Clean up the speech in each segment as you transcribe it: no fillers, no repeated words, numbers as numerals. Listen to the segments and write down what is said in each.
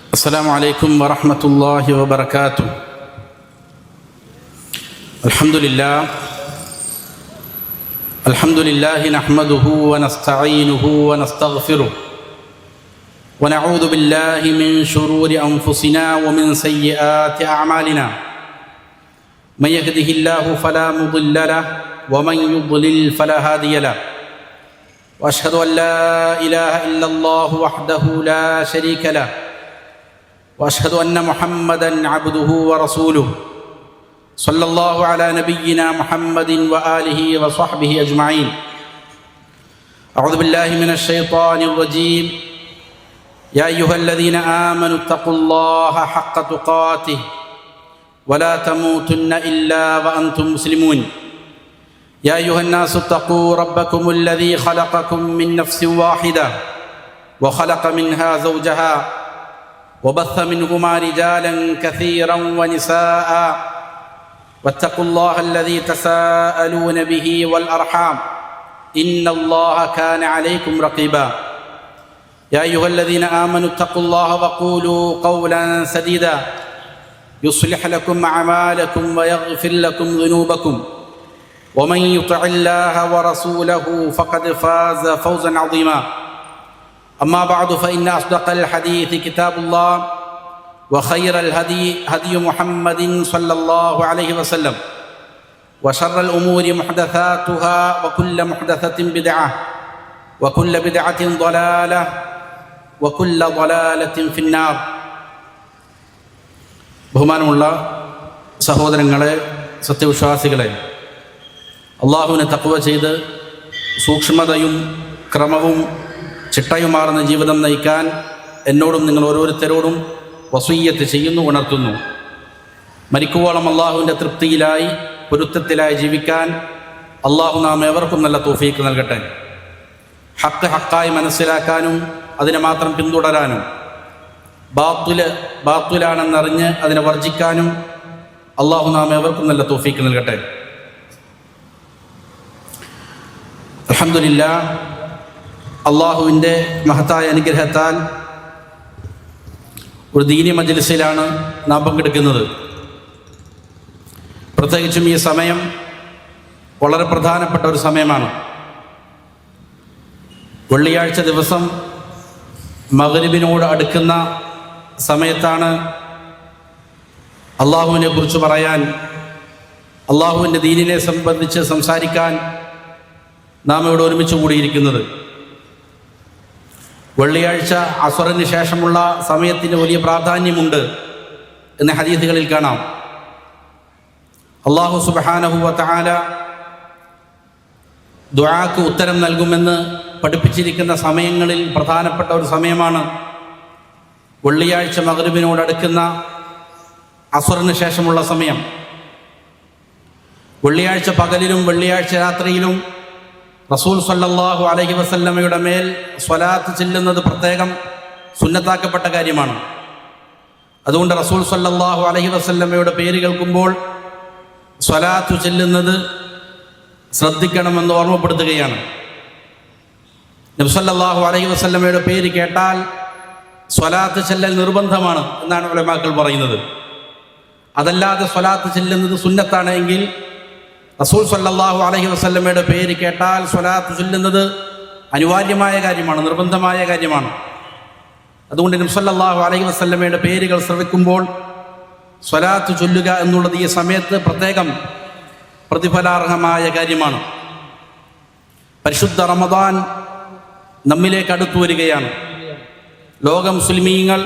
السلام عليكم ورحمة الله وبركاته. الحمد لله نحمده ونستعينه ونستغفره ونعوذ بالله من شرور أنفسنا ومن سيئات أعمالنا. من يهده الله فلا مضل له ومن يضلل فلا هادي له. وأشهد أن لا إله إلا الله وحده لا شريك له وأشهد أن محمدًا عبده ورسوله. صلى الله على نبينا محمد وآله وصحبه أجمعين. أعوذ بالله من الشيطان الرجيم. يا أيها الذين آمنوا اتقوا الله حق تقاته ولا تموتن إلا وأنتم مسلمون. يا أيها الناس اتقوا ربكم الذي خلقكم من نفس واحدة وخلق منها زوجها وبث منهما رجالا كثيرا ونساء واتقوا الله الذي تساءلون به والأرحام إن الله كان عليكم رقيبا. يا أيها الذين آمنوا اتقوا الله وقولوا قولا سديدا يصلح لكم أعمالكم ويغفر لكم ذنوبكم ومن يطع الله ورسوله فقد فاز فوزا عظيما. أما بعد فإن أصدق الحديث كتاب الله وخير الهدي هدي محمد صلى الله عليه وسلم وشر الأمور محدثاتها وكل محدثة بدعة وكل بدعة ضلالة وكل ضلالة في النار. ബഹുമാനമുള്ള സഹോദരങ്ങളെ, സത്യവിശ്വാസികളെ, അള്ളാഹുവിനെ തഖ്വ ചെയ്ത് സൂക്ഷ്മതയും ക്രമവും ചിട്ടയുമാർന്ന ജീവിതം നയിക്കാൻ എന്നോടും നിങ്ങൾ ഓരോരുത്തരോടും വസിയ്യത്ത് ചെയ്യുന്നു, ഉണർത്തുന്നു. മരിക്കുവോളം അള്ളാഹുവിൻ്റെ തൃപ്തിയിലായി പൊരുത്തത്തിലായി ജീവിക്കാൻ അള്ളാഹു നാം ഏവർക്കും നല്ല തൗഫീക്ക് നൽകട്ടെ. ഹക്ക് ഹക്കായി മനസ്സിലാക്കാനും അതിനെ മാത്രം പിന്തുടരാനും ബാത്തുലാണെന്നറിഞ്ഞ് അതിനെ വർജിക്കാനും അള്ളാഹു നാം ഏവർക്കും നല്ല തൗഫീക്ക് നൽകട്ടെ. അൽഹംദുലില്ലാഹ്, അള്ളാഹുവിൻ്റെ മഹത്തായ അനുഗ്രഹത്താൽ ഒരു ദീനി മജ്ലിസിലാണ് നാം പങ്കെടുക്കുന്നത്. പ്രത്യേകിച്ചും ഈ സമയം വളരെ പ്രധാനപ്പെട്ട ഒരു സമയമാണ്. വെള്ളിയാഴ്ച ദിവസം മഗ്രിബിനോട് അടുക്കുന്ന സമയത്താണ് അള്ളാഹുവിനെ കുറിച്ച് പറയാൻ, അള്ളാഹുവിൻ്റെ ദീനിനെ സംബന്ധിച്ച് സംസാരിക്കാൻ നാം ഇവിടെ ഒരുമിച്ച് കൂടിയിരിക്കുന്നത്. വെള്ളിയാഴ്ച അസ്റിന് ശേഷമുള്ള സമയത്തിന് വലിയ പ്രാധാന്യമുണ്ട് എന്ന് ഹദീസുകളിൽ കാണാം. അല്ലാഹു സുബ്ഹാനഹു വ തആല ദുആക്ക് ഉത്തരം നൽകുമെന്ന് പഠിപ്പിച്ചിരിക്കുന്ന സമയങ്ങളിൽ പ്രധാനപ്പെട്ട ഒരു സമയമാണ് വെള്ളിയാഴ്ച മഗ്രിബിനോട് അടുക്കുന്ന അസ്റിന് ശേഷമുള്ള സമയം. വെള്ളിയാഴ്ച പകലിലും വെള്ളിയാഴ്ച രാത്രിയിലും റസൂൽ സല്ലല്ലാഹു അലൈഹി വസല്ലമയുടെ മേൽ സ്വലാത്ത് ചെല്ലുന്നത് പ്രത്യേകം സുന്നത്താക്കപ്പെട്ട കാര്യമാണ്. അതുകൊണ്ട് റസൂൽ സല്ലല്ലാഹു അലൈഹി വസല്ലമയുടെ പേര് കേൾക്കുമ്പോൾ സ്വലാത്ത് ചെല്ലുന്നത് ശ്രദ്ധിക്കണമെന്ന് ഓർമ്മപ്പെടുത്തുകയാണ്. നബി സല്ലല്ലാഹു അലൈഹി വസല്ലമയുടെ പേര് കേട്ടാൽ സ്വലാത്ത് ചെല്ലൽ നിർബന്ധമാണ് എന്നാണ് ഉലമാക്കൾ പറയുന്നത്. അതല്ലാതെ സ്വലാത്ത് ചെല്ലുന്നത് സുന്നത്താണ് എങ്കിൽ റസൂൽ സല്ലല്ലാഹു അലൈഹി വസല്ലമയുടെ പേര് കേട്ടാൽ സ്വലാത്ത് ചൊല്ലുന്നത് അനിവാര്യമായ കാര്യമാണ്, നിർബന്ധമായ കാര്യമാണ്. അതുകൊണ്ട് നബി സല്ലല്ലാഹു അലൈഹി വസല്ലമയുടെ പേരുകൾ ശ്രവിക്കുമ്പോൾ സ്വലാത്ത് ചൊല്ലുക എന്നുള്ളത് ഈ സമയത്ത് പ്രത്യേകം പ്രതിഫലാർഹമായ കാര്യമാണ്. പരിശുദ്ധ റമദാൻ നമ്മിലേക്ക് അടുത്തു വരികയാണ്. ലോക മുസ്ലിമീങ്ങൾ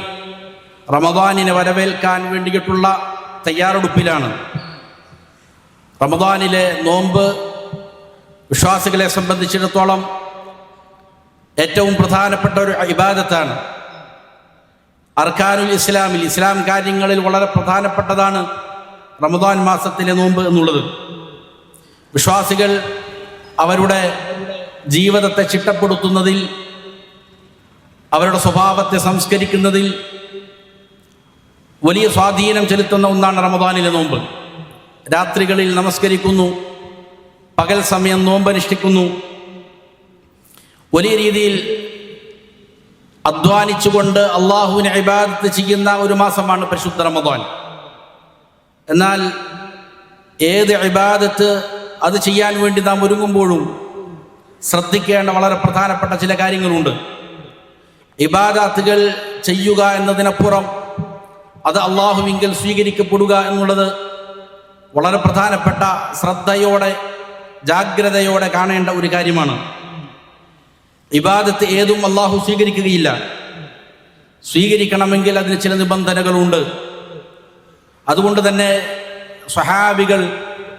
റമദാനിനെ വരവേൽക്കാൻ വേണ്ടിയിട്ടുള്ള തയ്യാറെടുപ്പിലാണ്. റമദാനിലെ നോമ്പ് വിശ്വാസികളെ സംബന്ധിച്ചിടത്തോളം ഏറ്റവും പ്രധാനപ്പെട്ട ഒരു ഇബാദത്താണ്. അർക്കാനുൽ ഇസ്ലാമിൽ, ഇസ്ലാം കാര്യങ്ങളിൽ വളരെ പ്രധാനപ്പെട്ടതാണ് റമദാൻ മാസത്തിലെ നോമ്പ് എന്നുള്ളത്. വിശ്വാസികൾ അവരുടെ ജീവിതത്തെ ചിട്ടപ്പെടുത്തുന്നതിൽ, അവരുടെ സ്വഭാവത്തെ സംസ്കരിക്കുന്നതിൽ വലിയ സ്വാധീനം ചെലുത്തുന്ന ഒന്നാണ് റമദാനിലെ നോമ്പ്. രാത്രികളിൽ നമസ്കരിക്കുന്നു, പകൽ സമയം നോമ്പനുഷ്ഠിക്കുന്നു. വലിയ രീതിയിൽ അധ്വാനിച്ചുകൊണ്ട് അള്ളാഹുവിനെ ഇബാദത്ത് ചെയ്യുന്ന ഒരു മാസമാണ് പരിശുദ്ധ റമദാൻ. എന്നാൽ ഏത് ഇബാദത്ത് അത് ചെയ്യാൻ വേണ്ടി നാം ഒരുങ്ങുമ്പോഴും ശ്രദ്ധിക്കേണ്ട വളരെ പ്രധാനപ്പെട്ട ചില കാര്യങ്ങളുണ്ട്. ഇബാദത്തുകൾ ചെയ്യുക എന്നതിനപ്പുറം അത് അള്ളാഹുവിങ്കൽ സ്വീകരിക്കപ്പെടുക എന്നുള്ളത് വളരെ പ്രധാനപ്പെട്ട ശ്രദ്ധയോടെ ജാഗ്രതയോടെ കാണേണ്ട ഒരു കാര്യമാണ്. ഇബാദത്ത് ഏതും അള്ളാഹു സ്വീകരിക്കുകയില്ല. സ്വീകരിക്കണമെങ്കിൽ അതിന് ചില നിബന്ധനകളുണ്ട്. അതുകൊണ്ട് തന്നെ സ്വഹാബികൾ,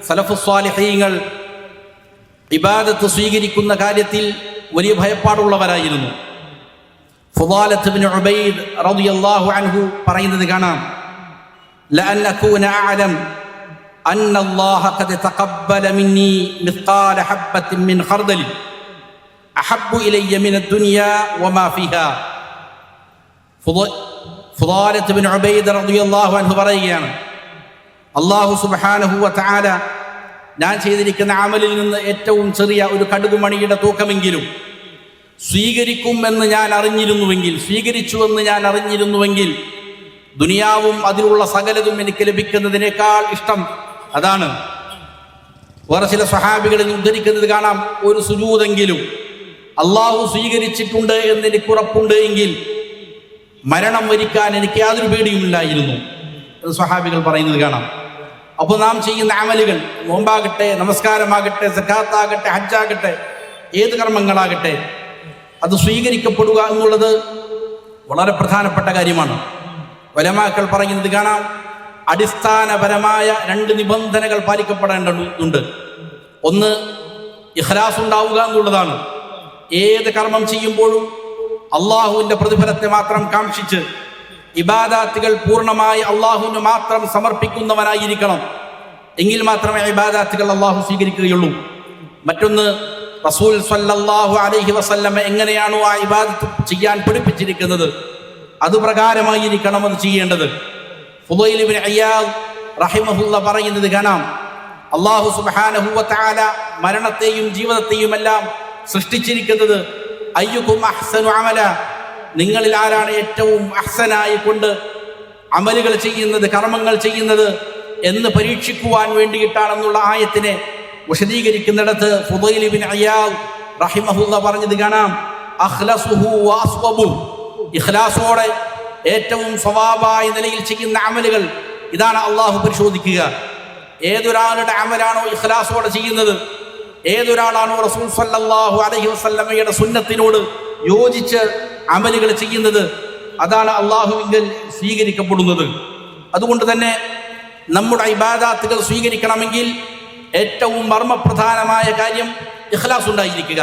സലഫുസ് സ്വാലിഹീങ്ങൾ ഇബാദത്ത് സ്വീകരിക്കുന്ന കാര്യത്തിൽ വലിയ ഭയപ്പാടുള്ളവരായിരുന്നു. ഫുദാലത്ത് ഇബ്നു ഉബൈദ് റളിയല്ലാഹു അൻഹു പറയുന്നത് കാണാം, ലഅൻ അകൂന അഅലം അന്ന അല്ലാഹ ഖദ് തഖബ്ബല മിന്നി മിസ്ഖാല ഹബ്ബത്തിൻ മിൻ ഖർദലി അഹബ്ബു ഇലയ്യ മിന ദുനിയ വമാ ഫിഹാ. ഫുദാലത്ത് ഇബ്നു ഉബൈദ് റളിയല്ലാഹു അൻഹു പറയുകയാണ്, അല്ലാഹു സുബ്ഹാനഹു വ തആല ഞാൻ ചെയ്തിരിക്കുന്ന അമലിൽ നിന്ന് ഏറ്റവും ചെറിയ ഒരു കടുകുമണിയുടെ തൂക്കമെങ്കിലും സ്വീകരിക്കുമെന്ന് ഞാൻ അറിഞ്ഞിരുന്നുവെങ്കിൽ, സ്വീകരിച്ചുവെന്ന് ഞാൻ അറിഞ്ഞിരുന്നുവെങ്കിൽ ദുനിയാവും അതിലുള്ള സകലതും എനിക്ക് ലഭിക്കുന്നതിനേക്കാൾ ഇഷ്ടം അതാണ്. വേറെ ചില സ്വഹാബികളിൽ ഉദ്ധരിക്കുന്നത് കാണാം, ഒരു സുജൂദെങ്കിലും അള്ളാഹു സ്വീകരിച്ചിട്ടുണ്ട് എന്ന് എനിക്ക് ഉറപ്പുണ്ട് എങ്കിൽ മരണം വരിക്കാൻ എനിക്ക് യാതൊരു പേടിയുമില്ലായിരുന്നു എന്ന് സ്വഹാബികൾ പറയുന്നത് കാണാം. അപ്പോൾ നാം ചെയ്യുന്ന അമലുകൾ, നോമ്പാകട്ടെ, നമസ്കാരമാകട്ടെ, സക്കാത്താകട്ടെ, ഹജ്ജാകട്ടെ, ഏത് കർമ്മങ്ങളാകട്ടെ, അത് സ്വീകരിക്കപ്പെടുക എന്നുള്ളത് വളരെ പ്രധാനപ്പെട്ട കാര്യമാണ്. ഉലമാക്കൾ പറയുന്നത് കാണാം, അടിസ്ഥാനപരമായ 2 നിബന്ധനകൾ പാലിക്കപ്പെടേണ്ടതുണ്ട്. ഒന്ന്, ഇഖ്ലാസ് ഉണ്ടാവുക എന്നുള്ളതാണ്. ഏത് കർമ്മം ചെയ്യുമ്പോഴും അള്ളാഹുവിൻ്റെ പ്രതിഫലത്തെ മാത്രം കാക്ഷിച്ച് ഇബാദാത്തുകൾ പൂർണ്ണമായി അള്ളാഹുവിന് മാത്രം സമർപ്പിക്കുന്നവനായിരിക്കണം. എങ്കിൽ മാത്രമേ ഇബാദാത്തുകൾ അള്ളാഹു സ്വീകരിക്കുകയുള്ളൂ. മറ്റൊന്ന്, റസൂൽ സ്വല്ലല്ലാഹു അലൈഹി വസല്ലമ എങ്ങനെയാണോ ആ ഇബാദത്ത് ചെയ്യാൻ പഠിപ്പിച്ചിരിക്കുന്നത് അതുപ്രകാരമായിരിക്കണം അത് ചെയ്യേണ്ടത്. ഫുദൈൽ ഇബ്നു ഇയാദ് റഹിമഹുല്ലാ പറയുന്നത് കാണാം, അല്ലാഹു സുബ്ഹാനഹു വ തആല മരണത്തെയും ജീവിതത്തെയും എല്ലാം സൃഷ്ടിച്ചിരിക്കുന്നത് അയ്യുകും അഹ്സനു അമല, നിങ്ങളിൽ ആരാണ് ഏറ്റവും അഹ്സനായി കൊണ്ട് അമലുകൾ ചെയ്യുന്നത്, കർമ്മങ്ങൾ ചെയ്യുന്നത് എന്ന് പരീക്ഷിക്കുവാൻ വേണ്ടിയിട്ടാണെന്നുള്ള ആയത്തിനെ വിശദീകരിക്കുന്നിടത്ത് ഫുദൈൽ ഇബ്നു ഇയാദ് റഹിമഹുല്ലാ പറഞ്ഞത് കാണാം, അഖ്ലസുഹു വ അസ്വബുഹു, ഇഖ്ലാസോടെ ഏറ്റവും സ്വവാബായ നിലയിൽ ചെയ്യുന്ന അമലുകൾ ഇതാണ് അള്ളാഹു പരിശോധിക്കുക. ഏതൊരാളുടെ അമലാണോ ഇഖ്ലാസോടെ ചെയ്യുന്നത്, ഏതൊരാളാണോ റസൂൽ സ്വല്ലല്ലാഹു അലൈഹി വസല്ലമയുടെ സുന്നത്തിനോട് യോജിച്ച് അമലുകൾ ചെയ്യുന്നത്, അതാണ് അള്ളാഹുവിങ്കൽ സ്വീകരിക്കപ്പെടുന്നത്. അതുകൊണ്ട് തന്നെ നമ്മുടെ ഇബാദാത്തുകൾ സ്വീകരിക്കണമെങ്കിൽ ഏറ്റവും മർമ്മപ്രധാനമായ കാര്യം ഇഖ്ലാസ് ഉണ്ടായിരിക്കുക.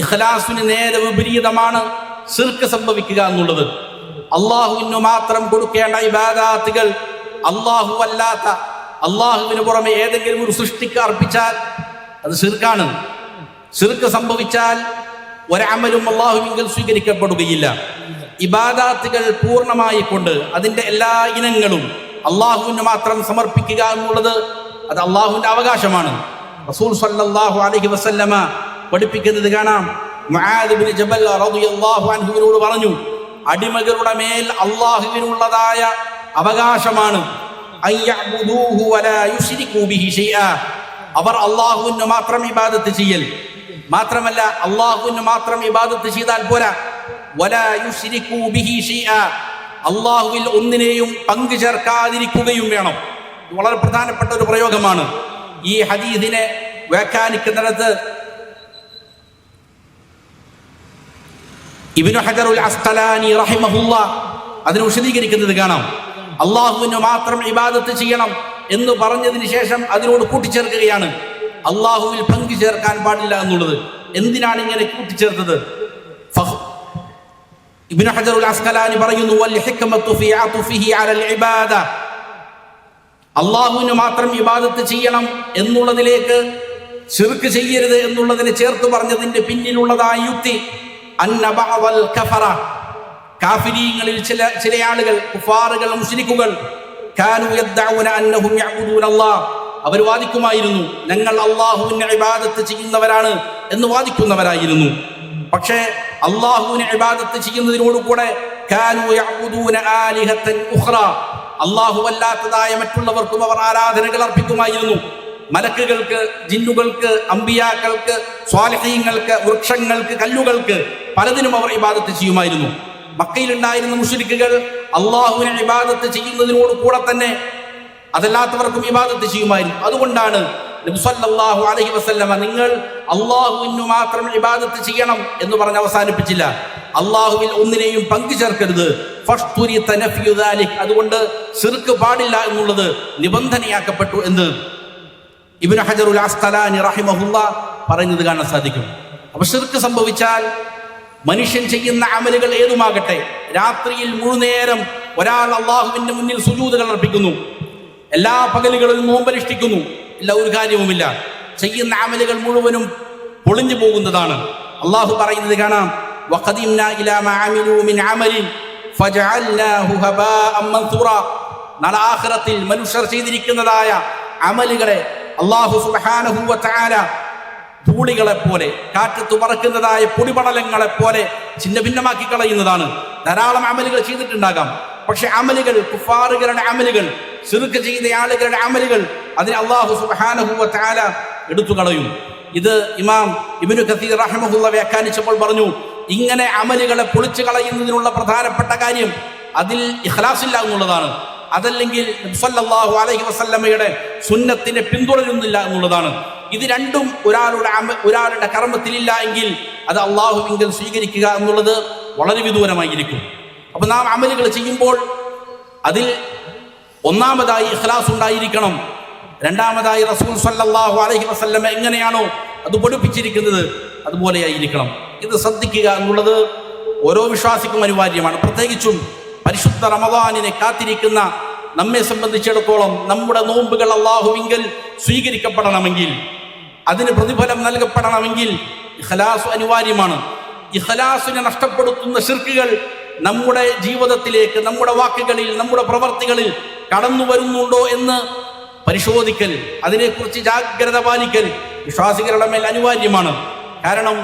ഇഖ്ലാസിന് നേരെ വിപരീതമാണ് ശിർക്ക് സംഭവിക്കുക എന്നുള്ളത്. അള്ളാഹുവിന് മാത്രം കൊടുക്കേണ്ട ഇബാദാത്തുകൾ അള്ളാഹു അല്ലാത്ത, അള്ളാഹുവിന് പുറമെ ഏതെങ്കിലും ഒരു സൃഷ്ടിക്ക് അർപ്പിച്ചാൽ അത് ശിർക്കാണ്. ശിർക്ക് സംഭവിച്ചാൽ ഒരമലും അള്ളാഹുവിങ്കൽ സ്വീകരിക്കപ്പെടുകയില്ല. ഇബാദാത്തുകൾ പൂർണ്ണമായി കൊണ്ട് അതിൻ്റെ എല്ലാ ഇനങ്ങളും അള്ളാഹുവിന് മാത്രം സമർപ്പിക്കുക എന്നുള്ളത് അത് അള്ളാഹുവിൻ്റെ അവകാശമാണ്. റസൂൽ സ്വല്ലല്ലാഹു അലൈഹി വസല്ലമ പഠിപ്പിക്കുന്നത് കാണാം, മുആദ് ഇബ്നു ജബൽ റളിയല്ലാഹു അൻഹുവിനോട് പറഞ്ഞു, അടിമകളുടെ മേൽ അള്ളാഹുവിനുള്ളതായ അവകാശമാണ് അയ്യഅ്ബുദൂഹു വലാ യുശ്രികൂ ബിഹി ശൈആ, അവർ അള്ളാഹുവിന് മാത്രം ഇബാദത്ത് ചെയ്യൽ. മാത്രമല്ല അള്ളാഹുവിന് മാത്രം ഇബാദത്ത് ചെയ്താൽ പോരാ, വലാ യുശ്രികൂ ബിഹി ശൈആ, അള്ളാഹുവിൽ ഒന്നിനെയും പങ്കു ചേർക്കാതിരിക്കുകയും വേണം. വളരെ പ്രധാനപ്പെട്ട ഒരു പ്രയോഗമാണ്. ഈ ഹദീസിനെ വ്യാഖ്യാനിക്കുന്നിടത്ത് ഇബ്നു ഹജറുൽ അസ്ഖലാനി റഹിമഹുല്ലാ അതിനെ വിശദീകരിക്കുന്നത് കാണാം. അള്ളാഹുവിന് മാത്രം ഇബാദത്ത് ചെയ്യണം എന്ന് പറഞ്ഞതിന് ശേഷം അതിനോട് കൂട്ടിച്ചേർക്കുകയാണ്, അള്ളാഹുവിൽ പങ്കു ചേർക്കാൻ പാടില്ല എന്നുള്ളത്. എന്തിനാണ് ഇങ്ങനെ കൂട്ടിച്ചേർത്തത്? ഇബ്നു ഹജറുൽ അസ്ഖലാനി പറയുന്നു, വൽ ഹിക്മത്തു ഫീ അത്ഫിഹി അലൽ ഇബാദ, അള്ളാഹുവിന് മാത്രം ഇബാദത്ത് ചെയ്യണം എന്നുള്ളതിലേക്ക് ശിർക്ക് ചെയ്യരുത് എന്നുള്ളതിനെ ചേർത്ത് പറഞ്ഞതിന്റെ പിന്നിലുള്ളതായ യുക്തി, അന്ന ബഅദൽ കഫറ, കാഫിരീങ്ങളിൽ ചില ആളുകൾ, കുഫാറുകൾ, മുശ്രിക്കുകൾ, കാനു യദ്ദഊന അന്നഹും യഅ്ബുദൂന അല്ലാഹ്, അവർ വാദിക്കുമായിരുന്നു ഞങ്ങൾ അള്ളാഹുവിനെ ഇബാദത്ത് ചെയ്യുന്നവരാണ് എന്ന് വാദിക്കുന്നവരായിരുന്നു. പക്ഷേ അള്ളാഹുവിനെ ഇബാദത്ത് ചെയ്യുന്നതിനോടുകൂടെ കാനൂ യഅ്ബുദൂന ആലിഹത്തൻ ഉഖ്റ, അള്ളാഹു അല്ലാത്തതായ മറ്റുള്ളവർക്കും അവർ ആരാധനകൾ അർപ്പിക്കുമായിരുന്നു. മലക്കുകൾക്ക്, ജിന്നുകൾക്ക്, അമ്പിയാക്കൾക്ക്, സ്വാലിഹീങ്ങൾക്ക്, വൃക്ഷങ്ങൾക്ക്, കല്ലുകൾക്ക്, പലതിനും അവർ ഇബാദത്ത് ചെയ്യുമായിരുന്നു. മക്കയിലുണ്ടായിരുന്ന മുശ്രിക്കുകൾ അള്ളാഹുവിനെ ഇബാദത്ത് ചെയ്യുന്നതിനോട് കൂടെ തന്നെ അതല്ലാത്തവർക്കും ഇബാദത്ത് ചെയ്യുമായിരുന്നു. അതുകൊണ്ടാണ് നബി സല്ലല്ലാഹു അലൈഹി വസല്ലമ നിങ്ങൾ അള്ളാഹുവിനു മാത്രം ഇബാദത്ത് ചെയ്യണം എന്ന് പറഞ്ഞ് അവസാനിപ്പിച്ചില്ല. അള്ളാഹുവിൽ ഒന്നിനെയും പങ്കു ചേർക്കരുത്. അതുകൊണ്ട് ശിർക്ക് പാടില്ല എന്നുള്ളത് നിബന്ധനയാക്കപ്പെട്ടു എന്ന് ഇബ്നു ഹജറുൽ അസ്ഖലാനി റഹിമഹുല്ലാ പറയുന്നത് കാണാൻ സാധിക്കും. അപ്പൊ ശിർക്ക് സംഭവിച്ചാൽ മനുഷ്യൻ ചെയ്യുന്ന അമലുകൾ ഏതുമാകട്ടെ, രാത്രിയിൽ മുഴുനേരം ഒരാൾ അള്ളാഹുവിന്റെ മുന്നിൽ സുജൂദുകൾ അർപ്പിക്കുന്നു, എല്ലാ പകലുകളിലും നോമ്പനുഷ്ഠിക്കുന്നു, ഇല്ല ഒരു കാര്യവുമില്ല, ചെയ്യുന്ന അമലുകൾ മുഴുവനും പൊളിഞ്ഞു പോകുന്നതാണ്. അള്ളാഹു പറയുന്നത് കാണാം, വഖദിംനാ ഇലാ മാ അമിലൂ മിൻ അമലിൻ ഫജഅൽനാഹു ഹബാഅൻ മൻസൂറാ. നാളെ ആഖിറത്തിൽ മനുഷ്യർ ചെയ്തിരിക്കുന്നതായ അമലുകളെ അള്ളാഹു സുബ്ഹാനഹു വ തആല ധൂളികളെ പോലെ, കാറ്റത്ത് പറക്കുന്നതായ പൊടിപടലങ്ങളെ പോലെ ഛിന്ന ഭിന്നമാക്കി കളയുന്നതാണ്. ധാരാളം അമലുകൾ ചെയ്തിട്ടുണ്ടാകാം, പക്ഷെ അമലുകൾ, കുഫാറുകളുടെ അമലുകൾ, ശിർക്ക് ചെയ്ത ആളുകളുടെ അമലുകൾ, അതിനെ അള്ളാഹു സുബ്ഹാനഹു വ തആല എടുത്തു കളയും. ഇത് ഇമാം ഇബ്നു കസീർ റഹിമഹുല്ലാഹ് വ്യാഖ്യാനിച്ചപ്പോൾ പറഞ്ഞു, ഇങ്ങനെ അമലുകളെ പൊളിച്ചു കളയുന്നതിനുള്ള പ്രധാനപ്പെട്ട കാര്യം അതിൽ ഇഖ്ലാസ് ഇല്ല എന്നുള്ളതാണ്. അതല്ലെങ്കിൽ നബി സല്ലല്ലാഹു അലൈഹി വസല്ലമയുടെ സുന്നത്തിനെ പിന്തുടരുന്നില്ല എന്നുള്ളതാണ്. ഇത് രണ്ടും ഒരാളുടെ കർമ്മത്തിലില്ല എങ്കിൽ അത് അള്ളാഹുവിങ്കൽ സ്വീകരിക്കുക എന്നുള്ളത് വളരെ വിദൂരമായിരിക്കും. അപ്പൊ നാം അമലുകൾ ചെയ്യുമ്പോൾ അതിൽ ഒന്നാമതായി ഇഖ്ലാസ് ഉണ്ടായിരിക്കണം. രണ്ടാമതായി റസൂൽ സല്ലല്ലാഹു അലൈഹി വസല്ലമ എങ്ങനെയാണോ അത് പഠിപ്പിച്ചിരിക്കുന്നത് അതുപോലെയായിരിക്കണം. ഇത് ശ്രദ്ധിക്കുക എന്നുള്ളത് ഓരോ വിശ്വാസിക്കും അനിവാര്യമാണ്. പ്രത്യേകിച്ചും പരിശുദ്ധ റമദാനിനെ കാത്തിരിക്കുന്ന നമ്മെ സംബന്ധിച്ചിടത്തോളം നമ്മുടെ നോമ്പുകൾ അള്ളാഹുവിങ്കൽ സ്വീകരിക്കപ്പെടണമെങ്കിൽ, അതിന് പ്രതിഫലം നൽകപ്പെടണമെങ്കിൽ ഇഖ്ലാസ് അനിവാര്യമാണ്. ഇഖ്ലാസിനെ നഷ്ടപ്പെടുത്തുന്ന ശിർക്കുകൾ നമ്മുടെ ജീവിതത്തിലേക്ക്, നമ്മുടെ വാക്കുകളിൽ, നമ്മുടെ പ്രവർത്തികളിൽ കടന്നു വരുന്നുണ്ടോ എന്ന് പരിശോധിക്കൽ, അതിനെക്കുറിച്ച് ജാഗ്രത പാലിക്കൽ വിശ്വാസികളുടെ മേൽ അനിവാര്യമാണ്. കാരണം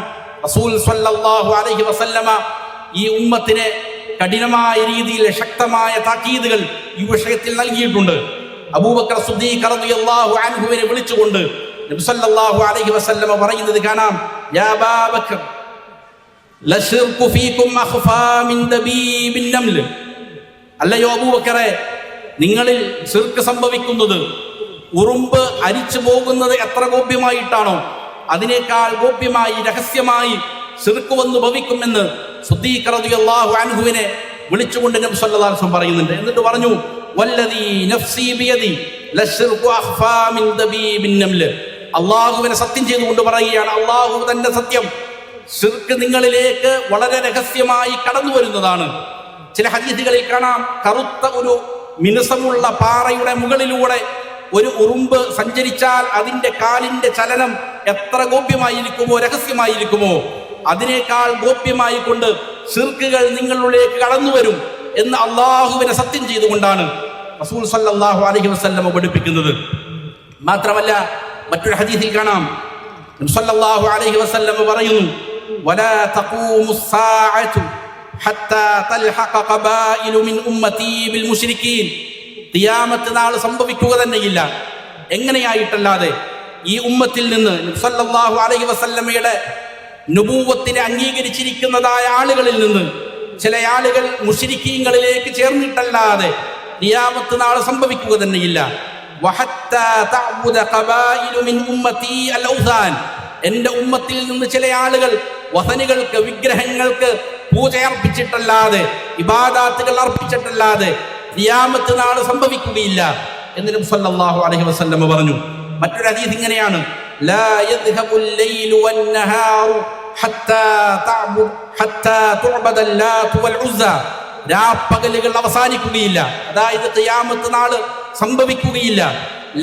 റസൂൽ സ്വല്ലല്ലാഹു അലൈഹി വസല്ലമ ഈ ഉമ്മത്തിനെ കഠിനമായ രീതിയിൽ ശക്തമായ താക്കീതുകൾ ഈ വിഷയത്തിൽ നൽകിയിട്ടുണ്ട്. അബൂബക്കർ സിദ്ദീഖ് റളിയല്ലാഹു അൻഹുവിനെ വിളിച്ചുകൊണ്ട് നബി സല്ലല്ലാഹു അലൈഹി വസല്ലമ പറയുന്നത് കാണാം, യാ അബൂബക്കർ ലശിർകു ഫീകും അഖ്ഫാ മിൻ ദബീബിൻ നംൽ. അല്ലയോ അബൂബക്കറെ, നിങ്ങളിൽ ശിർക്ക് സംഭവിക്കുന്നത്, ഉറുമ്പ് അരിച്ചു പോകുന്നത് എത്ര ഗോപ്യമായിട്ടാണോ അതിനേക്കാൾ ഗോപ്യമായി, രഹസ്യമായി ശിർക്ക് വന്നു ഭവിക്കുമെന്ന് സിദ്ദീഖ് റളിയല്ലാഹു അൻഹുവിനെ വിളിച്ചുകൊണ്ട് നബി സല്ലല്ലാഹു അലൈഹി വസല്ലം പറയുന്നുണ്ട്. എന്നിട്ട് പറഞ്ഞു, വല്ലദീ നഫ്സി ബിയദി ലശിർകു അഖ്ഫാ മിൻ ദബീബിൻ നംൽ. അല്ലാഹുവിനെ സത്യം ചെയ്തുകൊണ്ട് പറയുകയാണ്, അല്ലാഹു തന്റെ സത്യം, ശിർക്ക് നിങ്ങളിലേക്ക് വളരെ രഹസ്യമായി കടന്നു വരുന്നതാണ്. ചില ഹദീസുകളിൽ കാണാം, കറുത്ത ഒരു മിനുസമുള്ള പാറയുടെ മുകളിലൂടെ ഒരു ഉറുമ്പ് സഞ്ചരിച്ചാൽ അതിന്റെ കാലിന്റെ ചലനം എത്ര ഗോപ്യമായിരിക്കുമോ, രഹസ്യമായിരിക്കുമോ, അതിനേക്കാൾ ഗോപ്യമായി കൊണ്ട് ശിർക്കുകൾ നിങ്ങളിലേക്ക് കടന്നു വരും എന്ന് അള്ളാഹുവിനെ സത്യം ചെയ്തുകൊണ്ടാണ് റസൂൽ സല്ലല്ലാഹു അലൈഹി വസല്ലം പഠിപ്പിക്കുന്നത്. മാത്രമല്ല മറ്റൊരു ഹദീസിൽ കാണാം, നബി സല്ലല്ലാഹു അലൈഹി വസല്ലം പറയുന്നു, വലാ തഖൂമുസ് സാഅതു ഹത്താ തൽഹഖ ഖബായിലു മിൻ ഉമ്മതി ബിൽ മുശ്രിക്കീൻ. ഖിയാമത്ത് നാൾ സംഭവിക്കുക തന്നെയില്ല. എങ്ങനെയായിട്ടല്ലാതെ ഈ ഉമ്മത്തിൽ നിന്ന് നബി സല്ലല്ലാഹു അലൈഹി വസല്ലമയുടെ നുബൂവത്തിനെ അംഗീകരിച്ചിരിക്കുന്നതായ ആളുകളിൽ നിന്ന് ചില ആളുകൾ മുശ്രിക്കീങ്ങളിലേക്ക് ചേർന്നിട്ടല്ലാതെ ഖിയാമത്ത് നാൾ സംഭവിക്കുക തന്നെയില്ല. വഹത്താ തഅബുദ ഖബായിലു മിൻ ഉമ്മതി അൽ ഔസാൻ. എൻ്റെ ഉമ്മത്തിൽ നിന്ന് ചില ആളുകൾ വസനികൾക്ക്, വിഗ്രഹങ്ങൾക്ക് പൂജ അർപ്പിച്ചിട്ടല്ലാതെ, ഇബാദാത്തുകൾ അർപ്പിച്ചിട്ടല്ലാതെ ഖിയാമത്ത് നാൾ സംഭവിക്കുകയില്ല എന്ന് നബി സല്ലല്ലാഹു അലൈഹി വസല്ലം പറഞ്ഞു. മറ്റൊരു ഹദീസ് ഇങ്ങനെയാണ്, ലാ യദ്ഹബുൽ ലൈലു വന്നഹാറു ഹത്താ തുഅബദൽ ലാത്ത് വൽ ഉസ്സ. രാപ്പകലുകൾ അവസാനിക്കുകയില്ല, അതായത് ഖിയാമത്ത് നാൾ സംഭവിക്കുകയില്ല.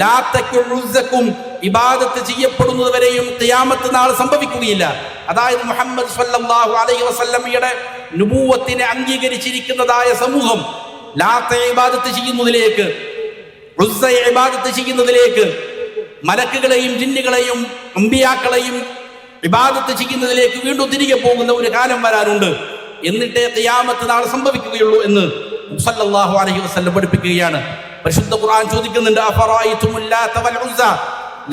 ലാത്തക്കും ഉസ്സക്കും ഇബാദത്ത് ചെയ്യപ്പെടുന്നതുവരെയും ഖിയാമത്ത് നാൾ സംഭവിക്കുകയില്ല. അതായത് മുഹമ്മദ് സ്വല്ലല്ലാഹു അലൈഹി വസല്ലമയുടെ നുബൂവത്തിനെ അംഗീകരിച്ചിരിക്കുന്നതായ സമൂഹം ലാത്തെ ഇബാദത്ത് ചെയ്യുന്നതിലേക്ക്, ഉസ്സയെ ഇബാദത്ത് ചെയ്യുന്നതിലേക്ക്, മലക്കുകളെയും ജിന്നുകളെയും അമ്പിയാക്കളെയും ഇബാദത്ത് ചെയ്യുന്നതിലേക്ക് വീണ്ടും തിരികെ പോകുന്ന ഒരു കാലം വരാനുണ്ട്. എന്നിട്ടേ ഖിയാമത്ത് നാൾ സംഭവിക്കുകയുള്ളൂ എന്ന് സല്ലല്ലാഹു അലൈഹി വസല്ലം പഠിപ്പിക്കുകയാണ്. പരിശുദ്ധ ഖുർആൻ ചോദിക്കുന്നുണ്ട്, അഫറഅയ്തുമുൽ ലാത വൽ ഉസ്സ,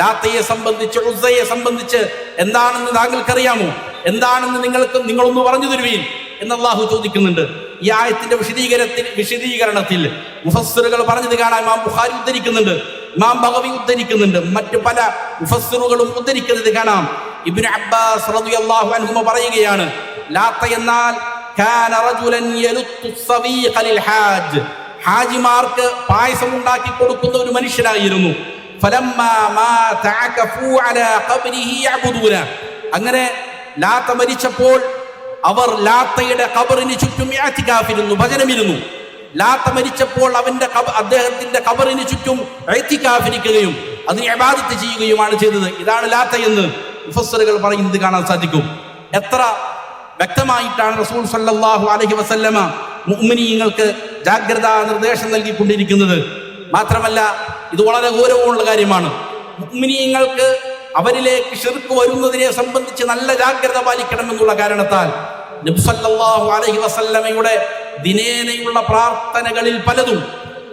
ലാത്തയെ സംബന്ധിച്ച് ഉസ്സയെ സംബന്ധിച്ച് എന്താണെന്ന് താങ്കൾക്കറിയാമോ? എന്താണെന്ന് നിങ്ങളൊന്ന് പറഞ്ഞു തരുവീൻ എന്ന് അല്ലാഹു ചോദിക്കുന്നുണ്ട്. ഈ ആയത്തിന്റെ വിശദീകരണത്തിൽ മുഫസ്സിറുകൾ പറഞ്ഞത് കാണാൻ ഇമാം ബുഖാരി ഉദ്ധരിക്കുന്നുണ്ട്, ഇമാം ബഗവി ഉദ്ധരിക്കുന്നുണ്ട്, മറ്റു പല മുഫസ്സിറുകളും ഉദ്ധരിക്കുന്നത് കാണാം. ഇബ്നു അബ്ബാസ് റളിയല്ലാഹു അൻഹുമ പറയുകയാണ്, ലാത്ത എന്നാൽ കാന റജുലൻ യലുത്തു സവീഖ ലിൽ ഹാജ്, ഹാജിമാർക്ക് പായസം ഉണ്ടാക്കി കൊടുക്കുന്ന ഒരു മനുഷ്യനായിരുന്നു. ഫലമ്മാ മാത അകഫു അലാ ഖബ്രിഹി യഅബുദൂന, അങ്ങനെ ലാത്ത മരിച്ചപ്പോൾ അവർ ലാത്തയുടെ ഖബറിന് ചുറ്റും ഇഅ്തികാഫിരുന്നു, ഭജനമിരുന്നു. ലാത്ത മരിച്ചപ്പോൾ അദ്ദേഹത്തിന്റെ ഖബറിന് ചുറ്റും ഇഅ്തികാഫിരിക്കുകയും അതിന് ഇബാദത്ത് ചെയ്യുകയുമാണ് ചെയ്തത്. ഇതാണ് ലാത്ത എന്ന് മുഫസ്സിറുകൾ പറയുന്നത് കാണാൻ സാധിക്കും. എത്ര വ്യക്തമായിട്ടാണ് റസൂൽ സല്ലല്ലാഹു അലൈഹി വസല്ലമ മുഅ്മിനീങ്ങൾക്ക് ജാഗ്രതാ നിർദ്ദേശം നൽകിക്കൊണ്ടിരിക്കുന്നത്. മാത്രമല്ല ഇത് വളരെ ഗൗരവമുള്ള കാര്യമാണ്. മുഅ്മിനീങ്ങൾക്ക് അവരിലേക്ക് ശിർക്ക് വരുന്നതിനെ സംബന്ധിച്ച് നല്ല ജാഗ്രത പാലിക്കണമെന്നുള്ള കാരണത്താൽ നബി സല്ലല്ലാഹു അലൈഹി വസല്ലമയുടെ ദിനേനയുള്ള പ്രാർത്ഥനകളിൽ പലതും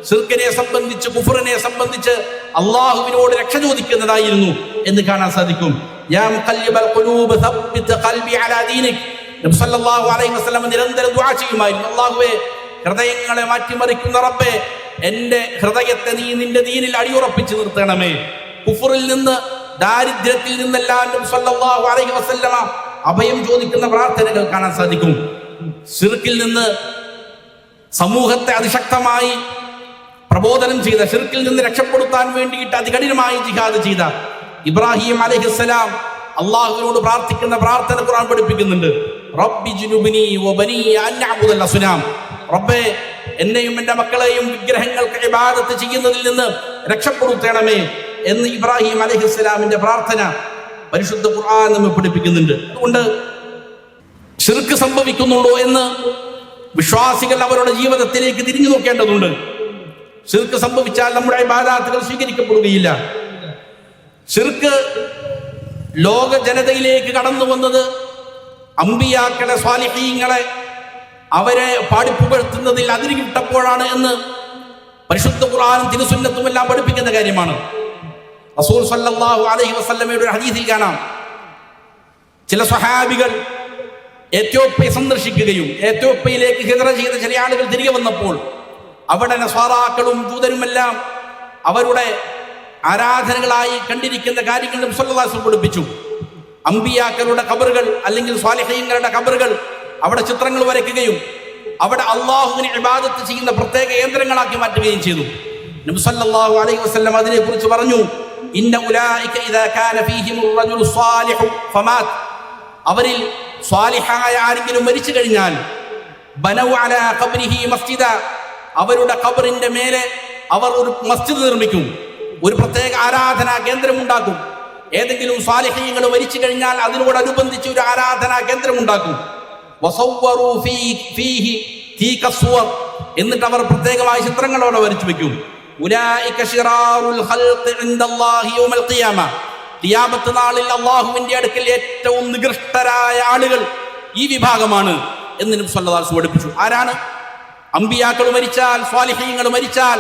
ശിർക്കിനെ സംബന്ധിച്ച്, കുഫറിനെ സംബന്ധിച്ച് അള്ളാഹുവിനോട് രക്ഷ ചോദിക്കുന്നതായിരുന്നു എന്ന് കാണാൻ സാധിക്കും. യാ മുഖല്ലിബൽ ഖുലൂബ് സബ്ബിത് ഖൽബി അലാ ദീനിക്, നബി സല്ലല്ലാഹു അലൈഹി വസല്ലം നിരന്തരം ദുആ ചെയ്യുമായിരുന്നു. അല്ലാഹുവേ, ഹൃദയങ്ങളെ മാറ്റിമറിക്കുന്ന റബ്ബേ, എൻ്റെ ഹൃദയത്തെ നീ നിന്റെ ദീനിൽ അടിയുറപ്പിച്ചു നിർത്തണമേ. കുഫറിൽ നിന്ന്, ദാരിദ്ര്യത്തിൽ നിന്നെല്ലാം നബി സല്ലല്ലാഹു അലൈഹി വസല്ലമ അഭയം ചോദിക്കുന്ന പ്രാർത്ഥനകൾ കാണാൻ സാധിക്കും. ശിർക്കിൽ നിന്ന് സമൂഹത്തെ അതിശക്തമായി പ്രബോധനം ചെയ്ത, ശിർക്കിൽ നിന്ന് രക്ഷപ്പെടുത്താൻ വേണ്ടിയിട്ട് അതികഠിനമായി ജിഹാദ് ചെയ്ത ഇബ്രാഹിം അലൈഹിസ്സലാം അള്ളാഹുവിനോട് പ്രാർത്ഥിക്കുന്ന പ്രാർത്ഥന ഖുർആൻ പഠിപ്പിക്കുന്നുണ്ട്. റബ്ബി ജുനുബ്നി വബനി അൻ നഅബുദൽ അസ്നാം, റബ്ബേ, എന്നെയും എൻ്റെ മക്കളെയും വിഗ്രഹങ്ങൾക്ക് ഇബാദത്ത് ചെയ്യുന്നതിൽ നിന്ന് രക്ഷപ്പെടുത്തണമേ എന്ന് ഇബ്രാഹിം അലൈഹിസ്സലാമിന്റെ പ്രാർത്ഥന പരിശുദ്ധ ഖുർആൻ നമ്മെ പഠിപ്പിക്കുന്നുണ്ട്. അതുകൊണ്ട് ശിർക്ക് സംഭവിക്കുന്നുണ്ടോ എന്ന് വിശ്വാസികൾ അവരുടെ ജീവിതത്തിലേക്ക് തിരിഞ്ഞു നോക്കേണ്ടതുണ്ട്. ശിർക്ക് സംഭവിച്ചാൽ നമ്മുടെ ഇബാദത്തുകൾ സ്വീകരിക്കപ്പെടുകയില്ല. ശിർക്ക് ലോക ജനതയിലേക്ക് കടന്നു വന്നത് അമ്പിയാക്കളെ, സ്വാലിഹീങ്ങളെ അവരെ പാടിപ്പുകഴ്ത്തുന്നതിൽ അതിരുകിട്ടപ്പോഴാണ് എന്ന് പരിശുദ്ധ ഖുർആനും തിരുസുന്നത്തും എല്ലാം പഠിപ്പിക്കുന്ന കാര്യമാണ്. റസൂൽ സല്ലല്ലാഹു അലൈഹി വസല്ലമയുടെ ഒരു ഹദീസിൽ കാണാം, ചില സ്വഹാബികൾ എത്യോപ്യ സന്ദർശിക്കുകയും എത്യോപ്യയിലേക്ക് ഹിജ്റ ചെയ്ത ചില ആളുകൾ തിരികെ വന്നപ്പോൾ അവിടെ നസ്വാറാക്കളും ജൂതരുമെല്ലാം അവരുടെ ആരാധനകളായി കണ്ടിരിക്കുന്ന കാര്യങ്ങൾ നബി സല്ലല്ലാഹു അലൈഹി വസല്ലം പഠിപ്പിച്ചു. അമ്പിയാക്കളുടെ ഖബറുകൾ അല്ലെങ്കിൽ സ്വാലിഹീങ്ങളുടെ ഖബറുകൾ അവിടെ ചിത്രങ്ങൾ വരയ്ക്കുകയും അവിടെ അള്ളാഹുവിനെ ഇബാദത്ത് ചെയ്യുന്ന പ്രത്യേക കേന്ദ്രങ്ങളാക്കി മാറ്റുകയും ചെയ്തു. നബി സല്ലല്ലാഹു അലൈഹി വസല്ലം അതിനെക്കുറിച്ച് പറഞ്ഞു, ഇന്ന ഉലൈക ഇദാ കാന ഫീഹിമുർ റജുലു സ്വാലിഹു ഫമാത്, അവരിൽ സ്വാലിഹായ ആരെങ്കിലും മരിച്ചു കഴിഞ്ഞാൽ ബനൗ അലാ ഖബ്രിഹി മസ്ജിദ, അവരുടെ ഖബറിന്റെ മേലെ അവർ ഒരു മസ്ജിദ് നിർമ്മിക്കും, ഒരു പ്രത്യേക ആരാധനാ കേന്ദ്രം ഉണ്ടാക്കും. ഏതെങ്കിലും സ്വാലിഹീങ്ങൾ മരിച്ചു കഴിഞ്ഞാൽ അതിനോടനുബന്ധിച്ച് ഒരു ആരാധനാ കേന്ദ്രം ഉണ്ടാക്കും. വസവ്വറൂ ഫീഹി തീക സുവർ, എന്നിട്ട് അവർ പ്രത്യേകമായ ചിത്രങ്ങൾ അവിടെ വരച്ചു വെക്കും. ഉലൈക ശിറാറുൽ ഖൽഖി ഇൻദല്ലാഹി യൗമൽ ഖിയാമ, ഖിയാമത്ത് നാളിൽ അല്ലാഹുവിന്റെ അടുക്കൽ ഏറ്റവും നികൃഷ്ടരായ ആളുകൾ ഈ വിഭാഗമാണ് എന്ന് നബി സല്ലല്ലാഹു അലൈഹി വസല്ലം പഠിപ്പിച്ചു. ആരാണ്? അമ്പിയാക്കൾ മരിച്ചാൽ, സ്വാലിഹീങ്ങൾ മരിച്ചാൽ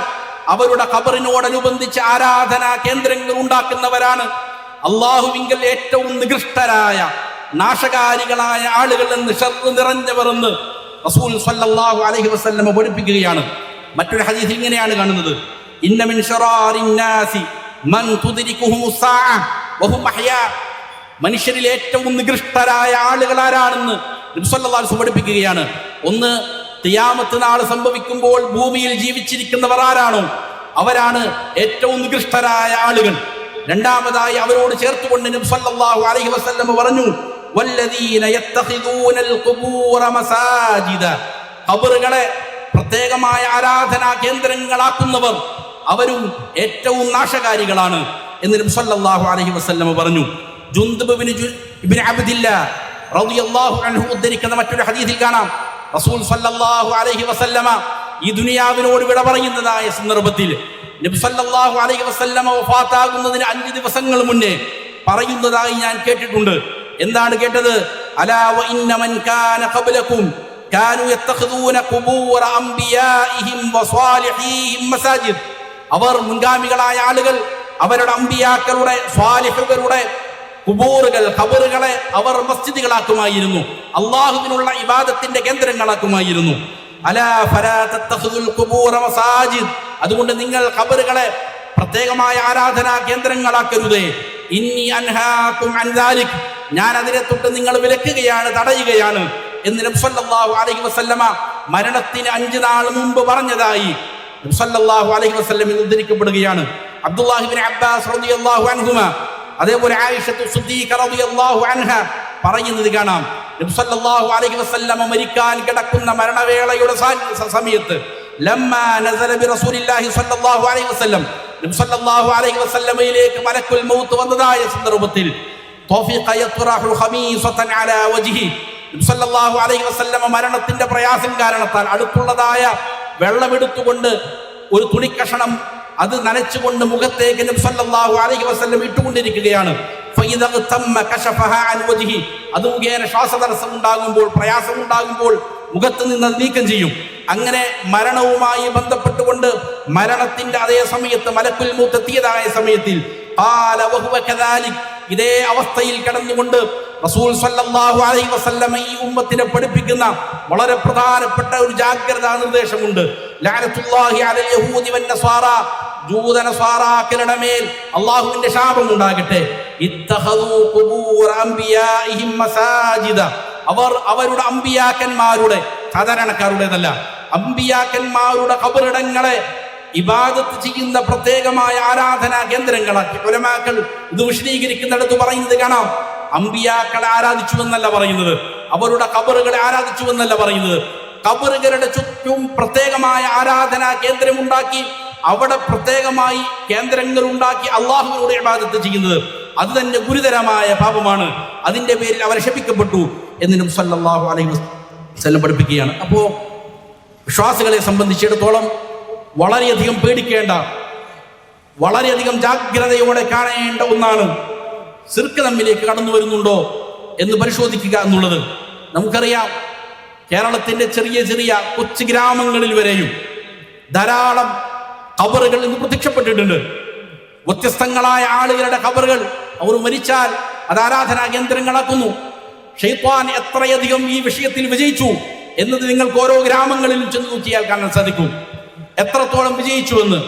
അവരുടെ ഖബറിനോടനുബന്ധിച്ച് ആരാധനാ കേന്ദ്രങ്ങൾ ഉണ്ടാക്കുന്നവരാണ് അള്ളാഹുവിങ്കൽ ഏറ്റവും നികൃഷ്ടരായ നാശകാരികളായ ആളുകൾ എന്ന്, ശർറ് നിറഞ്ഞവർ എന്ന് റസൂൽ സല്ലല്ലാഹു അലൈഹി വസല്ലം പഠിപ്പിക്കുകയാണ്. മറ്റൊരു ഹദീസിൽ ഇങ്ങനെയാണ് കാണുന്നത്, ഇന്ന മിൻ ശറാറിൻ നാസി മൻ തുദ്രികുഹുമുസ് സാഅ വഹും അഹ്യാ, മനുഷ്യരിൽ ഏറ്റവും നികൃഷ്ടരായ ആളുകൾ ആരാണെന്ന് നബി സല്ലല്ലാഹു അലൈഹി വസല്ലം പഠിപ്പിക്കുകയാണ്. ഒന്ന്, ഖിയാമത്ത് നാൾ സംഭവിക്കുമ്പോൾ ഭൂമിയിൽ ജീവിച്ചിരിക്കുന്നവർ ആരാണോ അവരാണ് ഏറ്റവും നികൃഷ്ടരായ ആളുകൾ. രണ്ടാമതായി അവരോട് ചേർത്തുകൊണ്ട് നബി സല്ലല്ലാഹു അലൈഹി വസല്ലം പറഞ്ഞു, വല്ലദീന യത്തഖിദൂനൽ ഖുബൂറ മസാജിദ, ഖബറുകളെ പ്രത്യേകമായ ആരാധനാ കേന്ദ്രങ്ങളാക്കുന്നവർ അവരും ഏറ്റവും നാശകാരികളാണ് എന്ന് നബി സല്ലല്ലാഹു അലൈഹി വസല്ലം പറഞ്ഞു. ജുന്ദുബ് ഇബ്നു അബ്ദില്ലാ റളിയല്ലാഹു അൻഹു ഉദ്ധരിക്കുന്ന മറ്റൊരു ഹദീസിൽ കാണാം, റസൂൽ സല്ലല്ലാഹു അലൈഹി വസല്ലമ ഈ ദുനിയാവിനോട് വിട പറയുന്നതായ സന്ദർഭത്തിൽ നബി സല്ലല്ലാഹു അലൈഹി വസല്ലമ വഫാത്താകുന്നതിന് 5 ദിവസങ്ങൾ മുന്നേ പറയുന്നതായി ഞാൻ കേട്ടിട്ടുണ്ട്. എന്താണ് കേട്ടത്? അലാ വ ഇന്ന മൻ കാന ഖബ്ലകും കാനു യത്തഖദൂന ഖുബൂറ അംബിയാഇഹിം വസ്വാലിഹീഹിം മസാജിദ്. അവർ മുൻഗാമികളായ ആളുകൾ അവരുടെ അമ്പിയാക്കളുടെ സ്വാലിഹുകളുടെ ഖുബൂറുകൾ ഖബറുകളെ അവർ മസ്ജിദുകളാക്കുമായിരുന്നു, അല്ലാഹുവിനുള്ള ഇബാദത്തിന്റെ കേന്ദ്രങ്ങളാക്കുമായിരുന്നു. അലാ ഫലാ തത്തഖിദുൽ ഖുബൂറ മസാജിദ്. അതുകൊണ്ട് നിങ്ങൾ ഖബറുകളെ പ്രത്യേകമായ ആരാധനാ കേന്ദ്രങ്ങളാക്കരുതേ. ഇന്നി അൻഹാകും അൻ ദാലിക്. ഞാൻ അതിനെ തൊട്ട് നിങ്ങൾ വിലക്കുകയാണ്, തടയുകയാണ് എന്ന് നബി സല്ലല്ലാഹു അലൈഹി വസല്ലമ മരണത്തിന് 5 നാൾ മുമ്പ് പറഞ്ഞതായി നബി സല്ലല്ലാഹു അലൈഹി വസല്ലമയിൽ ഉദ്ധരിക്കപ്പെടുകയാണ്. അബ്ദുല്ലാഹി ഇബ്നു അബ്ബാസ് റളിയല്ലാഹു അൻഹുമ, അതേപോലെ ആയിഷത്തു സിദ്ദീഖ റളിയല്ലാഹു അൻഹ പറയുന്നത് കാണാം. നബി സല്ലല്ലാഹു അലൈഹി വസല്ലമ മരിക്കാൻ കിടക്കുന്ന മരണവേളയുടെ സമയത്ത് ലമ്മാ നസല ബി റസൂലില്ലാഹി സല്ലല്ലാഹു അലൈഹി വസല്ലം, നബി സല്ലല്ലാഹു അലൈഹി വസല്ലമയിലേക്ക് മലക്കുൽ മൗത്ത് വന്നതായ സന്ദർഭത്തിൽ തൗഫീഖ യത്റഹു ഖമീസതൻ അലാ വജ്ഹി, നബി സല്ലല്ലാഹു അലൈഹി വസല്ലമ മരണത്തിന്റെ പ്രയാസം കാരണത്താൽ അടുത്തുള്ളതായ വെള്ളമെടുത്തുകൊണ്ട് ഒരു തുണിക്കഷണം അത് നനച്ചുകൊണ്ട് മുഖത്തേക്ക് നബി സല്ലല്ലാഹു അലൈഹി വസല്ലം ഇട്ടുകൊണ്ടിരിക്കുകയാണ്. ഫഇദ തമ്മ കശഫഹ അൻ വജ്ഹി. അത് മുഖേന ശ്വാസതടസ്സം ഉണ്ടാകുമ്പോൾ, പ്രയാസം ഉണ്ടാകുമ്പോൾ മുഖത്ത് നിന്ന് അത് നീക്കം ചെയ്യും. അങ്ങനെ മരണവുമായി ബന്ധപ്പെട്ടുകൊണ്ട് മരണത്തിന്റെ അതേ സമയത്ത് മലക്കുൽ മൗത്ത് എത്തിയതായ സമയത്തിൽ ഖാല വഹുവ കദാലിക്, ഇതേ അവസ്ഥയിൽ കിടന്നുകൊണ്ട് റസൂൽ സല്ലല്ലാഹു അലൈഹി വസല്ലം ഈ ഉമ്മത്തിനെ പഠിപ്പിക്കുന്ന വളരെ പ്രധാനപ്പെട്ട ഒരു ജാഗ്രതാ നിർദ്ദേശമുണ്ട്. ലഅനത്തുല്ലാഹി അലൽ യഹൂദി വൻ നസ്വാറ, ജൂത നസ്വാറാക്കളുടെ മേൽ അല്ലാഹുവിന്റെ ശാപം ഉണ്ടാകട്ടെ. ഇത്തഖദൂ ഖുബൂറ അംബിയാഇഹിം മസാജിദ. അവർ അവരുടെ അമ്പിയാക്കന്മാരുടെ, സാധാരണക്കാരുടേതല്ല, അമ്പിയാക്കന്മാരുടെ ഖബറിടങ്ങളെ ഇബാദത്ത് ചെയ്യുന്ന പ്രത്യേകമായ ആരാധനാ കേന്ദ്രങ്ങളാക്കി. ഉലമാക്കൾ ഇത് വിശദീകരിക്കുന്നിടത്ത് പറയുന്നത് കാണാം, അമ്പിയാക്കളെ ആരാധിച്ചുവെന്നല്ല പറയുന്നത്, അവരുടെ ഖബറുകളെ ആരാധിച്ചുവെന്നല്ല പറയുന്നത്. ഖബറുകളുടെ ചുറ്റും പ്രത്യേകമായ ആരാധനാ കേന്ദ്രമുണ്ടാക്കി, അവിടെ പ്രത്യേകമായി കേന്ദ്രങ്ങൾ ഉണ്ടാക്കി അള്ളാഹുവിനോട് ഇബാദത്ത് ചെയ്യുന്നത് അത് തന്നെ ഗുരുതരമായ പാപമാണ്. അതിന്റെ പേരിൽ അവർ ശപിക്കപ്പെട്ടു എന്ന് നബി സല്ലല്ലാഹു അലൈഹി വസല്ലം പഠിപ്പിക്കുകയാണ്. അപ്പോൾ വിശ്വാസികളെ സംബന്ധിച്ചിടത്തോളം വളരെയധികം പേടിക്കേണ്ട, വളരെയധികം ജാഗ്രതയോടെ കാണേണ്ട ഒന്നാണ് ശിർക്ക് നമ്മിലേക്ക് കടന്നു വരുന്നുണ്ടോ എന്ന് പരിശോധിക്കുക എന്നുള്ളത്. നമുക്കറിയാം, കേരളത്തിന്റെ ചെറിയ ചെറിയ കൊച്ചു ഗ്രാമങ്ങളിൽ വരെയും ധാരാളം ഖബറുകൾ ഇന്ന് പ്രത്യക്ഷപ്പെട്ടിട്ടുണ്ട്. വ്യത്യസ്തങ്ങളായ ആളുകളുടെ ഖബറുകൾ അവർ മരിച്ചാൽ അത് ആരാധനാ കേന്ദ്രങ്ങളാക്കുന്നു. ശൈത്വാൻ എത്രയധികം ഈ വിഷയത്തിൽ വിജയിച്ചു എന്നത് നിങ്ങൾക്ക് ഓരോ ഗ്രാമങ്ങളിലും ചെന്ന് നോക്കിയാൽ കാണാൻ സാധിക്കും. എത്രത്തോളം വിജയിച്ചു എന്ന്.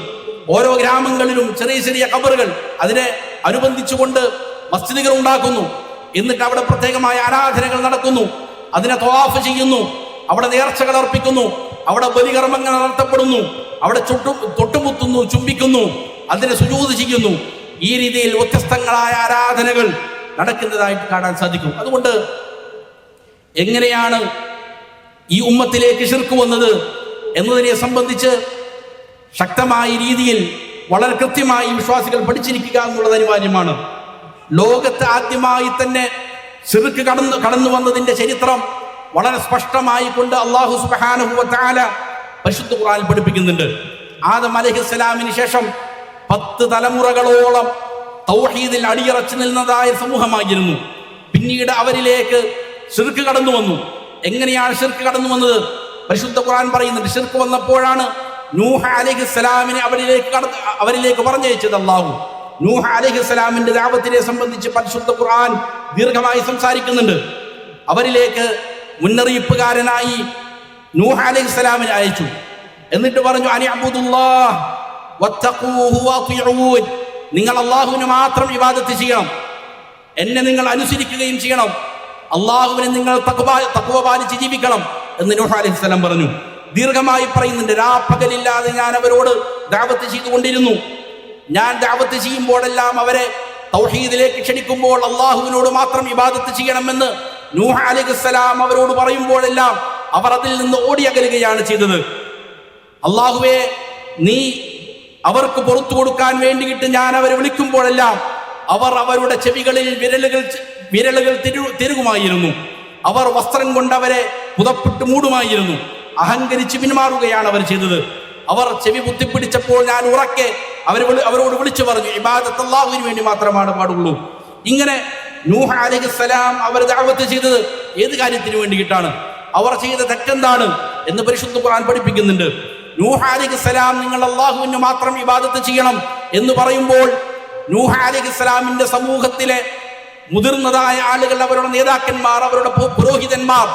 ഓരോ ഗ്രാമങ്ങളിലും ചെറിയ ചെറിയ ഖബറുകൾ, അതിനെ അനുബന്ധിച്ചുകൊണ്ട് മസ്ജിദുകൾ ഉണ്ടാക്കുന്നു. എന്നിട്ട് അവിടെ പ്രത്യേകമായ ആരാധനകൾ നടക്കുന്നു, അതിനെ തവാഫ് ചെയ്യുന്നു, അവിടെ നേർച്ചകൾ അർപ്പിക്കുന്നു, അവിടെ ബലികർമ്മങ്ങൾ നടത്തപ്പെടുന്നു, അവിടെ തൊട്ടുമുത്തുന്നു, ചുംബിക്കുന്നു, അതിനെ സുജൂദ് ചെയ്യുന്നു. ഈ രീതിയിൽ വ്യത്യസ്തങ്ങളായ ആരാധനകൾ നടക്കുന്നതായിട്ട് കാണാൻ സാധിക്കും. അതുകൊണ്ട് എങ്ങനെയാണ് ഈ ഉമ്മത്തിലേക്ക് ശിർക്ക് വന്നത് എന്നതിനെ സംബന്ധിച്ച് ശക്തമായ രീതിയിൽ വളരെ കൃത്യമായി വിശ്വാസികൾ പഠിച്ചിരിക്കുക എന്നുള്ളത് അനിവാര്യമാണ്. ലോകത്ത് ആദ്യമായി തന്നെ ശിർക്ക് കടന്നു വന്നതിന്റെ ചരിത്രം വളരെ സ്പഷ്ടമായി കൊണ്ട് അല്ലാഹു സുബ്ഹാനഹു വ തആല പരിശുദ്ധ ഖുർആനിൽ പഠിപ്പിക്കുന്നുണ്ട്. ആദം അലൈഹിസ്സലാമിന് ശേഷം 10 തലമുറകളോളം തൗഹീദിൽ അടിയറച്ചു നിന്നതായ സമൂഹമായിരുന്നു. പിന്നീട് അവരിലേക്ക് ശിർക്ക് കടന്നു വന്നു. എങ്ങനെയാണ് ശിർക്ക് കടന്നു വന്നത്? പരിശുദ്ധ ഖുർആൻ പറയുന്നുണ്ട്, ശിർക്ക് വന്നപ്പോഴാണ് നൂഹ് അലൈഹിസ്സലാമിനെ അവരിലേക്ക് പറഞ്ഞയച്ചത് അല്ലാഹു. നൂഹ് അലൈഹിസ്സലാമിന്റെ ദഅവത്തിനെ സംബന്ധിച്ച് പരിശുദ്ധ ഖുർആൻ ദീർഘമായി സംസാരിക്കുന്നുണ്ട്. അവരിലേക്ക് മുന്നറിയിപ്പുകാരനായി നൂഹ് അലൈഹിസ്സലാമിനെ അയച്ചു. എന്നിട്ട് പറഞ്ഞു, അനിഅബ്ദുല്ലാഹ് വത്തഖൂഹു വഅതിഊൻ. നിങ്ങൾ അല്ലാഹുവിനെ മാത്രം ഇബാദത്ത് ചെയ്യണം, എന്നെ നിങ്ങൾ അനുസരിക്കുകയും ചെയ്യണം, അല്ലാഹുവിനെ നിങ്ങൾ തഖ്വ പാലിച്ച് ജീവിക്കണം എന്ന് നൂഹ് അലൈഹിസ്സലാം പറഞ്ഞു. ദീർഘമായി പറയുന്നുണ്ട്, രാപ്പകലില്ലാതെ ഞാൻ അവരോട് ദഅവത്ത് ചെയ്തുകൊണ്ടിരുന്നു. ഞാൻ ദഅവത്ത് ചെയ്യുമ്പോഴെല്ലാം അവരെ തൗഹീദിലേക്ക് ക്ഷണിക്കുമ്പോൾ അല്ലാഹുവിനോട് മാത്രം ഇബാദത്ത് ചെയ്യണമെന്ന് നൂഹ് അലൈഹിസ്സലാം അവരോട് പറയുമ്പോഴെല്ലാം അവർ അതിൽ നിന്ന് ഓടിയകലുകയാണ് ചെയ്തത്. അല്ലാഹുവേ, നീ അവർക്ക് പുറത്തു കൊടുക്കാൻ വേണ്ടിയിട്ട് ഞാൻ അവരെ വിളിക്കുമ്പോഴെല്ലാം അവർ അവരുടെ ചെവികളിൽ വിരലുകൾ തിരുകുമായിരുന്നു. അവർ വസ്ത്രം കൊണ്ട് അവരെ പുതപ്പിട്ട് മൂടുമായിരുന്നു. അഹങ്കരിച്ച് പിന്മാറുകയാണ് അവർ ചെയ്തത്. അവർ ചെവി കുത്തിപ്പിടിച്ചപ്പോൾ ഞാൻ ഉറക്കെ അവരോട് വിളിച്ചു പറഞ്ഞു, ഇബാദത്ത് അല്ലാഹുവിന് വേണ്ടി മാത്രമാണ് പാടുള്ളൂ. ഇങ്ങനെ നൂഹ് അലൈഹിസ്സലാം അവർ ദഅവത്ത് ചെയ്തത് ഏത് കാര്യത്തിന് വേണ്ടിയിട്ടാണ്, അവർ ചെയ്ത തെറ്റെന്താണ് എന്ന് പരിശുദ്ധ ഖുർആൻ പഠിപ്പിക്കുന്നുണ്ട്. നൂഹ് അലൈഹിസ്സലാം നിങ്ങൾ അല്ലാഹുവിന് മാത്രം ഇബാദത്ത് ചെയ്യണം എന്ന് പറയുമ്പോൾ നൂഹ് അലൈഹിസ്സലാമിന്റെ സമൂഹത്തിലെ മുതിർന്നതായ ആളുകൾ, അവരുടെ നേതാക്കന്മാർ, അവരുടെ പുരോഹിതന്മാർ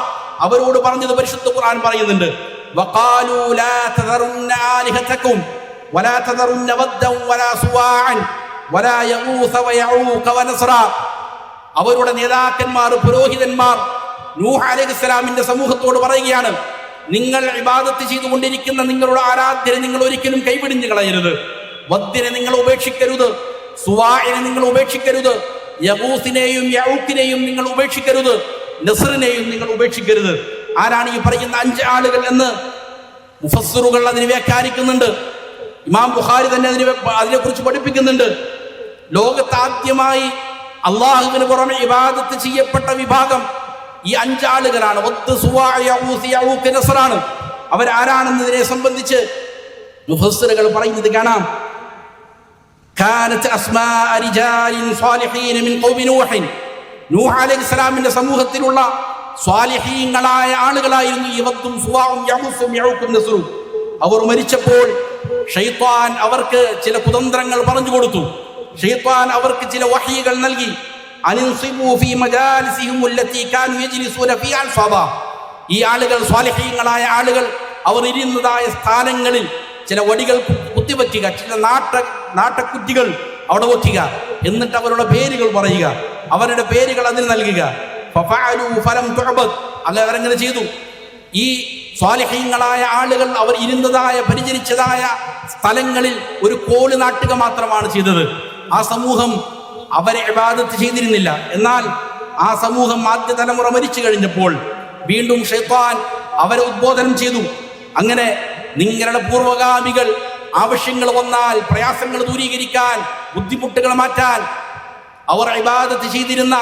അവരോട് പറഞ്ഞത് പരിശുദ്ധ ഖുർആൻ പറയുന്നുണ്ട്. വഖാലൂ ലാ തദറുന്ന ആലിഹതകും വലാ തദറുന്ന വദ്ദൻ വലാ സുവാഅൻ വലാ യഗൂസ വയഊഖ വനസ്റ. അവരുടെ നേതാക്കന്മാർ, പുരോഹിതന്മാർ നൂഹ് അലൈഹിസ്സലാമിന്റെ സമൂഹത്തോട് പറയുകയാണ്, നിങ്ങൾ ഇബാദത്ത് ചെയ്തുകൊണ്ടിരിക്കുന്ന നിങ്ങളുടെ ആരാധ്യരെ നിങ്ങൾ ഒരിക്കലും കൈവിടിഞ്ഞു കളയരുത്. വദ്ദിനെ നിങ്ങൾ ഉപേക്ഷിക്കരുത്, സുവാഇനെ നിങ്ങൾ ഉപേക്ഷിക്കരുത്, യഗൂസിനെയും യഊഖിനെയും നിങ്ങൾ ഉപേക്ഷിക്കരുത്, നസ്റിനെയും നിങ്ങൾ ഉപേക്ഷിക്കരുത്. ആരാണ് ഈ പറയുന്ന 5 ആളുകൾ എന്ന് മുഫസ്സിറുകൾ അതിനെ വ്യാഖ്യാനിക്കുന്നുണ്ട്. ഇമാം ബുഖാരി തന്നെ അതിനെക്കുറിച്ച് പഠിപ്പിക്കുന്നുണ്ട്. ലോകത്താദ്യമായി അള്ളാഹുവിന് പുറമെ ഇബാദത്ത് ചെയ്യപ്പെട്ട വിഭാഗം ഈ 5 ആളുകളാണ്. വദ്ദ്, സുവാഅ, യഊസ്, യഊഖ്, നസ്റാണ്. അവരാരാണെന്നതിനെ സംബന്ധിച്ച് മുഫസ്സിറുകൾ പറയുന്നത് കാണാം. കാനത്ത് അസ്മാഅ റിജാലിൻ സ്വാലിഹീന മിൻ ഖൗമി നൂഹ്. നൂഹ് അലൈഹിസ്സലാമിന്റെ സമൂഹത്തിലുള്ള സ്വാലിഹീങ്ങളായ ആളുകളായിരുന്നു ഈ വദ്ദും സുവാഉം യഊസും യഊഖും നസ്റും. അവർ മരിച്ചപ്പോൾ ശൈത്താൻ അവർക്ക് ചില കുതന്ത്രങ്ങൾ പറഞ്ഞു കൊടുത്തു. ശൈത്താൻ അവർക്ക് ചില വഹീകൾ നൽകി. അനിൻസിബു ഫീ മജാലിസിഹിം അല്ലതി കാനൂ യജ്ലിസൂന ഫീ അൻസാബ. ഈ ആളുകൾ, സ്വാലിഹീങ്ങളായ ആളുകൾ, അവർ ഇരുന്നതായ സ്ഥാനങ്ങളിൽ ചില വടികൾ കുത്തിവെക്കുക, ചില നാട്ടക്കുറ്റികൾ അവിടെ വെക്കുക, എന്നിട്ട് അവരുടെ പേരുകൾ പറയുക, അവരുടെ പേരുകൾ അതിന് നൽകുക. ഫഫഅലൂ ഫലം തുഅബദ്. അവരങ്ങനെ ചെയ്തു. ഈ സ്വാലിഹീങ്ങളായ ആളുകൾ അവർ ഇരുന്നതായ, പരിചരിച്ചതായ സ്ഥലങ്ങളിൽ ഒരു കോല് നാട്ടുക മാത്രമാണ് ചെയ്തത്. ആ സമൂഹം അവരെ ഇബാദത്ത് ചെയ്തിരുന്നില്ല. എന്നാൽ ആ സമൂഹം ആദ്യ തലമുറ മരിച്ചു കഴിഞ്ഞപ്പോൾ വീണ്ടും ശൈത്താൻ അവരെ ഉദ്ബോധനം ചെയ്തു. അങ്ങനെ നിങ്ങളുടെ പൂർവ്വഗാമികൾ ആവശ്യങ്ങൾ വന്നാൽ, പ്രയാസങ്ങൾ ദൂരീകരിക്കാൻ, ബുദ്ധിമുട്ടുകൾ മാറ്റാൻ അവർ ഇബാദത്ത് ചെയ്തിരുന്ന,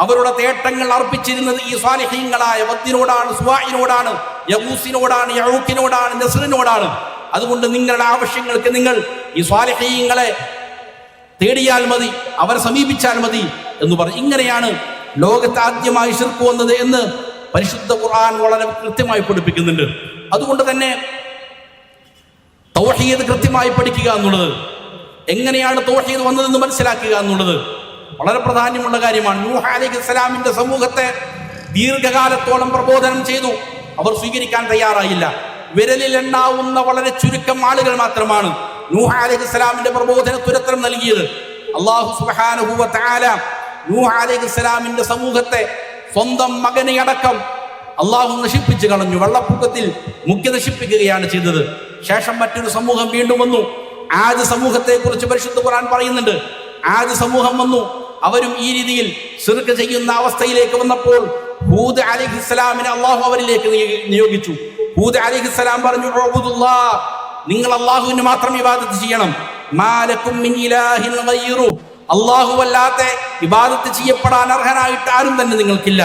അവരുടെ തേട്ടങ്ങൾ അർപ്പിച്ചിരുന്നത് ഈ സ്വാലിഹീങ്ങളായ വദ്ദിനോടാണ്, സുവാഇനോടാണ്, യഗൂസിനോടാണ്, യഊഖിനോടാണ്, നസ്റിനോടാണ്. അതുകൊണ്ട് നിങ്ങളുടെ ആവശ്യങ്ങൾക്ക് നിങ്ങൾ ഈ സ്വാലിഹീങ്ങളെ തേടിയാൽ മതി, അവരെ സമീപിച്ചാൽ മതി എന്ന് പറഞ്ഞു. ഇങ്ങനെയാണ് ലോകത്ത് ആദ്യമായി ശിർക്ക് വന്നത് എന്ന് പരിശുദ്ധ ഖുർആൻ വളരെ കൃത്യമായി പഠിപ്പിക്കുന്നുണ്ട്. അതുകൊണ്ട് തന്നെ തൗഹീദ് കൃത്യമായി പഠിക്കുക എന്നുള്ളത്, എങ്ങനെയാണ് തൗഹീദ് വന്നതെന്ന് മനസ്സിലാക്കുക എന്നുള്ളത് വളരെ പ്രാധാന്യമുള്ള കാര്യമാണ്. നൂഹ് അലൈഹിസ്സലാമിന്റെ സമൂഹത്തെ ദീർഘകാലത്തോളം പ്രബോധനം ചെയ്തു. അവർ സ്വീകരിക്കാൻ തയ്യാറായില്ല. വിരലിലെണ്ണാവുന്ന വളരെ ചുരുക്കം ആളുകൾ മാത്രമാണ് നൂഹ് അലൈഹിസ്സലാമിന്റെ പ്രബോധനത്തിന് ഉത്തരം നൽകിയത്. അല്ലാഹു സുബ്ഹാനഹു വ തആല നൂഹ് അലൈഹിസ്സലാമിന്റെ സമൂഹത്തെ, സ്വന്തം മകനെ അടക്കം അള്ളാഹു നശിപ്പിച്ചു കളഞ്ഞു. വെള്ളപ്പൊക്കത്തിൽ മുഖ്യ നശിപ്പിക്കുകയാണ് ചെയ്തത്. ശേഷം മറ്റൊരു സമൂഹം വീണ്ടും വന്നു. ആദ് സമൂഹത്തെ കുറിച്ച് പരിശുദ്ധ ഖുർആൻ പറയുന്നുണ്ട്. ആദ് സമൂഹം വന്നു. അവരും ഈ രീതിയിൽ ശിർക്ക് ചെയ്യുന്ന അവസ്ഥയിലേക്ക് വന്നപ്പോൾ ഹൂദ് അലൈഹിസ്സലാമിനെ അള്ളാഹു അവരിലേക്ക് നിയോഗിച്ചു. ഹൂദ് അലൈഹിസ്സലാം പറഞ്ഞു, ഉഅ്ബുദുല്ലാഹ്, നിങ്ങൾ അള്ളാഹുവിന് മാത്രം ഇബാദത്ത് ചെയ്യണം. മാലക്കും മിൻ ഇലാഹിൻ ഗൈറു, അല്ലാഹുവല്ലാത്ത ഇബാദത്ത് ചെയ്യപ്പെടാൻ അർഹനായിട്ട് ആരും തന്നെ നിങ്ങൾക്കില്ല.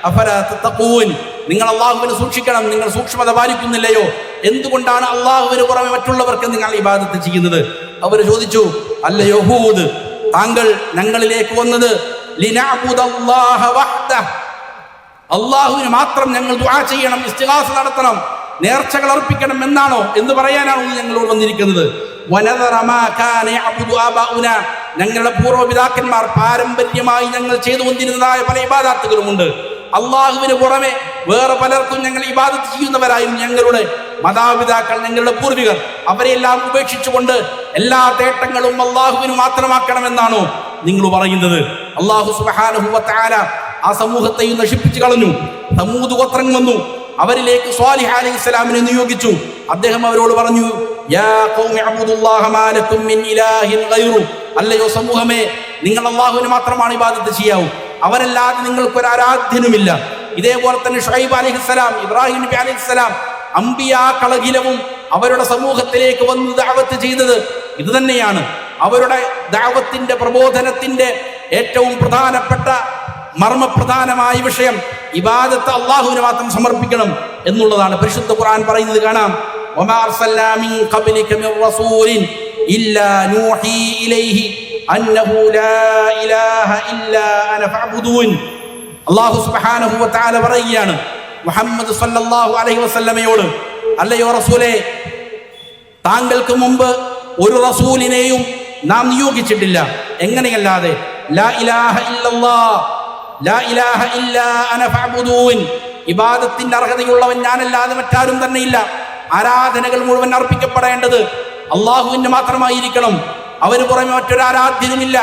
അഫലാ തത്തഖൂൻ, നിങ്ങൾ അള്ളാഹുവിനെ സൂക്ഷിക്കണം. നിങ്ങൾ സൂക്ഷ്മത പാലിക്കുന്നില്ലയോ? എന്തുകൊണ്ടാണ് അള്ളാഹുവിന് പുറമെ മറ്റുള്ളവർക്ക് നിങ്ങൾ ഇബാദത്ത് ചെയ്യുന്നത്? അവർ ചോദിച്ചു, അല്ലയോ ഹൂദ്, താങ്കൾ ഞങ്ങളിലേക്ക് വന്നത് ലിനഅ്ബുദല്ലാഹ വഹ്ദഹ്, അള്ളാഹുവിന് മാത്രം ഞങ്ങൾ ദുആ ചെയ്യണം, ഇസ്തിഗാസ നടത്തണം, നേർച്ചകൾ അർപ്പിക്കണം എന്നാണോ എന്ന് പറയാനാണോ ഞങ്ങളോട് വന്നിരിക്കുന്നത്? വനദറ മാ കാന യഅ്ബുദു ആബാഉനാ, ഞങ്ങളുടെ പൂർവ്വപിതാക്കന്മാർ പാരമ്പര്യമായി ഞങ്ങൾ ചെയ്തുകൊണ്ടിരുന്നതായ പല ഇബാദത്തുകളുമുണ്ട്. അള്ളാഹുവിന് പുറമെ വേറെ പലർക്കും ഞങ്ങൾ ഇബാദത്ത് ചെയ്യുന്നവരായിരുന്നു ഞങ്ങളുടെ മാതാപിതാക്കൾ, ഞങ്ങളുടെ പൂർവികർ. അവരെല്ലാം ഉപേക്ഷിച്ചുകൊണ്ട് എല്ലാ തേട്ടങ്ങളും അള്ളാഹുവിന് മാത്രമാക്കണമെന്നാണോ നിങ്ങൾ പറയുന്നത്? അള്ളാഹു സുബ്ഹാനഹു വ തആല ആ സമൂഹത്തെയും നശിപ്പിച്ചു കളഞ്ഞു. സമൂദ് ഗോത്രം വന്നു. അവരിലേക്ക് സ്വാലിഹ് അലൈഹിസ്സലാമിനെ നിയോഗിച്ചു. അദ്ദേഹം അവരോട് പറഞ്ഞു, യാ ഖൗമി അബ്ദുല്ലാഹ മാ ലക്കും മിൻ ഇലാഹിൻ ഗൈറു, അല്ലയോ സമൂഹമേ, നിങ്ങൾ അള്ളാഹുവിന് മാത്രമാണ് ഇബാദത്ത് ചെയ്യാവൂ, അവരല്ലാതെ നിങ്ങൾക്കൊരു ആരാധ്യനുമില്ല. ഇതേപോലെ തന്നെ ഷുഐബ് അലൈഹിസ്സലാം, ഇബ്രാഹിം നബി അലൈഹിസ്സലാം, അമ്പിയാക്കളകിലവും അവരുടെ സമൂഹത്തിലേക്ക് വന്ന് ദഅവത്ത് ചെയ്തത് ഇത് തന്നെയാണ്. അവരുടെ ദഅവത്തിന്റെ, പ്രബോധനത്തിന്റെ ഏറ്റവും പ്രധാനപ്പെട്ട മർമ്മപ്രധാനമായ വിഷയം ഇബാദത്ത് അള്ളാഹുവിന് മാത്രം സമർപ്പിക്കണം എന്നുള്ളതാണ്. പരിശുദ്ധ ഖുർആൻ പറയുന്നത് കാണാം, വമാ അർസൽനാ മിൻ ഖബ്ലിക മിർ റസൂലിൻ ഇല്ലാ നൂഹി ഇലൈഹി അന്നഹു ലാ ഇലാഹ ഇല്ലാ അന ഫഅബ്ദൂൻ. അല്ലാഹു സുബ്ഹാനഹു വ തആല പറയുകയാണ് മുഹമ്മദ് സല്ലല്ലാഹു അലൈഹി വസല്ലമയോട്, അല്ലയോ റസൂലേ, താങ്കൾക്ക് മുമ്പ് ഒരു റസൂലിനെയും നാം നിയോഗിച്ചിട്ടില്ല. എങ്ങനെയല്ലാതെ ലാ ഇലാഹ ഇല്ലല്ലാഹ് ലാ ഇലാഹ ഇല്ലാ അന ഫഅബ്ദൂൻ, ഇബാദത്തിന്റെ അർഹതയുള്ളവൻ ഞാനല്ലാതെ മറ്റാരും തന്നെയില്ല. ആരാധനകൾ മുഴുവൻ അർപ്പിക്കപ്പെടേണ്ടത് അള്ളാഹുവിന് മാത്രമായിരിക്കണം. അവന് പുറമെ മറ്റൊരാരാധ്യനുമില്ല.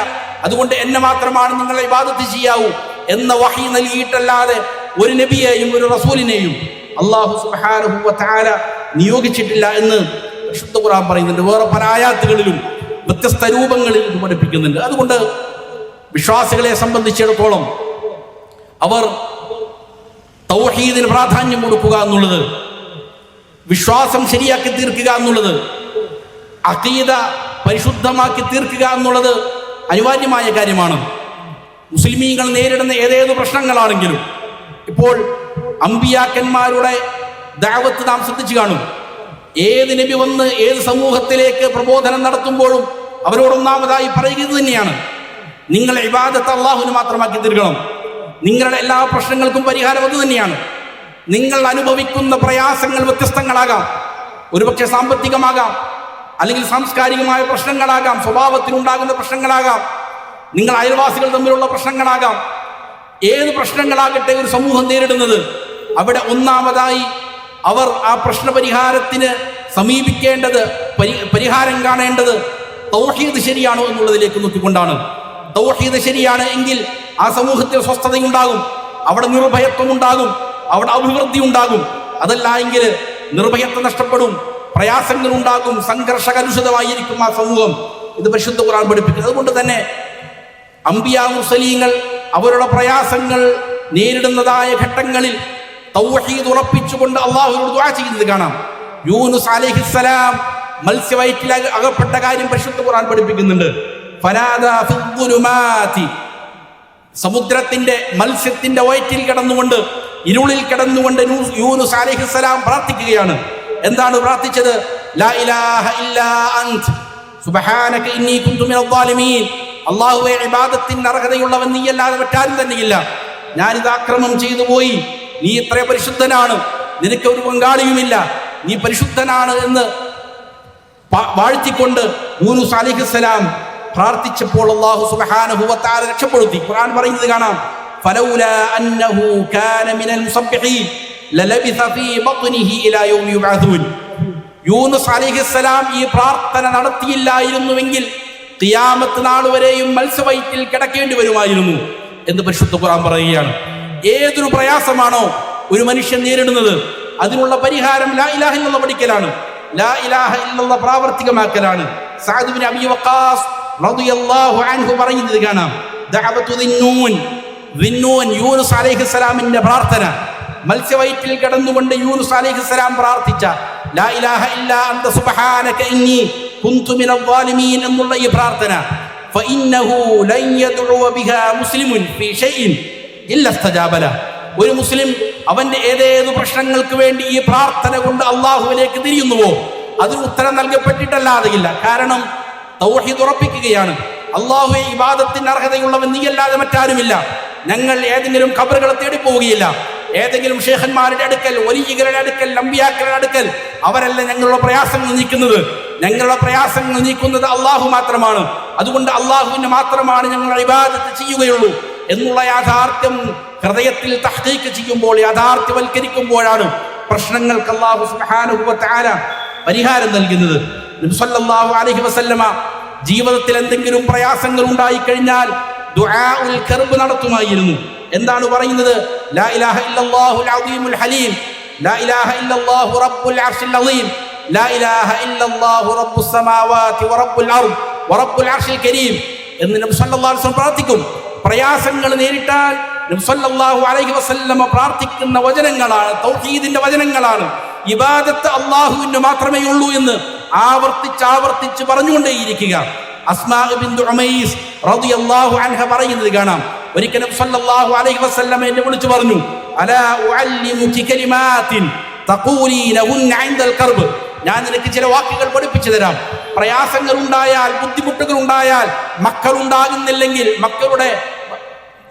അതുകൊണ്ട് എന്നെ മാത്രമാണ് നിങ്ങൾ ഇബാദത്ത് ചെയ്യാവൂ എന്ന വഹി നൽകിയിട്ടല്ലാതെ ഒരു നബിയെയും ഒരു റസൂലിനെയും അല്ലാഹു സുബ്ഹാനഹു വ തആല നിയോഗിച്ചിട്ടില്ല എന്ന് വിശുദ്ധ ഖുർആൻ പറയുന്നുണ്ട്. വേറെ പല ആയാത്തുകളിലും വ്യത്യസ്ത രൂപങ്ങളിൽ ഇത് പഠിപ്പിക്കുന്നുണ്ട്. അതുകൊണ്ട് വിശ്വാസികളെ സംബന്ധിച്ചിടത്തോളം അവർ തൗഹീദിന് പ്രാധാന്യം കൊടുക്കുക എന്നുള്ളത്, വിശ്വാസം ശരിയാക്കി തീർക്കുക എന്നുള്ളത്, അഖീദ പരിശുദ്ധമാക്കി തീർക്കുക എന്നുള്ളത് അനിവാര്യമായ കാര്യമാണ്. മുസ്ലിമീങ്ങൾ നേരിടുന്ന ഏതേത് പ്രശ്നങ്ങളാണെങ്കിലും, ഇപ്പോൾ അമ്പിയാക്കന്മാരുടെ ദഅവത്ത് നാം ശ്രദ്ധിച്ചു കാണും. ഏത് നബി വന്ന് ഏത് സമൂഹത്തിലേക്ക് പ്രബോധനം നടത്തുമ്പോഴും അവരോടൊന്നാമതായി പറയുന്നത് തന്നെയാണ്, നിങ്ങൾ ഇബാദത്ത് അല്ലാഹുവിന് മാത്രമാക്കി തീർക്കണം. നിങ്ങളുടെ എല്ലാ പ്രശ്നങ്ങൾക്കും പരിഹാരം അത് തന്നെയാണ്. നിങ്ങൾ അനുഭവിക്കുന്ന പ്രയാസങ്ങൾ വ്യത്യസ്തങ്ങളാകാം. ഒരുപക്ഷെ സാമ്പത്തികമാകാം, അല്ലെങ്കിൽ സാംസ്കാരികമായ പ്രശ്നങ്ങളാകാം, സ്വഭാവത്തിനുണ്ടാകുന്ന പ്രശ്നങ്ങളാകാം, നിങ്ങൾ അയൽവാസികൾ തമ്മിലുള്ള പ്രശ്നങ്ങളാകാം. ഏത് പ്രശ്നങ്ങളാകട്ടെ ഒരു സമൂഹം നേരിടുന്നത്, അവിടെ ഒന്നാമതായി അവർ ആ പ്രശ്നപരിഹാരത്തിന് സമീപിക്കേണ്ടത്, പരിഹാരം കാണേണ്ടത് തൗഹീദ് ശരിയാണോ എന്നുള്ളതിലേക്ക് നോക്കിക്കൊണ്ടാണ്. തൗഹീദ് ശരിയാണ് എങ്കിൽ ആ സമൂഹത്തിൽ സ്വസ്ഥതയുണ്ടാകും, അവിടെ നിർഭയത്വം ഉണ്ടാകും, അവിടെ അഭിവൃദ്ധി ഉണ്ടാകും. അതല്ല എങ്കിൽ നിർഭയത്വം നഷ്ടപ്പെടും, പ്രയാസങ്ങൾ ഉണ്ടാകും, സംഘർഷകലുഷിതമായിരിക്കും ആ സമൂഹം. ഇത് പരിശുദ്ധ ഖുർആൻ പഠിപ്പിക്കുന്നത്. അതുകൊണ്ട് തന്നെ അംബിയാ മുർസലീങ്ങൾ അവരുടെ പ്രയാസങ്ങൾ നേരിടുന്നതായ ഘട്ടങ്ങളിൽ തൗഹീദ് ഉറപ്പിച്ചുകൊണ്ട് അള്ളാഹുവിനോട് ദുആ ചെയ്യുന്നത് കാണാം. യൂനുസ് അലൈഹിസ്സലാം മത്സ്യവയറ്റിൽ അകപ്പെട്ട കാര്യം പരിശുദ്ധ ഖുർആൻ പഠിപ്പിക്കുന്നുണ്ട്. ഫനാദാ ഫിദ്ദുലുമാതി, സമുദ്രത്തിന്റെ മത്സ്യത്തിന്റെ വയറ്റിൽ കിടന്നുകൊണ്ട്, ഇരുളിൽ കിടന്നുകൊണ്ട് യൂനുസ് അലൈഹിസ്സലാം പ്രാർത്ഥിക്കുകയാണ്. എന്താണ് പ്രാർത്ഥിച്ചത്? ലാ ഇലാഹ ഇല്ലാ അൻത സുബ്ഹാനക ഇന്നി കുന്തു മിനൽ ളാലിമീൻ. അല്ലാഹുവേ, ഇബാദത്തിന് അർഹതയുള്ളവൻ നീയല്ലാതെ മറ്റാരും തന്നെയില്ല. ഞാനിത് ആക്രമം ചെയ്തു പോയി, നീ ഇത്ര പരിശുദ്ധനാണ്, നിനക്ക് ഒരു പങ്കാളിയുമില്ല, നീ പരിശുദ്ധനാണ് എന്ന് വാഴ്ത്തിക്കൊണ്ട് യൂനുസ് അലൈഹിസ്സലാം പ്രാർത്ഥിച്ചപ്പോൾ അല്ലാഹു സുബ്ഹാനഹു വ തആല രക്ഷപ്പെടുത്തി. ഖുർആൻ പറയുന്നത് കാണാം, ഫലൗലാ അന്നഹു കാന മിനൽ മുസബ്ബിഹീൻ ലലബിസ ഫീ ബത്നിഹി ഇലാ യൗമി യുബഅഥൂൻ. യൂനുസ് അലൈഹിസ്സലാം ഈ പ്രാർത്ഥന നടത്തിയില്ലായിരുന്നുവെങ്കിൽ ഖിയാമത്ത് നാൾ വരെയും മത്സ്യവയറ്റിൽ കിടക്കേണ്ടി വരുമായിരുന്നു എന്ന് പരിശുദ്ധ ഖുർആൻ പറയുകയാണ്. ഏതൊരു പ്രയാസമാണോ ഒരു മനുഷ്യൻ നേരിടുന്നത്, അതിനുള്ള പരിഹാരം ലാ ഇലാഹ ഇല്ലല്ലാഹ് പഠിക്കലാണ്, ലാ ഇലാഹ ഇല്ലല്ലാഹ് പ്രാവർത്തികമാക്കലാണ്. സഅദ് ഇബ്നു അബീ വഖാസ് റളിയല്ലാഹു അൻഹു പറയുന്നത് കാണാം, ദഅവതു ദിന്നൂൻ, യൂനുസ് അലൈഹിസ്സലാമിന്റെ പ്രാർത്ഥന, മത്സ്യവയറ്റിൽ കിടന്നുകൊണ്ട് യൂനുസ് അലൈഹിസ്സലാം പ്രാർത്ഥിച്ച ലാ ഇലാഹ ഇല്ലാ അൻത സുബ്ഹാനക ഇന്നി കുന്തു മിനൽ ളാലിമീൻ എന്നുള്ള ഈ പ്രാർത്ഥന, ഫഇന്നഹു ലൻ യദ്ഉ ബിഹാ മുസ്ലിമുൻ ഫീ ഷൈഇൻ ഇല്ലാ ഇസ്തജാബ ലഹു. ഒരു മുസ്ലിം അവന്റെ ഏതേത് പ്രശ്നങ്ങൾക്ക് വേണ്ടി ഈ പ്രാർത്ഥന കൊണ്ട് അള്ളാഹുവിലേക്ക് തിരിയുന്നുവോ അതിന് ഉത്തരം നൽകപ്പെട്ടിട്ടല്ലാതെയില്ല. കാരണം തൗഹീദ് ഉറപ്പിക്കുകയാണ്, അള്ളാഹുവേ, ഇബാദത്തിന് അർഹതയുള്ളവൻ നീയല്ലാതെ മറ്റാരുമില്ല. ഞങ്ങൾ ഏതെങ്കിലും ഖബറുകളെ തേടി പോവുകയില്ല, ഏതെങ്കിലും ഷേഖന്മാരുടെ അടുക്കൽ, വലിയകളുടെ അടുക്കൽ, അമ്പിയാക്കളുടെ അടുക്കൽ അവരല്ല ഞങ്ങളുടെ പ്രയാസങ്ങൾ നീക്കുന്നത്. ഞങ്ങളുടെ പ്രയാസങ്ങൾ നീക്കുന്നത് അള്ളാഹു മാത്രമാണ്. അതുകൊണ്ട് അള്ളാഹുവിന് മാത്രമാണ് ഞങ്ങൾ ഇബാദത്ത് ചെയ്യുകയുള്ളൂ എന്നുള്ള യാഥാർത്ഥ്യം ഹൃദയത്തിൽ തഹ്ഖീഖ് ചെയ്യുമ്പോൾ, യാഥാർത്ഥ്യവൽക്കരിക്കുമ്പോഴാണ് പ്രശ്നങ്ങൾക്ക് അല്ലാഹു സുബ്ഹാനഹു വ തആല പരിഹാരം നൽകുന്നത്. നബി സല്ലല്ലാഹു അലൈഹി വസല്ലമ ജീവിതത്തിൽ എന്തെങ്കിലും പ്രയാസങ്ങൾ ഉണ്ടായി കഴിഞ്ഞാൽ ദുആഉൽ കർബ് നടത്തുമായിരുന്നു. എന്താണ് പറയുന്നത്? ലാ ഇലാഹ ഇല്ലല്ലാഹുൽ അദീമുൽ ഹലീം, ലാ ഇലാഹ ഇല്ലല്ലാഹു റബ്ബുൽ അർശിൽ അദീം, ലാ ഇലാഹ ഇല്ലല്ലാഹു റബ്ബുസ് സമാവാതി വ റബ്ബുൽ അർദ് വ റബ്ബുൽ അർശിൽ കരീം എന്ന് നബി സല്ലല്ലാഹു അലൈഹി വസല്ലം പ്രാർത്ഥിക്കും. പ്രയാസങ്ങൾ നേരിട്ടാൽ നബി സല്ലല്ലാഹു അലൈഹി വസല്ലം പ്രാർത്ഥിക്കുന്ന വചനങ്ങളാണ്, തൗഹീദിന്റെ വചനങ്ങളാണ്. ഇബാദത്ത് അല്ലാഹുവിന് മാത്രമേ ഉള്ളൂ എന്ന് ആവർത്തിച്ച് പറഞ്ഞുകൊണ്ടേയിരിക്കുക. അസ്മാ ബിൻത് ഉമൈസ് റളിയല്ലാഹു അൻഹ പറയുന്നത് കാണാം, ഒരിക്കൽ നബി സല്ലല്ലാഹു അലൈഹി വസല്ലം എന്നെ വിളിച്ചു പറഞ്ഞു, അലാ ഉഅല്ലിമുകി കലിമാത്തിൻ തഖൂലീനഹുന്ന ഇൻദൽ ഖർബ്, ഞാൻ നിനക്ക് ചില വാക്കുകൾ പഠിപ്പിച്ചു തരാം. പ്രയാസങ്ങൾ ഉണ്ടായാൽ, ബുദ്ധിമുട്ടുകൾ ഉണ്ടായാൽ, മക്കളുണ്ടാകുന്നില്ലെങ്കിൽ,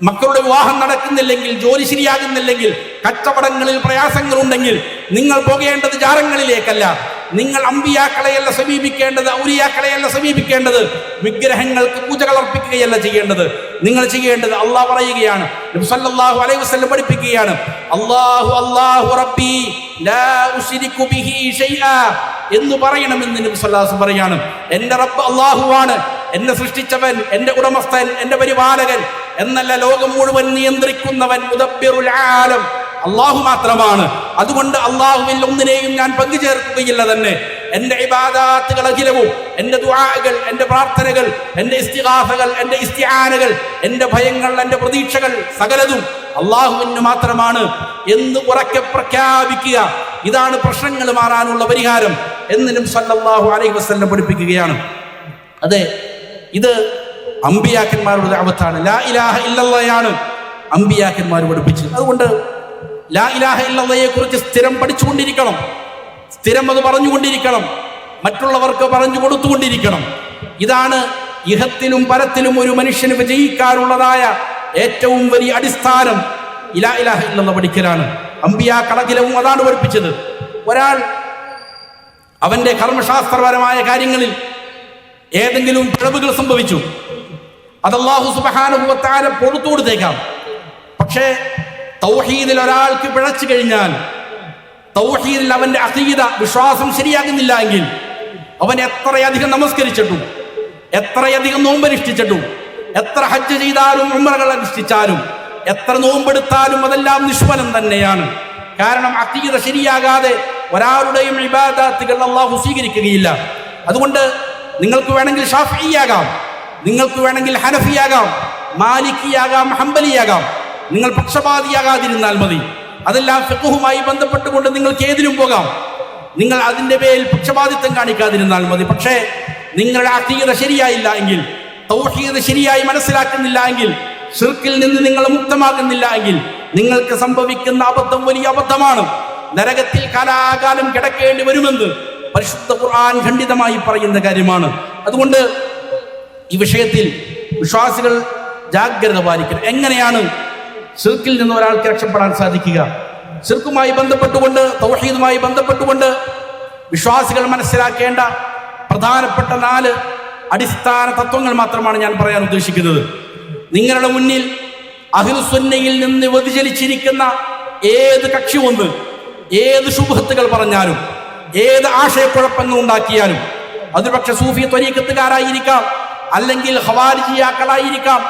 മക്കളുടെ വിവാഹം നടക്കുന്നില്ലെങ്കിൽ, ജോലി ശരിയാകുന്നില്ലെങ്കിൽ, കച്ചവടങ്ങളിൽ പ്രയാസങ്ങളുണ്ടെങ്കിൽ നിങ്ങൾ പോകേണ്ടത് ജാരങ്ങളിലേക്കല്ല. നിങ്ങൾ അമ്പിയാക്കളെയല്ല സമീപിക്കേണ്ടത്, ഔലിയാക്കളെയല്ല സമീപിക്കേണ്ടത്, വിഗ്രഹങ്ങൾക്ക് പൂജകൾ അർപ്പിക്കുകയല്ല ചെയ്യേണ്ടത്. നിങ്ങൾ ചെയ്യേണ്ടത്, അള്ളാഹ് പറയുകയാണ്, നബി സല്ലല്ലാഹു അലൈഹി വസല്ലം പഠിപ്പിക്കുകയാണ്, അല്ലാഹു റബ്ബി ലാ ഉശ്രികു ബിഹി ഷൈആ എന്ന് പറയണമെന്ന് നബി സല്ലല്ലാഹു അലൈഹി വസല്ലം പറയാണ്. എൻ്റെ റബ്ബ് അള്ളാഹുവാണ്, എന്നെ സൃഷ്ടിച്ചവൻ, എൻ്റെ ഉടമസ്ഥൻ, എൻ്റെ പരിപാലകൻ എന്നല്ല, ലോകം മുഴുവൻ നിയന്ത്രിക്കുന്നവൻ മുദബ്ബിറുൽ ആലം അള്ളാഹു മാത്രമാണ്. അതുകൊണ്ട് അള്ളാഹുവിൽ ഒന്നിനെയും ഞാൻ പങ്കുചേർക്കുകയില്ല തന്നെ. എൻ്റെ ഇബാദാത്തുകൾ അഖിലവും, എൻ്റെ ദുആകൾ, എൻ്റെ പ്രാർത്ഥനകൾ, എൻ്റെ ഇസ്തിഗാസകൾ, എൻ്റെ ഇസ്തിആനകൾ, എൻ്റെ ഭയങ്ങൾ, എൻ്റെ പ്രതീക്ഷകൾ സകലതും അള്ളാഹുവിന് മാത്രമാണ് എന്ന് ഉറക്കെ പ്രഖ്യാപിക്കുക. ഇതാണ് പ്രശ്നങ്ങൾ മാറാനുള്ള പരിഹാരം എന്ന് നബി സല്ലല്ലാഹു അലൈഹി വസല്ലം പഠിപ്പിക്കുകയാണ്. അതെ, ഇത് അമ്പിയാക്കന്മാരുടെ ദഅവത്താണ്. ലാ ഇലാഹ ഇല്ലല്ലാഹയാണ് അമ്പിയാക്കന്മാർ പഠിപ്പിച്ചത്. അതുകൊണ്ട് ലാ ഇലാഹ ഇല്ലല്ലാഹയെ കുറിച്ച് സ്ഥിരം പഠിച്ചുകൊണ്ടിരിക്കണം, സ്ഥിരം അത് പറഞ്ഞുകൊണ്ടിരിക്കണം, മറ്റുള്ളവർക്ക് പറഞ്ഞു കൊടുത്തുകൊണ്ടിരിക്കണം. ഇതാണ് ഇഹത്തിലും പരത്തിലും ഒരു മനുഷ്യന് വിജയിക്കാനുള്ളതായ ഏറ്റവും വലിയ അടിസ്ഥാനം. ലാ ഇലാഹ ഇല്ലല്ലാഹ് പഠിക്കലാണ്. അമ്പിയാക്കളകിലവും അതാണ് പഠിപ്പിച്ചത്. ഒരാൾ അവന്റെ കർമ്മശാസ്ത്രപരമായ കാര്യങ്ങളിൽ ഏതെങ്കിലും പിഴവുകൾ സംഭവിച്ചു, അത് അല്ലാഹു സുബ്ഹാനഹു വ തആല പുറത്തു കൊടുത്തേക്കാം. പക്ഷേ തൗഹീദിൽ ഒരാൾക്ക് പിഴച്ചു കഴിഞ്ഞാൽ, തൗഹീദിൽ അവന്റെ അഖീദ വിശ്വാസം ശരിയാകുന്നില്ല എങ്കിൽ, അവൻ എത്രയധികം നമസ്കരിച്ചിട്ടും, എത്രയധികം നോമ്പനുഷ്ഠിച്ചിട്ടും, എത്ര ഹജ്ജ് ചെയ്താലും ഉംറകൾ അനുഷ്ഠിച്ചാലും, എത്ര നോമ്പെടുത്താലും അതെല്ലാം നിഷ്ഫലം തന്നെയാണ്. കാരണം അഖീദ ശരിയാകാതെ ഒരാളുടെയും ഇബാദത്തുകൾ അല്ലാഹു സ്വീകരിക്കുകയില്ല. അതുകൊണ്ട് നിങ്ങൾക്ക് വേണമെങ്കിൽ ഷാഫിഈയാകാം, നിങ്ങൾക്ക് വേണമെങ്കിൽ ഹനഫിയാകാം, മാലിക്കിയാകാം, ഹംബലിയാകാം. നിങ്ങൾ പക്ഷപാതിയാകാതിരുന്നാൽ മതി. അതെല്ലാം ഫിഖ്ഹുമായി ബന്ധപ്പെട്ടുകൊണ്ട് നിങ്ങൾക്ക് ഏതിലും പോകാം. നിങ്ങൾ അതിൻ്റെ പേരിൽ പക്ഷപാതിത്വം കാണിക്കാതിരുന്നാൽ മതി. പക്ഷേ നിങ്ങളുടെ അഖീദ ശരിയായില്ല എങ്കിൽ, തൗഹീദ് ശരിയായി മനസ്സിലാക്കുന്നില്ല എങ്കിൽ, ശിർക്കിൽ നിന്ന് നിങ്ങൾ മുക്തമാകുന്നില്ല എങ്കിൽ, നിങ്ങൾക്ക് സംഭവിക്കുന്ന അബദ്ധം വലിയ അബദ്ധമാണ്. നരകത്തിൽ കാലാകാലം കിടക്കേണ്ടി വരുമെന്ന് പരിശുദ്ധ ഖുർആൻ ഖണ്ഡിതമായി പറയുന്ന കാര്യമാണ്. അതുകൊണ്ട് ഈ വിഷയത്തിൽ വിശ്വാസികൾ ജാഗ്രത പാലിക്കണം. എങ്ങനെയാണ് ശിർക്കിൽ നിന്ന് ഒരാൾക്ക് രക്ഷപ്പെടാൻ സാധിക്കുക? ശിർക്കുമായി ബന്ധപ്പെട്ടുകൊണ്ട്, തൗഹീദുമായി ബന്ധപ്പെട്ടുകൊണ്ട് വിശ്വാസികൾ മനസ്സിലാക്കേണ്ട പ്രധാനപ്പെട്ട 4 അടിസ്ഥാന തത്വങ്ങൾ മാത്രമാണ് ഞാൻ പറയാൻ ഉദ്ദേശിക്കുന്നത്. നിങ്ങളുടെ മുന്നിൽ അഹ്ലുസുന്നയിൽ നിന്ന് വ്യതിചലിച്ചിരിക്കുന്ന ഏത് കക്ഷി വന്ന് ഏത് ശുബ്ഹത്തുകൾ പറഞ്ഞാലും, ഏത് ആശയക്കുഴപ്പങ്ങൾ ഉണ്ടാക്കിയാലും, അത് പക്ഷെ സൂഫി ത്വരീഖത്തുകാരായിരിക്കാം, അല്ലെങ്കിൽ ഖവാരിജിയാക്കളായിരിക്കാം,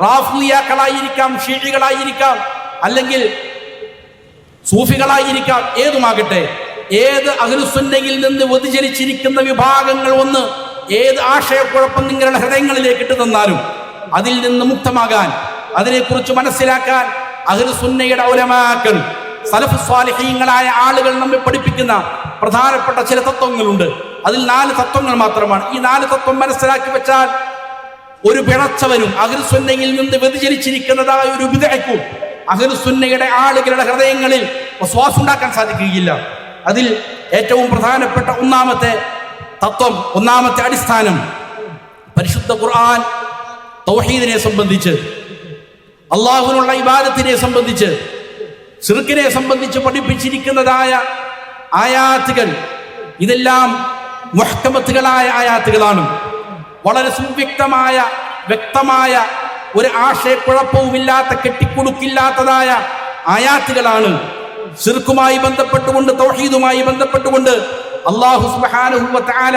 റാഫിളിയാക്കളായിരിക്കാം, ഷീഇകളായിരിക്കാം, അല്ലെങ്കിൽ സൂഫികളായിരിക്കാം, ഏതുമാകട്ടെ, ഏത് അഹ്ലുസുന്നയിൽ നിന്ന് വ്യതിചലിച്ചിരിക്കുന്ന വിഭാഗങ്ങൾ ഒന്ന് ഏത് ആശയക്കുഴപ്പം നിങ്ങളുടെ ഹൃദയങ്ങളിലേക്ക് ഇട്ടു തന്നാലും അതിൽ നിന്ന് മുക്തമാകാൻ, അതിനെക്കുറിച്ച് മനസ്സിലാക്കാൻ അഹ്ലുസുന്നയുടെ ഉലമാക്കൾ, സലഫ് സ്വാലിഹീങ്ങളായ ആളുകൾ നമ്മെ പഠിപ്പിക്കുന്ന പ്രധാനപ്പെട്ട ചില തത്വങ്ങളുണ്ട്. അതിൽ 4 തത്വങ്ങൾ മാത്രമാണ്. ഈ 4 തത്വം മനസ്സിലാക്കി വെച്ചാൽ ഒരു പിഴച്ചവനും അഹ്ലുസുന്നയിൽ നിന്ന് വ്യതിചലിച്ചിരിക്കുന്നതായ ഒരു ബിദ്അക്കും അഹ്ലുസുന്നയുടെ ആളുകളുടെ ഹൃദയങ്ങളിൽ വസ്വാസ് ഉണ്ടാക്കാൻ സാധിക്കുകയില്ല. അതിൽ ഏറ്റവും പ്രധാനപ്പെട്ട ഒന്നാമത്തെ തത്വം, ഒന്നാമത്തെ അടിസ്ഥാനം, പരിശുദ്ധ ഖുർആൻ തൗഹീദിനെ സംബന്ധിച്ച്, അള്ളാഹുവിനുള്ള ഇബാദത്തിനെ സംബന്ധിച്ച്, ശിർക്കിനെ സംബന്ധിച്ച് പഠിപ്പിച്ചിരിക്കുന്നതായ ആയാത്തുകൾ, ഇതെല്ലാം മുഹ്കമത്തുകളായ ആയാത്തുകളാണ്. വളരെ സുവ്യക്തമായ, വ്യക്തമായ, ഒരു ആശയക്കുഴപ്പവുമില്ലാത്ത, കെട്ടിക്കൊടുക്കില്ലാത്തതായ ആയാത്തുകളാണ്. ശിർക്കുമായി ബന്ധപ്പെട്ടുകൊണ്ട്, തൗഹീദുമായി ബന്ധപ്പെട്ടുകൊണ്ട് അല്ലാഹു സുബ്ഹാനഹു വ തആല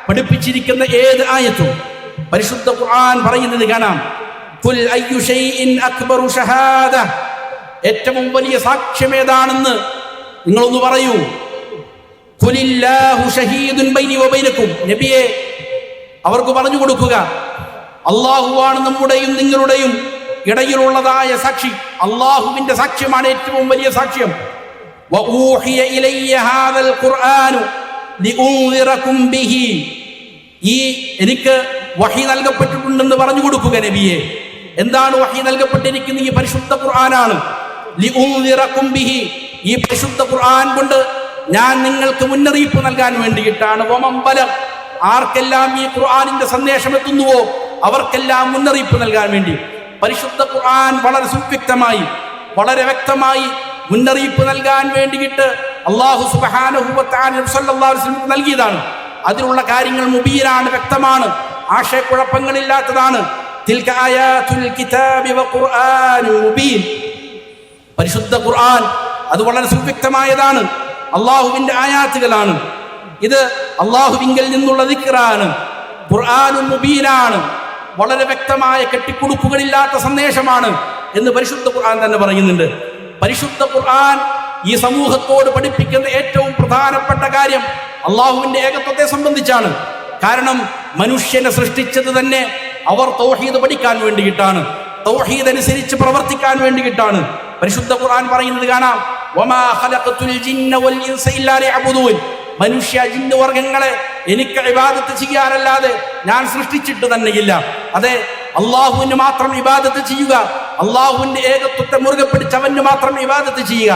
പഠിപ്പിച്ചിരിക്കുന്ന ഏത് ആയത്തും പരിശുദ്ധ ഖുർആൻ പറയുന്നത് കാണാം. ഖുൽ അയ്യു ഷൈഇൻ അക്ബറു ഷഹാദ, ഏറ്റവും വലിയ സാക്ഷ്യം ഏതാണെന്ന് നിങ്ങളൊന്ന് പറയൂ. ഖുലില്ലാഹു ഷഹീദുൻ ബൈനി വ ബൈനക്കും, നബിയെ അവർക്ക് പറഞ്ഞു കൊടുക്കുക, അള്ളാഹുവാണ് നമ്മുടെയും നിങ്ങളുടെയും ഇടയിലുള്ളതായ സാക്ഷി. അള്ളാഹുവിന്റെ സാക്ഷ്യമാണ് ഏറ്റവും വലിയ സാക്ഷ്യം. വഊഹിയ ഇലയ്യ ഹാദൽ ഖുർആനു ലിഉൻദിറകും ബിഹി, ഈ എനിക്ക് വഹി നൽകപ്പെട്ടിട്ടുണ്ടെന്ന് പറഞ്ഞു കൊടുക്കുക നബിയെ. എന്താണ് വഹി നൽകപ്പെട്ടിരിക്കുന്നത്? ഈ പരിശുദ്ധ ഖുർആനാണ്. ലിഉൻദിറകും ബിഹി, ഈ പരിശുദ്ധ ഖുർആൻ കൊണ്ട് ഞാൻ നിങ്ങൾക്ക് മുന്നറിയിപ്പ് നൽകാൻ വേണ്ടിയിട്ടാണ്. വമൻ ബലഗ്, ആർക്കെല്ലാം ഈ ഖുർആനിന്റെ സന്ദേശം എത്തുന്നുവോ അവർക്കെല്ലാം മുന്നറിയിപ്പ് നൽകാൻ വേണ്ടി പരിശുദ്ധ ഖുർആൻ വളരെ സുവ്യക്തമായി വളരെ വ്യക്തമായി മുന്നറിയിപ്പ് നൽകാൻ വേണ്ടിയിട്ട് അല്ലാഹു സുബ്ഹാനഹു വ തആല നബി സല്ലല്ലാഹു അലൈഹി വസല്ലം നൽകിയതാണ്. അതിലുള്ള കാര്യങ്ങൾ മുബീനാണ്, വ്യക്തമാണ്, ആശയക്കുഴപ്പങ്ങളില്ലാത്തതാണ്. തിൽക ആയാതുൽ കിതാബി വ ഖുർആനുൻ മുബീൻ. പരിശുദ്ധ ഖുർആൻ അത് വളരെ സുവ്യക്തമായതാണ്, അള്ളാഹുവിന്റെ ആയാത്തുകളാണ്. ഇത് അള്ളാഹുവിങ്കിൽ നിന്നുള്ള ദിക്റാണ്, ഖുർആനുൻ മുബീനാണ്, വളരെ വ്യക്തമായ കെട്ടിക്കുടുക്കുകളില്ലാത്ത സന്ദേശമാണ് എന്ന് പരിശുദ്ധ ഖുർആൻ തന്നെ പറയുന്നുണ്ട്. പരിശുദ്ധ ഖുർആൻ ഈ സമൂഹത്തോട് പഠിപ്പിക്കുന്ന ഏറ്റവും പ്രധാനപ്പെട്ട കാര്യം അള്ളാഹുവിന്റെ ഏകത്വത്തെ സംബന്ധിച്ചാണ്. കാരണം മനുഷ്യനെ സൃഷ്ടിച്ചത് തന്നെ അവർ തൗഹീദ് പഠിക്കാൻ വേണ്ടിയിട്ടാണ്, തൗഹീദ് അനുസരിച്ച് പ്രവർത്തിക്കാൻ വേണ്ടിയിട്ടാണ്. പരിശുദ്ധ ഖുർആൻ പറയുന്നത് കാണാം, വമാ ഖലഖതുൽ ജിന്ന വൽ ഇൻസ ഇല്ലാ ലിയഅ്ബുദൂൻ. മനുഷ്യ ജിന്ന് വർഗങ്ങളെ എനിക്ക് ഇബാദത്ത് ചെയ്യാനല്ലാതെ ഞാൻ സൃഷ്ടിച്ചിട്ട് തന്നെയില്ല. അതെ, അള്ളാഹുവിന് മാത്രം ഇബാദത്ത് ചെയ്യുക, അള്ളാഹുവിന്റെ ഏകത്വത്തെ മുറുകെ പിടിച്ച് അവന് മാത്രം ഇബാദത്ത് ചെയ്യുക.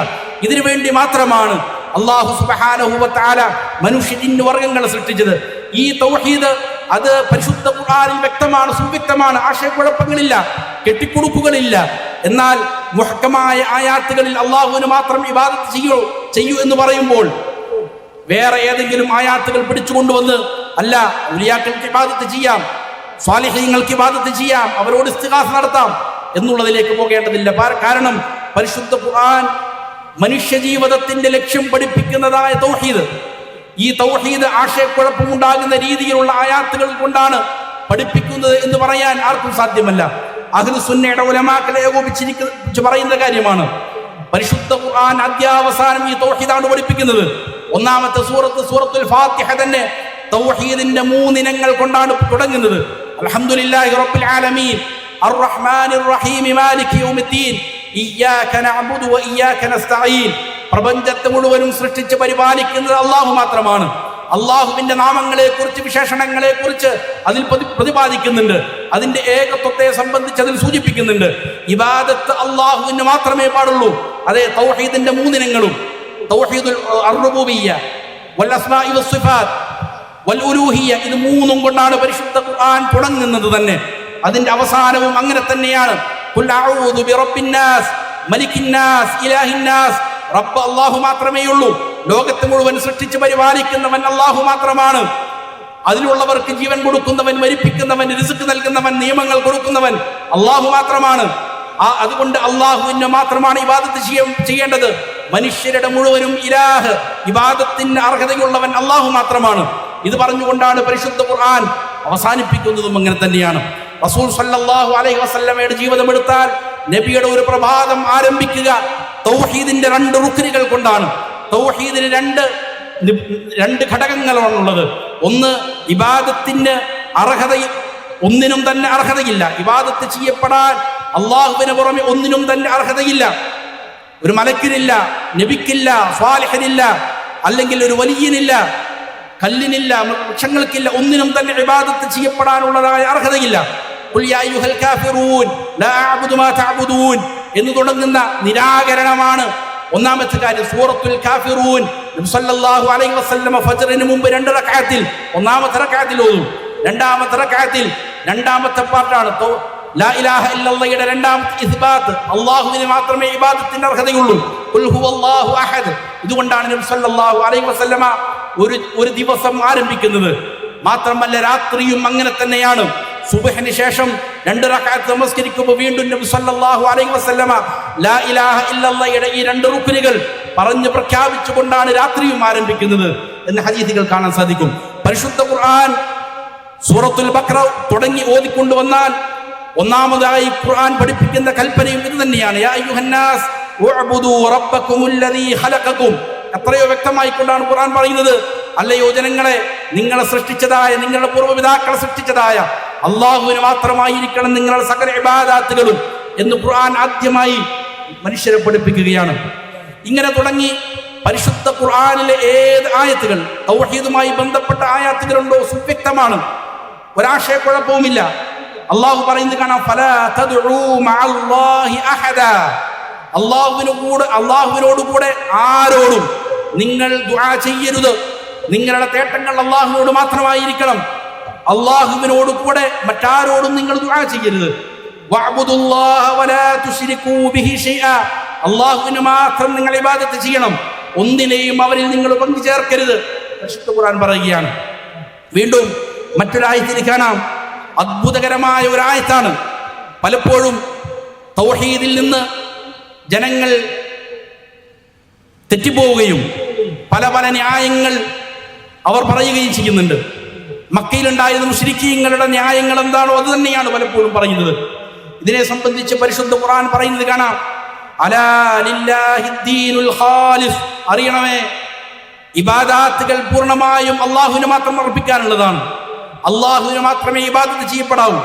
ഇതിനു വേണ്ടി മാത്രമാണ് അള്ളാഹു സുബ്ഹാനഹു വ തആല മനുഷ്യ ജിന്ന് വർഗങ്ങളെ സൃഷ്ടിച്ചത്. ഈ തൗഹീദ് അത് പരിശുദ്ധ ഖുർആനിൽ വ്യക്തമാണ്, സുവ്യക്തമാണ്, ആശയക്കുഴപ്പങ്ങളില്ല, കെട്ടിക്കുടുക്കുകളില്ല. എന്നാൽ മുഹ്കമായ ആയാത്തുകളിൽ അള്ളാഹുവിന് മാത്രം ഇബാദത്ത് ചെയ്യൂ എന്ന് പറയുമ്പോൾ വേറെ ഏതെങ്കിലും ആയാത്തുകൾ പിടിച്ചുകൊണ്ടുവന്ന് അല്ല ഔലിയാക്കൾക്ക് ഇബാദത്ത് ചെയ്യാം, സ്വാലിഹീങ്ങൾക്ക് ഇബാദത്ത് ചെയ്യാം, അവരോട് ഇസ്തിഗാസ നടത്താം എന്നുള്ളതിലേക്ക് പോകേണ്ടതില്ല. കാരണം പരിശുദ്ധ ഖുർആൻ മനുഷ്യ ജീവിതത്തിന്റെ ലക്ഷ്യം പഠിപ്പിക്കുന്നതായ തൗഹീദ്, ഈ തൗഹീദ് ആശയക്കുഴപ്പമുണ്ടാകുന്ന രീതിയിലുള്ള ആയാത്തുകൾ കൊണ്ടാണ് പഠിപ്പിക്കുന്നത് എന്ന് പറയാൻ ആർക്കും സാധ്യമല്ല. അഹ്ലു സുന്നയുടെ ഉലമാക്കളെ ഏകോപിച്ച് പറയുന്ന കാര്യമാണ്. പരിശുദ്ധ ഖുർആൻ അദ്യാവസാനം ഈ തൗഹീദാണ് പഠിപ്പിക്കുന്നത്. ഒന്നാമത്തെ സൂറത്തുൽ ഫാത്തിഹ തന്നെ തൗഹീദിന്റെ 3 ഇനങ്ങൾ കൊണ്ടാണ് തുടങ്ങുന്നത്. അൽഹംദുലില്ലാഹി റബ്ബിൽ ആലമീൻ അർറഹ്മാനിർ റഹീം മാലികി യൗമിദ്ദീൻ ഇയ്യാക നഅ്ബുദു വ ഇയ്യാക നസ്തഈൻ. പ്രപഞ്ചത്തെ മുഴുവനും സൃഷ്ടിച്ച് പരിപാലിക്കുന്നത് അല്ലാഹു മാത്രമാണ്. അള്ളാഹുവിന്റെ നാമങ്ങളെക്കുറിച്ച് വിശേഷണങ്ങളെക്കുറിച്ച് അതിൽ പ്രതിപാദിക്കുന്നുണ്ട്, അതിന്റെ ഏകത്വത്തെ സംബന്ധിച്ച് അതിൽ സൂചിപ്പിക്കുന്നുണ്ട്. ഇബാദത്ത് അള്ളാഹുവിന് മാത്രമേ പാടുള്ളൂ. അതേ, തൗഹീദിന്റെ 3 ഇനങ്ങളും തൗഹീദുൽ അർറുബൂബിയ്യ വൽ അസ്മാഇ വസ്സിഫാത്ത് വൽ ഉലൂഹിയ്യ, ഇത് 3ഉം കൊണ്ടാണ് പരിശുദ്ധ ഖുർആൻ തുടങ്ങുന്നത് തന്നെ. അതിന്റെ അവസാനവും അങ്ങനെ തന്നെയാണ്. ഖുൽ അഊദു ബിറബ്ബിന്നാസ് മലിക്കിന്നാസ് ഇലാഹിന്നാസ്. റബ്ബ് അല്ലാഹു മാത്രമേ ഉള്ളൂ. ലോകത്തെ മുഴുവൻ സൃഷ്ടിച്ച് പരിപാലിക്കുന്നവൻ അല്ലാഹു മാത്രമാണ്. അതിലുള്ളവർക്ക് ജീവൻ കൊടുക്കുന്നവൻ, മരിപ്പിക്കുന്നവൻ, റിസ്ക് നൽകുന്നവൻ, നിയമങ്ങൾ കൊടുക്കുന്നവൻ അല്ലാഹു മാത്രമാണ്. അതുകൊണ്ട് അള്ളാഹുവിന് മാത്രമാണ് ഇബാദത്ത് ചെയ്യേണ്ടത്. മനുഷ്യരുടെ മുഴുവനും ഇലാഹ്, ഇബാദത്തിന് അർഹതയുള്ളവൻ അള്ളാഹു മാത്രമാണ്. ഇത് പറഞ്ഞുകൊണ്ടാണ് പരിശുദ്ധ ഖുർആൻ അവസാനിപ്പിക്കുന്നതും അങ്ങനെ തന്നെയാണ്. റസൂൽ സല്ലല്ലാഹു അലൈഹി വസല്ലമയുടെ ജീവിതം എടുത്താൽ നബിയുടെ ഒരു പ്രഭാതം ആരംഭിക്കുക തൗഹീദിന്റെ 2 റുക്നുകൾ കൊണ്ടാണ്. തൗഹീദിന് 2 ഘടകങ്ങളാണുള്ളത്. ഒന്ന്, ഇബാദത്തിന് ഒന്നിനും തന്നെ അർഹതയില്ല. ഇബാദത്ത് ചെയ്യപ്പെടാൻ അള്ളാഹുവിന് പുറമെ ഒന്നിനും തന്നെ അർഹതയില്ല. ഒരു മലക്കിനില്ല, നബിക്കില്ല, സ്വാലിഹിനില്ല, അല്ലെങ്കിൽ ഒരു വലിയനില്ല, കല്ലിനില്ല, വൃക്ഷങ്ങൾക്കില്ല, ഒന്നിനും തന്നെ ഇബാദത്ത് ചെയ്യപ്പെടാനുള്ളതായ അർഹതയില്ല. ഖുൽ യാ അയ്യുഹൽ കാഫിറൂൻ ലാ അഅ്ബുദു മാ തഅ്ബുദൂൻ എന്ന് തുടങ്ങുന്ന നിരാകരണമാണ് ഒന്നാമത്തെ കാര്യം. സൂറത്തുൽ കാഫിറൂൻ നബി സല്ലല്ലാഹു അലൈഹി വസല്ലം ഫജ്റിന് മുമ്പ് 2 റക്അത്തിൽ, ഒന്നാമത്തെ റക്അത്തിൽ ഓതും. രണ്ടാമത്തെ റക്അത്തിൽ രണ്ടാമത്തെ പാർട്ടാണ് ലാ ഇലാഹ ഇല്ലല്ലാഹയുടെ രണ്ടാമത്തെ ഇസ്ബാത്ത്. അല്ലാഹുവിന് മാത്രമേ ഇബാദത്തിന്റെ അർഹതയുള്ളൂ. ഖുൽ ഹുവല്ലാഹു അഹദ്. ഇതുകൊണ്ടാണ് നബി സല്ലല്ലാഹു അലൈഹി വസല്ലമ ഒരു ദിവസം ആരംഭിക്കുന്നത്. മാത്രമല്ല രാത്രിയും അങ്ങനെ തന്നെയാണ്. സുബ്ഹിന് ശേഷം 2 റക്അത്ത് നമസ്കരിക്കുമ്പോൾ വീണ്ടും നബി സല്ലല്ലാഹു അലൈഹി വസല്ലമ ലാ ഇലാഹ ഇല്ലല്ലാഹയുടെ ഈ 2 റുക്നുകൾ പറഞ്ഞു പ്രഖ്യാപിച്ചുകൊണ്ടാണ് രാത്രിയും ആരംഭിക്കുന്നത് എന്ന് ഹദീസുകൾ കാണാൻ സാധിക്കും. പരിശുദ്ധ ഖുർആൻ സൂറത്തുൽ ബഖറ തുടങ്ങി ഓതിക്കൊണ്ടുവന്നാൽ ഒന്നാമതായി ഖുർആൻ പഠിപ്പിക്കുന്ന കൽപ്പനയും ഇത് തന്നെയാണ്. യാ അയ്യുഹന്നാസ് ഉഅ്ബുദൂ റബ്ബക്കുമുല്ലദീ ഖലഖകും. എത്രയോ വ്യക്തമായിക്കൊണ്ടാണ് ഖുർആൻ പറയുന്നത്, അല്ലയോ ജനങ്ങളെ, നിങ്ങളെ സൃഷ്ടിച്ചതായ, നിങ്ങളുടെ പൂർവ്വപിതാക്കളെ സൃഷ്ടിച്ചതായ അള്ളാഹുവിന് മാത്രമായിരിക്കണം നിങ്ങളുടെ സകല ഇബാദത്തുകളും എന്ന് ഖുർആൻ ആദ്യമായി മനുഷ്യരെ പഠിപ്പിക്കുകയാണ്. ഇങ്ങനെ തുടങ്ങി പരിശുദ്ധ ഖുർആനിലെ ഏത് ആയത്തുകൾ തൗഹീദുമായി ബന്ധപ്പെട്ട ആയത്തുകളുണ്ടോ സുവ്യക്തമാണ്, ഒരാശയക്കുഴപ്പവുമില്ല. അള്ളാഹു പറയുന്നത് കാണാം, ഫലാ തദ്ഉ മഅല്ലാഹി അഹദാ. അള്ളാഹുവിനോട് കൂടെ ആരോടും നിങ്ങൾ ദുആ ചെയ്യരുത്. നിങ്ങളുടെ തേട്ടങ്ങൾ അള്ളാഹുവിനോട് മാത്രമായിരിക്കണം. അള്ളാഹുവിനോട് കൂടെ മറ്റാരോടും നിങ്ങൾ ദുആ ചെയ്യരുത്. വഅബ്ദുല്ലാഹ വലാ തുശ്രികൂ ബിഹി ശൈഅ, അള്ളാഹുവിന് മാത്രം നിങ്ങൾ ഇബാദത്ത് ചെയ്യണം, ഒന്നിനെയും അവരിൽ നിങ്ങൾ പങ്കു ചേർക്കരുത്. പരിശുദ്ധ ഖുർആൻ പറയുകയാണ്. വീണ്ടും മറ്റൊരായത്തിൽ കാണാം, അത്ഭുതകരമായ ഒരായത്താണ്. പലപ്പോഴും തൗഹീദിൽ നിന്ന് ജനങ്ങൾ തെറ്റിപ്പോവുകയും പല പല ന്യായങ്ങൾ അവർ പറയുകയും ചെയ്യുന്നുണ്ട്. മക്കയിലുണ്ടായിരുന്ന മുശ്രിക്കീങ്ങളുടെ ന്യായങ്ങൾ എന്താണോ അത് തന്നെയാണ് പലപ്പോഴും പറയുന്നത്. ഇതിനെ സംബന്ധിച്ച് പരിശുദ്ധ ഖുർആൻ പറയുന്നത് കാണാം, അലാ ലില്ലാഹിദ്ദീനുൽ ഖാലിസ്, അറിയണമേ ഇബാദാത്തുകൾ പൂർണ്ണമായും അള്ളാഹുവിന് മാത്രം അർപ്പിക്കാനുള്ളതാണ്. അള്ളാഹുവിന് മാത്രമേ ഇബാദത്ത് ചെയ്യപ്പെടാവൂ.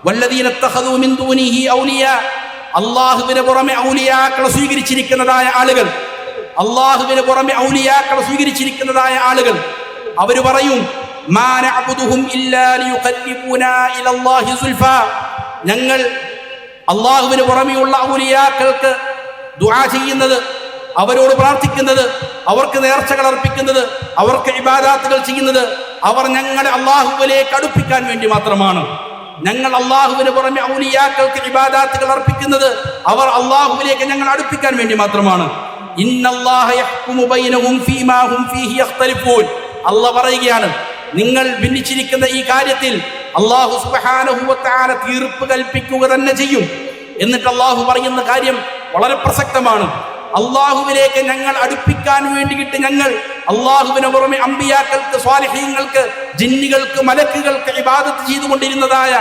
വല്ലദീന ഇത്തഖദൂ മിൻ ദൂനിഹി ഔലിയാ, അള്ളാഹുവിന് പുറമെ ഔലിയാക്കളെ സ്വീകരിച്ചിരിക്കുന്നതായ ആളുകൾ, അള്ളാഹുവിന് പുറമെ ഔലിയാക്കളെ സ്വീകരിച്ചിരിക്കുന്നതായ ആളുകൾ അവര് പറയും, മാ നഅബുദുഹും ഇല്ലാ ലിയുഖർരിബൂനാ ഇലല്ലാഹി സുൽഫാ, ഞങ്ങൾ അള്ളാഹുവിന് പുറമെയുള്ള ഔലിയാക്കൾക്ക് ദുആ ചെയ്യുന്നത്, അവരോട് പ്രാർത്ഥിക്കുന്നത്, അവർക്ക് നേർച്ചകൾ അർപ്പിക്കുന്നത്, അവർക്ക് ഇബാദാത്തുകൾ ചെയ്യുന്നത് അവർ ഞങ്ങളെ അള്ളാഹുവിലേക്ക് അടുപ്പിക്കാൻ വേണ്ടി മാത്രമാണ്. ഞങ്ങൾ അള്ളാഹുവിന് പുറമെ ഔലിയാക്കൾക്ക് ഇബാദാത്തുകൾ അർപ്പിക്കുന്നത് അവർ അള്ളാഹുവിലേക്ക് ഞങ്ങൾ അടുപ്പിക്കാൻ വേണ്ടി മാത്രമാണ്. ഇന്നല്ലാഹ യഹ്കുമു ബൈനഹും ഫീമാ ഹും ഫീഹി യഖ്തലിഫൂൻ, അല്ലാഹു പറയുകയാണ്, നിങ്ങൾ ഭിന്നിച്ചിരിക്കുന്ന ഈ കാര്യത്തിൽ അല്ലാഹു സുബ്ഹാനഹു വ തആല തീർപ്പ് കൽപ്പിക്കുക തന്നെ ചെയ്യും. എന്നിട്ട് അല്ലാഹു പറയുന്ന കാര്യം വളരെ പ്രസക്തമാണ്. അള്ളാഹുവിലേക്ക് ഞങ്ങൾ അടുപ്പിക്കാൻ വേണ്ടിയിട്ട് ഞങ്ങൾ അള്ളാഹുവിന് പുറമെ അമ്പിയാക്കൾക്ക്, സ്വാലിഹീങ്ങൾക്ക്, ജിന്നുകൾക്ക്, മലക്കുകൾക്ക് ഇബാദത്ത് ചെയ്തുകൊണ്ടിരുന്നതായ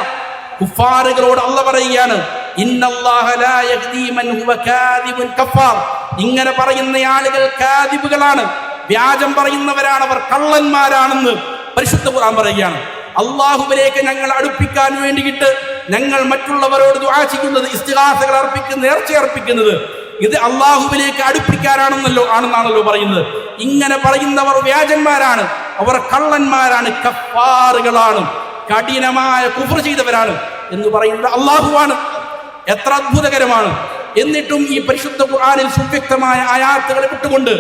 കുഫാറുകളോട് അല്ലാഹു പറയുകയാണ്, ഇന്നല്ലാഹ ലാ യഹ്ദീ മൻ ഹുവ കാദിബുൻ കഫാർ, ഇങ്ങനെ പറയുന്ന ആളുകൾ കാദിബുകളാണ്, വ്യാജം പറയുന്നവരാണ്, അവർ കള്ളന്മാരാണെന്ന് പരിശുദ്ധ ഖുർആൻ പറയുകയാണ്. അള്ളാഹുവിലേക്ക് ഞങ്ങൾ അടുപ്പിക്കാൻ വേണ്ടിയിട്ട് ഞങ്ങൾ മറ്റുള്ളവരോട് ദുആ ചെയ്യുന്നത്, ഇസ്തിഗാസകൾ അർപ്പിക്കുന്നത്, നേർച്ച അർപ്പിക്കുന്നത്, ഇത് അള്ളാഹുവിലേക്ക് ആണെന്നാണല്ലോ പറയുന്നത്. ഇങ്ങനെ പറയുന്നവർ വ്യാജന്മാരാണ്, അവർ കള്ളന്മാരാണ്, കഫാറുകളാണ്, കഠിനമായ കുഫ്ർ ചെയ്തവരാണ് എന്ന് പറയുന്നത് അള്ളാഹുവാണ്. എത്ര അത്ഭുതകരമാണ്! എന്നിട്ടും ഈ പരിശുദ്ധ ഖുർആനിൽ സുവ്യക്തമായ ആയാത്തുകളെ വിട്ടുകൊണ്ട്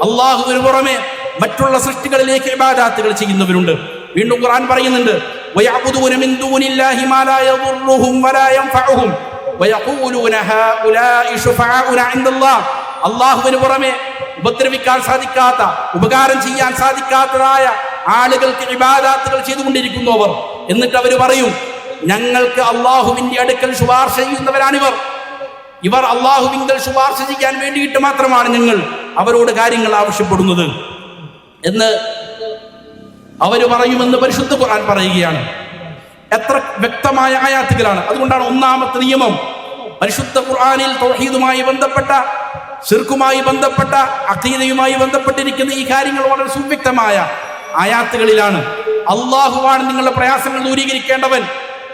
അള്ളാഹുവിന് പുറമെ മറ്റുള്ള സൃഷ്ടികളിലേക്ക് ഇബാദത്തുകൾ ചെയ്യുന്നവരുണ്ട്. വീണ്ടും ഖുർആൻ പറയുന്നുണ്ട്, വയഅബുദൂന മിൻ ദൂനില്ലാഹി മാ ലാ യദുർറുഹും വലാ യൻഫഉഹും വയഖൂലൂന ഹൗലാഇ ശുഫാഉനാ ഇൻദല്ലാഹ്, അല്ലാഹുവിന് പുറമെ ഉപദ്രവിക്കാൻ സാധിക്കാത്ത, ഉപകാരം ചെയ്യാൻ സാധിക്കാത്തതായ ആളുകൾക്ക് ഇബാദത്തുകൾ ചെയ്തുകൊണ്ടിരിക്കുന്നവർ. എന്നിട്ട് അവർ പറയും, ഞങ്ങൾക്ക് അള്ളാഹുവിന്റെ അടുക്കൽ ശുപാർശ ചെയ്യുന്നവരാണിവർ, ഇവർ അള്ളാഹുവിങ്കൽ ശുപാർശ ചെയ്യാൻ വേണ്ടിയിട്ട് മാത്രമാണ് ഞങ്ങൾ അവരോട് കാര്യങ്ങൾ ആവശ്യപ്പെടുന്നത് എന്ന് അവര് പറയുമെന്ന് പരിശുദ്ധ ഖുർആൻ പറയുകയാണ്. എത്ര വ്യക്തമായ ആയാത്തുകളാണ്! അതുകൊണ്ടാണ് ഒന്നാമത്തെ നിയമം പരിശുദ്ധ ഖുർആനിൽ തൗഹീദുമായി ബന്ധപ്പെട്ട, ശിർക്കുമായി ബന്ധപ്പെട്ട, അഖീദയുമായി ബന്ധപ്പെട്ടിരിക്കുന്ന ഈ കാര്യങ്ങൾ വളരെ സുവ്യക്തമായ ആയാത്തുകളിലാണ്. അള്ളാഹുവാണ് നിങ്ങളുടെ പ്രയാസങ്ങൾ ദൂരീകരിക്കേണ്ടവൻ,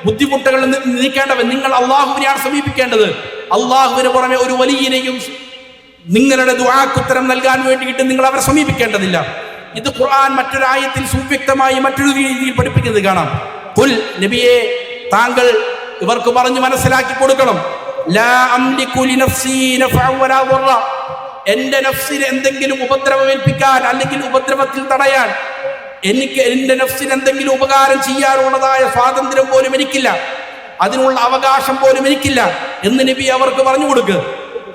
ബുദ്ധിമുട്ടുകൾ നീക്കേണ്ടവൻ. നിങ്ങൾ അള്ളാഹുവിനെയാണ് സമീപിക്കേണ്ടത്. അള്ളാഹുവിന് പുറമെ ഒരു വലിയനെയും നിങ്ങളുടെ ദുആക്കുത്തരം നൽകാൻ വേണ്ടിയിട്ട് നിങ്ങൾ അവരെ സമീപിക്കേണ്ടതില്ല. ഇത് ഖുർആൻ മറ്റൊരായത്തിൽ സുവ്യക്തമായി മറ്റൊരു രീതിയിൽ പഠിപ്പിക്കുന്നത് കാണാം. ഖുൽ, നബിയെ താങ്കൾ ഇവർക്ക് പറഞ്ഞു മനസ്സിലാക്കി കൊടുക്കണം, ലാ അംലികു ലിനഫ്സി നഫഅൻ വലാ ദർറ, എന്റെ നഫ്സിന് എന്തെങ്കിലും ഉപദ്രവമേൽപ്പിക്കാൻ അല്ലെങ്കിൽ ഉപദ്രവത്തിൽ തടയാൻ എനിക്ക് എന്റെ നഫ്സിന് എന്തെങ്കിലും ഉപകാരം ചെയ്യാനുള്ളതായ സ്വാതന്ത്ര്യം പോലും എനിക്കില്ല, അതിനുള്ള അവകാശം പോലും എനിക്കില്ല എന്ന് നബി അവർക്ക് പറഞ്ഞു കൊടുക്കുക.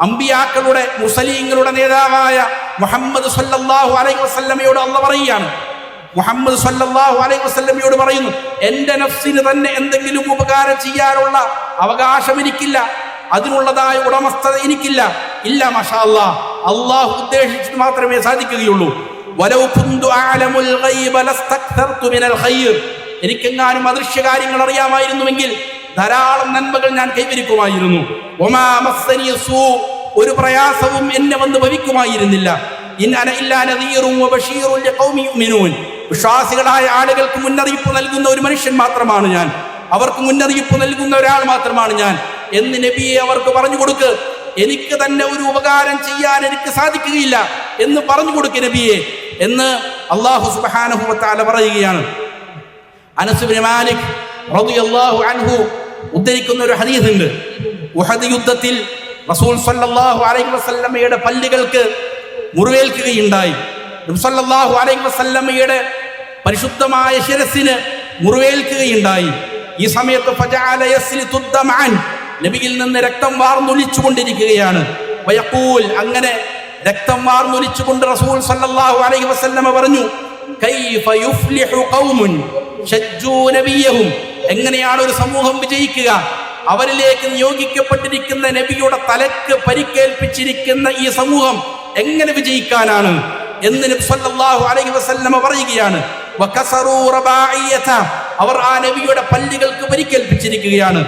അമ്പിയാക്കളുടെ, മുർസലീങ്ങളുടെ നേതാവായ മുഹമ്മദ് സല്ലല്ലാഹു അലൈഹി വസല്ലമയോട് അല്ലാഹു പറയുകയാണ്, മുഹമ്മദ് സല്ലല്ലാഹു അലൈഹി വസല്ലമയോട് പറയുന്നു, എന്റെ നഫ്സിന് തന്നെ എന്തെങ്കിലും ഉപകാരം ചെയ്യാനുള്ള അവകാശം എനിക്കില്ല, അതിനുള്ളതായ ഉടമസ്ഥത എനിക്കില്ല. ഇല്ല, മാഷാ അല്ലാഹ്, അള്ളാഹു ഉദ്ദേശിച്ചിട്ട് മാത്രമേ സാധിക്കുകയുള്ളൂ. വലൗ കുന്തു അഅലമുൽ ഗൈബ ലസ്തക്തർതു മിനൽ ഖൈർ, എനിക്കെങ്ങാനും അദൃശ്യ കാര്യങ്ങൾ അറിയാമായിരുന്നുവെങ്കിൽ ധാരാളം നന്മകൾ ഞാൻ കൈവരിക്കുമായിരുന്നു. വമാ മസ്സനി സൂ, ഒരു പ്രയാസവും എന്നെ വന്ന് ഭവിക്കുമായിരുന്നില്ല. ഇൻ അന ഇല്ലാ നദീറുൻ വബശീറുൻ ലിഖൗമി യുഅ്മിനൂൻ, വിശ്വാസികളായ ആളുകൾക്ക് മുന്നറിയിപ്പ് നൽകുന്ന ഒരു മനുഷ്യൻ മാത്രമാണ് ഞാൻ, അവർക്ക് മുന്നറിയിപ്പ് നൽകുന്ന ഒരാൾ മാത്രമാണ് ഞാൻ എന്ന് നബിയെ അവർക്ക് പറഞ്ഞു കൊടുക്ക്. എനിക്ക് തന്നെ ഒരു ഉപകാരം ചെയ്യാൻ എനിക്ക് സാധിക്കുകയില്ല എന്ന് പറഞ്ഞു കൊടുക്ക് നബിയെ എന്ന് അല്ലാഹു സുബ്ഹാനഹു വ തആല പറയുകയാണ്. അനസ് ഇബ്നു മാലിക് റളിയല്ലാഹു അൻഹു ഉദ്ധരിക്കുന്ന ഒരു ഹദീസ് ഉണ്ട്. ഉഹദ് യുദ്ധത്തിൽ റസൂൽ സല്ലല്ലാഹു അലൈഹി വസല്ലമയുടെ പല്ലുകൾക്ക് മുറിവേൽക്കുകയുണ്ടായി. നബി സല്ലല്ലാഹു അലൈഹി വസല്ലമയുടെ പരിശുദ്ധമായ ശിരസിന് മുറിവേൽക്കുകയുണ്ടായി. ഈ സമയത്ത് ഫജഅല യസ്ലിതു ദമഅൻ, നബിയിൽ നിന്ന് രക്തം വാർന്നൊലിച്ചു കൊണ്ടിരിക്കുകയാണ്. വയഖൂൽ, അങ്ങനെ രക്തം വാർന്നൊലിച്ചുകൊണ്ട് റസൂൽ സല്ലല്ലാഹു അലൈഹി വസല്ലമ പറഞ്ഞു, കൈഫ യുഫ്ലിഹു ഖൗമുൻ ശജ്ജൂ നബിയഹും, എങ്ങനെയാണ് ഒരു സമൂഹം വിജയിക്കുക? അവരിലേക്ക് നിയോഗിക്കപ്പെട്ടിരിക്കുന്ന നബിയുടെ തലക്ക് പരിക്കേൽപ്പിച്ചിരിക്കുന്ന ഈ സമൂഹം എങ്ങനെ വിജയിക്കാനാണ് എന്ന് നബി സല്ലല്ലാഹു അലൈഹി വസല്ലമ പറയുകയാണ്. വകസറൂ റബാഇയത, അവർ ആ നബിയുടെ പല്ലുകൾക്ക് പരിക്കേൽപ്പിച്ചിരിക്കുകയാണ്.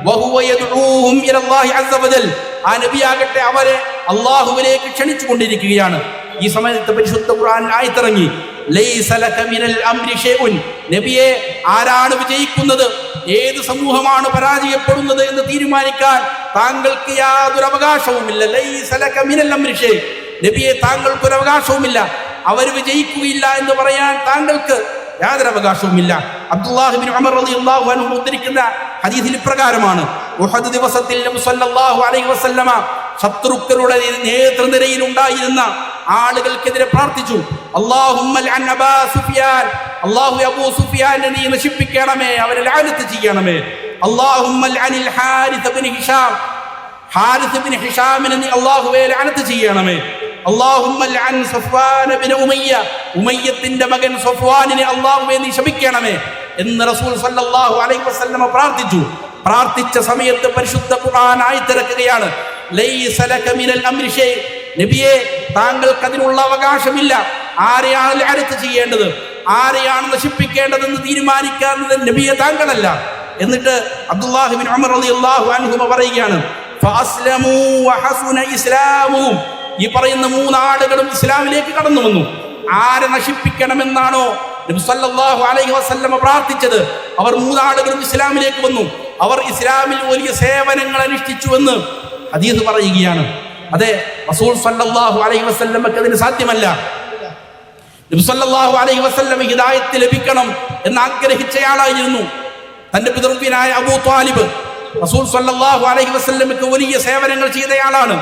വഹുവ യദ്ഊഹും ഇലല്ലാഹി അസ്സ വജൽ, ആ നബിയാകട്ടെ അവരെ അല്ലാഹുവിലേക്ക് ക്ഷണിച്ചു കൊണ്ടിരിക്കുകയാണ്. ഈ സമയത്ത് പരിശുദ്ധ ഖുർആൻ ആയത്തിറങ്ങി, ലൈസ ലക മിനൽ അംരി ഷൈഉൻ, നബിയെ ആരാണ് വിജയിക്കുന്നത്, ഏത് സമൂഹമാണ് പരാജയപ്പെടുന്നത് എന്ന് തീരുമാനിക്കാൻ താങ്കൾക്ക് യാതൊരു അവകാശവുമില്ല. ലൈസ ലക മിനൽ അംരി ഷൈ, നബിയെ താങ്കൾക്കൊരു അവകാശവുമില്ല, അവർ വിജയിക്കുകയില്ല എന്ന് പറയാൻ താങ്കൾക്ക് യാതൊരു അവകാശവുമില്ല. അബ്ദുല്ലാഹ് ഇബ്നു ഉമർ റളിയല്ലാഹു അൻഹു ഉദ്ധരിക്കുന്ന ഹദീസിൽ ഇപ്രകാരമാണ്, ഉഹദ് ദിവസത്തിൽ നബി സല്ലല്ലാഹു അലൈഹി വസല്ലമ ശത്രുക്കളുടെ നേതൃനിരയിൽ ഉണ്ടായിരുന്ന ആളുകൾക്കെതിരെ പ്രാർത്ഥിച്ചു, അല്ലാഹുമ്മ ലഅൻ അബാ സുഫിയാൻ, അല്ലാഹു അബൂ സുഫിയാനെ നീ നശിപ്പിക്കണമേ, അവരെ ലഅനത്ത് ചെയ്യണമേ. അല്ലാഹുമ്മ ലഅനിൽ ഹാരിസ് ഇബ്നു ഹിഷാം, ഹാരിസ് ഇബ്നു ഹിഷാമിനെ നീ അല്ലാഹുവേ ലഅനത്ത് ചെയ്യണമേ. അല്ലാഹുമ്മ ലഅൻ സഫ്വാൻ ഇബ്നു ഉമയ്യ, ഉമയ്യത്തിന്റെ മകൻ സഫ്വാനിനെ അല്ലാഹുവേ നീ ശപിക്കണമേ എന്ന് റസൂൽ സല്ലല്ലാഹു അലൈഹി വസല്ലമ പ്രാർത്ഥിച്ചു. പ്രാർത്ഥിച്ച സമയത്ത് പരിശുദ്ധ ഖുർആൻ ആയത്തിറക്കുകയാണ്, ലൈസ ലക മിനൽ അംരി ഷൈ, നബിയെ താങ്കൾക്ക് അതിനുള്ള അവകാശമില്ല. ആരെയാണ് ലഅനത്ത് ചെയ്യേണ്ടത്, ആരെയാണ് നശിപ്പിക്കേണ്ടതെന്ന് തീരുമാനിക്കുന്നത് നബിയെ താങ്കളല്ല. എന്നിട്ട് അബ്ദുല്ലാഹ് ഇബ്നു ഉമർ റളിയല്ലാഹു അൻഹു പറയുകയാണ്, ഫഅസ്ലമൂ വഹസുന ഇസ്ലാമുഹും, ഈ പറയുന്ന മൂന്നാളുകളും ഇസ്ലാമിലേക്ക് കടന്നു വന്നു. ആരെ നശിപ്പിക്കണമെന്നാണോ നബി സല്ലല്ലാഹു അലൈഹി വസല്ലമ പ്രാർത്ഥിച്ചത്, അവർ മൂന്നാളുകളും ഇസ്ലാമിലേക്ക് വന്നു. അവർ ഇസ്ലാമിൽ വലിയ സേവനങ്ങൾ അനുഷ്ഠിച്ചുവെന്ന് ഹദീസ് പറയുകയാണ്. അതെ, റസൂൽ സല്ലല്ലാഹു അലൈഹി വസല്ലമക്ക് അതിന് സാധ്യമല്ല. നബി സല്ലല്ലാഹു അലൈഹി വസല്ലമ ഹിദായത്ത് ലഭിക്കണം എന്ന് ആഗ്രഹിച്ചയാളായിരുന്നു. തന്റെ പിതൃവ്യനായ അബൂ ത്വാലിബ് റസൂൽ സല്ലല്ലാഹു അലൈഹി വസല്ലമക്ക് വലിയ സേവനങ്ങൾ ചെയ്തയാളാണ്.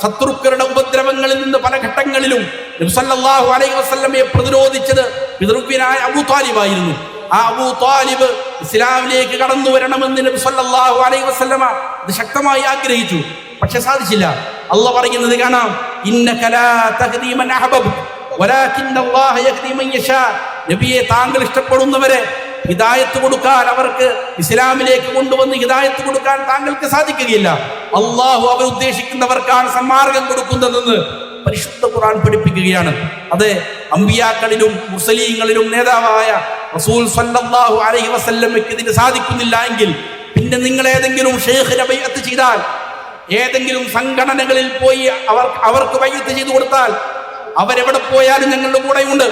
ശത്രുക്കളുടെ ഉപദ്രവങ്ങളിൽ നിന്ന് പല ഘട്ടങ്ങളിലും നബി സല്ലല്ലാഹു അലൈഹി വസല്ലമയെ പ്രതിരോധിച്ചത് പിതൃവ്യനായ അബൂ ത്വാലിബായിരുന്നു. ആ അബൂ ത്വാലിബ് ഇസ്ലാമിലേക്ക് കടന്നു വരണമെന്ന് നബി സല്ലല്ലാഹു അലൈഹി വസല്ലമ അത് ശക്തമായി ആഗ്രഹിച്ചു, പക്ഷെ സാധിച്ചില്ല. അല്ലാഹു പറയുന്നത് കാണാം, ഇന്നക ലാ തഹ്ദീ മൻ അഹ്ബബ് വലാകിന്നല്ലാഹ യഹ്ദീ മൻ യശാ, നബിയെ താങ്കൾ ഇഷ്ടപ്പെടുന്നവരെ ഹിദായത്ത് കൊടുക്കാൻ, അവർക്ക് ഇസ്ലാമിലേക്ക് കൊണ്ടുവന്ന് ഹിദായത്ത് കൊടുക്കാൻ താങ്കൾക്ക് സാധിക്കുകയില്ല. അള്ളാഹു അവർ ഉദ്ദേശിക്കുന്നവർക്കാണ് സന്മാർഗം കൊടുക്കുന്നതെന്ന് പരിശുദ്ധ ഖുർആൻ പഠിപ്പിക്കുകയാണ്. അതെ, അമ്പിയാക്കളിലും മുർസലീങ്ങളിലും നേതാവായ റസൂൽ സല്ലല്ലാഹു അലൈഹി വസല്ലമയ്ക്ക് ഇതിന് സാധിക്കുന്നില്ല എങ്കിൽ പിന്നെ നിങ്ങൾ ഏതെങ്കിലും ഷെയ്ഖിനെ ബൈഅത്ത് ചെയ്താൽ, ഏതെങ്കിലും സംഘടനകളിൽ പോയി അവർക്ക് ബൈഅത്ത് ചെയ്തു കൊടുത്താൽ, അവരെവിടെ പോയാലും ഞങ്ങളുടെ കൂടെയുണ്ട്,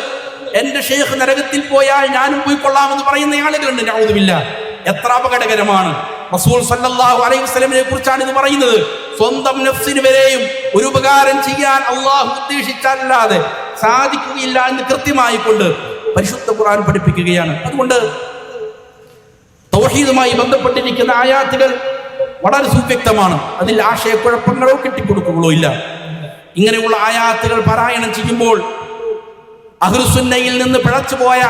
എന്റെ ഷെയ്ഖ് നരകത്തിൽ പോയാൽ ഞാനും പോയിക്കൊള്ളാമെന്ന് പറയുന്ന ആളുകളുണ്ട്. നഊദുബില്ല, എത്ര അപകടകരമാണ്. റസൂൽ സല്ലല്ലാഹു അലൈഹി വസല്ലമയെ കുറിച്ചാണ് ഇത് പറയുന്നത്. സ്വന്തം നഫ്സിന് വരെയും ഒരു ഉപകാരം ചെയ്യാൻ അള്ളാഹു ഉദ്ദേശിച്ചാലല്ലാതെ സാധിക്കുകയില്ല എന്ന് കൃത്യമായി കൊണ്ട് പരിശുദ്ധ ഖുർആൻ പഠിപ്പിക്കുകയാണ്. അതുകൊണ്ട് തൗഹീദുമായി ബന്ധപ്പെട്ടിരിക്കുന്ന ആയാത്തുകൾ വളരെ സുവ്യക്തമാണ്. അതിൽ ആശയക്കുഴപ്പങ്ങളോ കെട്ടിക്കൊടുക്കുകയോ ഇല്ല. ഇങ്ങനെയുള്ള ആയാത്തുകൾ പാരായണം ചെയ്യുമ്പോൾ അഹ്ലുസുന്നയിൽ നിന്ന് പിഴച്ചുപോയ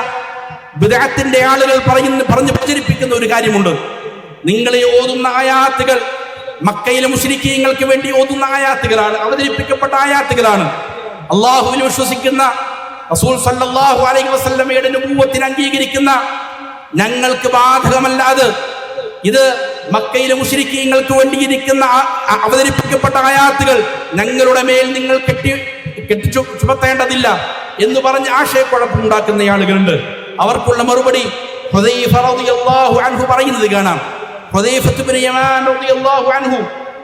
ബിദ്അത്തിന്റെ ആളുകൾ പറഞ്ഞു പ്രചരിപ്പിക്കുന്ന ഒരു കാര്യമുണ്ട്. നിങ്ങളെ ഓതുന്ന ആയാത്തുകൾ മക്കയിലെ മുശ്രിക്കീങ്ങൾക്ക് വേണ്ടി ഓതുന്ന ആയാത്തുകളാണ്, അവതരിപ്പിക്കപ്പെട്ട ആയാത്തുകളാണ്. അള്ളാഹുവിൽ വിശ്വസിക്കുന്ന, റസൂൽ സല്ലല്ലാഹു അലൈഹി വസല്ലമയുടെ നബുവത്തിനെ അംഗീകരിക്കുന്ന ഞങ്ങൾക്ക് ബാധകമല്ലാതെ ഇത് മക്കയിലെ മുശ്രിക്കീങ്ങൾക്ക് വേണ്ടിയിരിക്കുന്ന അവതരിപ്പിക്കപ്പെട്ട ആയാത്തുകൾ ഞങ്ങളുടെ മേൽ നിങ്ങൾ കെട്ടിച്ചു ചുമത്തേണ്ടതില്ല എന്ന് പറഞ്ഞ് ആശയക്കുഴപ്പമുണ്ടാക്കുന്ന ആളുകളുണ്ട്. അവർക്കുള്ള മറുപടി ഹുദൈഫ റളിയല്ലാഹു അൻഹു പറയുന്നത് കാണാം. ഹുദൈഫ ഇബ്നു യമാൻ റളിയല്ലാഹു അൻഹു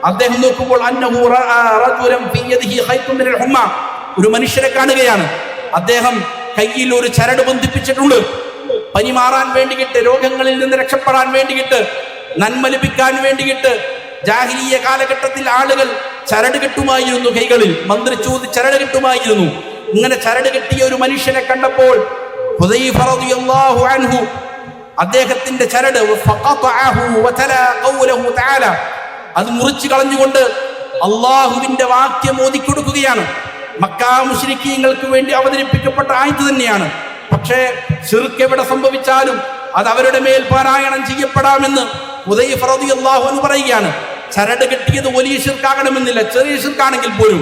അദ്ദേഹം നോക്കുമ്പോൾ അന്നഹു റഅ റജുലൻ ഫീ യദിഹി ഖൈതുൻ മിനൽ ഹുമ്മ, ഒരു മനുഷ്യനെ കാണുകയാണ്. അദ്ദേഹം കയ്യിൽ ഒരു ചരട് ബന്ധിപ്പിച്ചിട്ടുണ്ട്. പനി മാറാൻ വേണ്ടിയിട്ട്, രോഗങ്ങളിൽ നിന്ന് രക്ഷപ്പെടാൻ വേണ്ടിയിട്ട്, നന്മ ലഭിക്കാൻ വേണ്ടിയിട്ട് ജാഹിലിയ കാലഘട്ടത്തിൽ ആളുകൾ ചരട് കെട്ടുമായിരുന്നു, കൈകളിൽ മന്ത്രിച്ചൂതി ചരട് കെട്ടുമായിരുന്നു. ഇങ്ങനെ ചരട് കെട്ടിയ ഒരു മനുഷ്യനെ കണ്ടപ്പോൾ ഹുദൈഫ റളിയല്ലാഹു അൻഹു അദ്ദേഹത്തിന്റെ ചരട് അത് മുറിച്ചു കളഞ്ഞുകൊണ്ട് അള്ളാഹുവിന്റെ വാക്യം ഓതിക്കൊടുക്കുകയാണ്. മക്കാ മുശ്രിക്കീങ്ങൾക്ക് വേണ്ടി അവതരിപ്പിക്കപ്പെട്ട ആയത്ത് തന്നെയാണ്. പക്ഷേ ശിർക്ക് എവിടെ സംഭവിച്ചാലും അത് അവരുടെ മേൽ പാരായണം ചെയ്യപ്പെടാമെന്ന് ഹുദൈഫ റളിയല്ലാഹു അൻഹു പറയുകയാണ്. ചരട് കെട്ടിയത് വലിയ ശിർക്കാകണമെന്നില്ല, ചെറിയ ശിർക്കാണെങ്കിൽ പോലും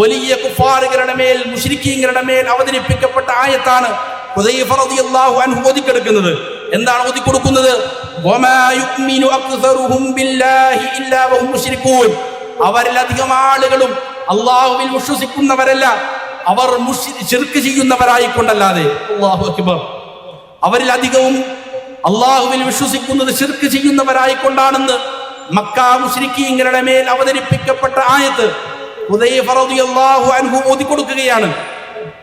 വലിയ കുഫാറുകളുടെ മേൽ മുശ്രിക്കീങ്ങളുടെ മേൽ അവതരിപ്പിക്കപ്പെട്ട ആയത്താണ് ഹുദൈഫ റളിയല്ലാഹു അൻഹു ഓതിക്കെടുക്കുന്നത്. എന്താണ് ഓതിക്കൊടുക്കുന്നത്? വമാ യുഅ്മിനു അക്സറുഹും ബില്ലാഹി ഇല്ലാ വഹും മുശ്രികൂൻ. അവരിലധികം ആളുകളും അല്ലാഹുവിൽ വിശ്വസിക്കുന്നവരല്ല, അവർ ശിർക്ക് ചെയ്യുന്നവരായിക്കൊണ്ടല്ലാതെ. അല്ലാഹു അക്ബർ. അവരിലധികവും അല്ലാഹുവിൽ വിശ്വസിക്കുന്നത് ശിർക്ക് ചെയ്യുന്നവരായിക്കൊണ്ടാണെന്ന് മക്കാ മുശ്രിക്കീങ്ങളുടെ മേൽ അവതരിപ്പിക്കപ്പെട്ട ആയത്ത് ഹുദൈഫ റളിയല്ലാഹു അൻഹു ഓതിക്കൊടുക്കുകയാണ്.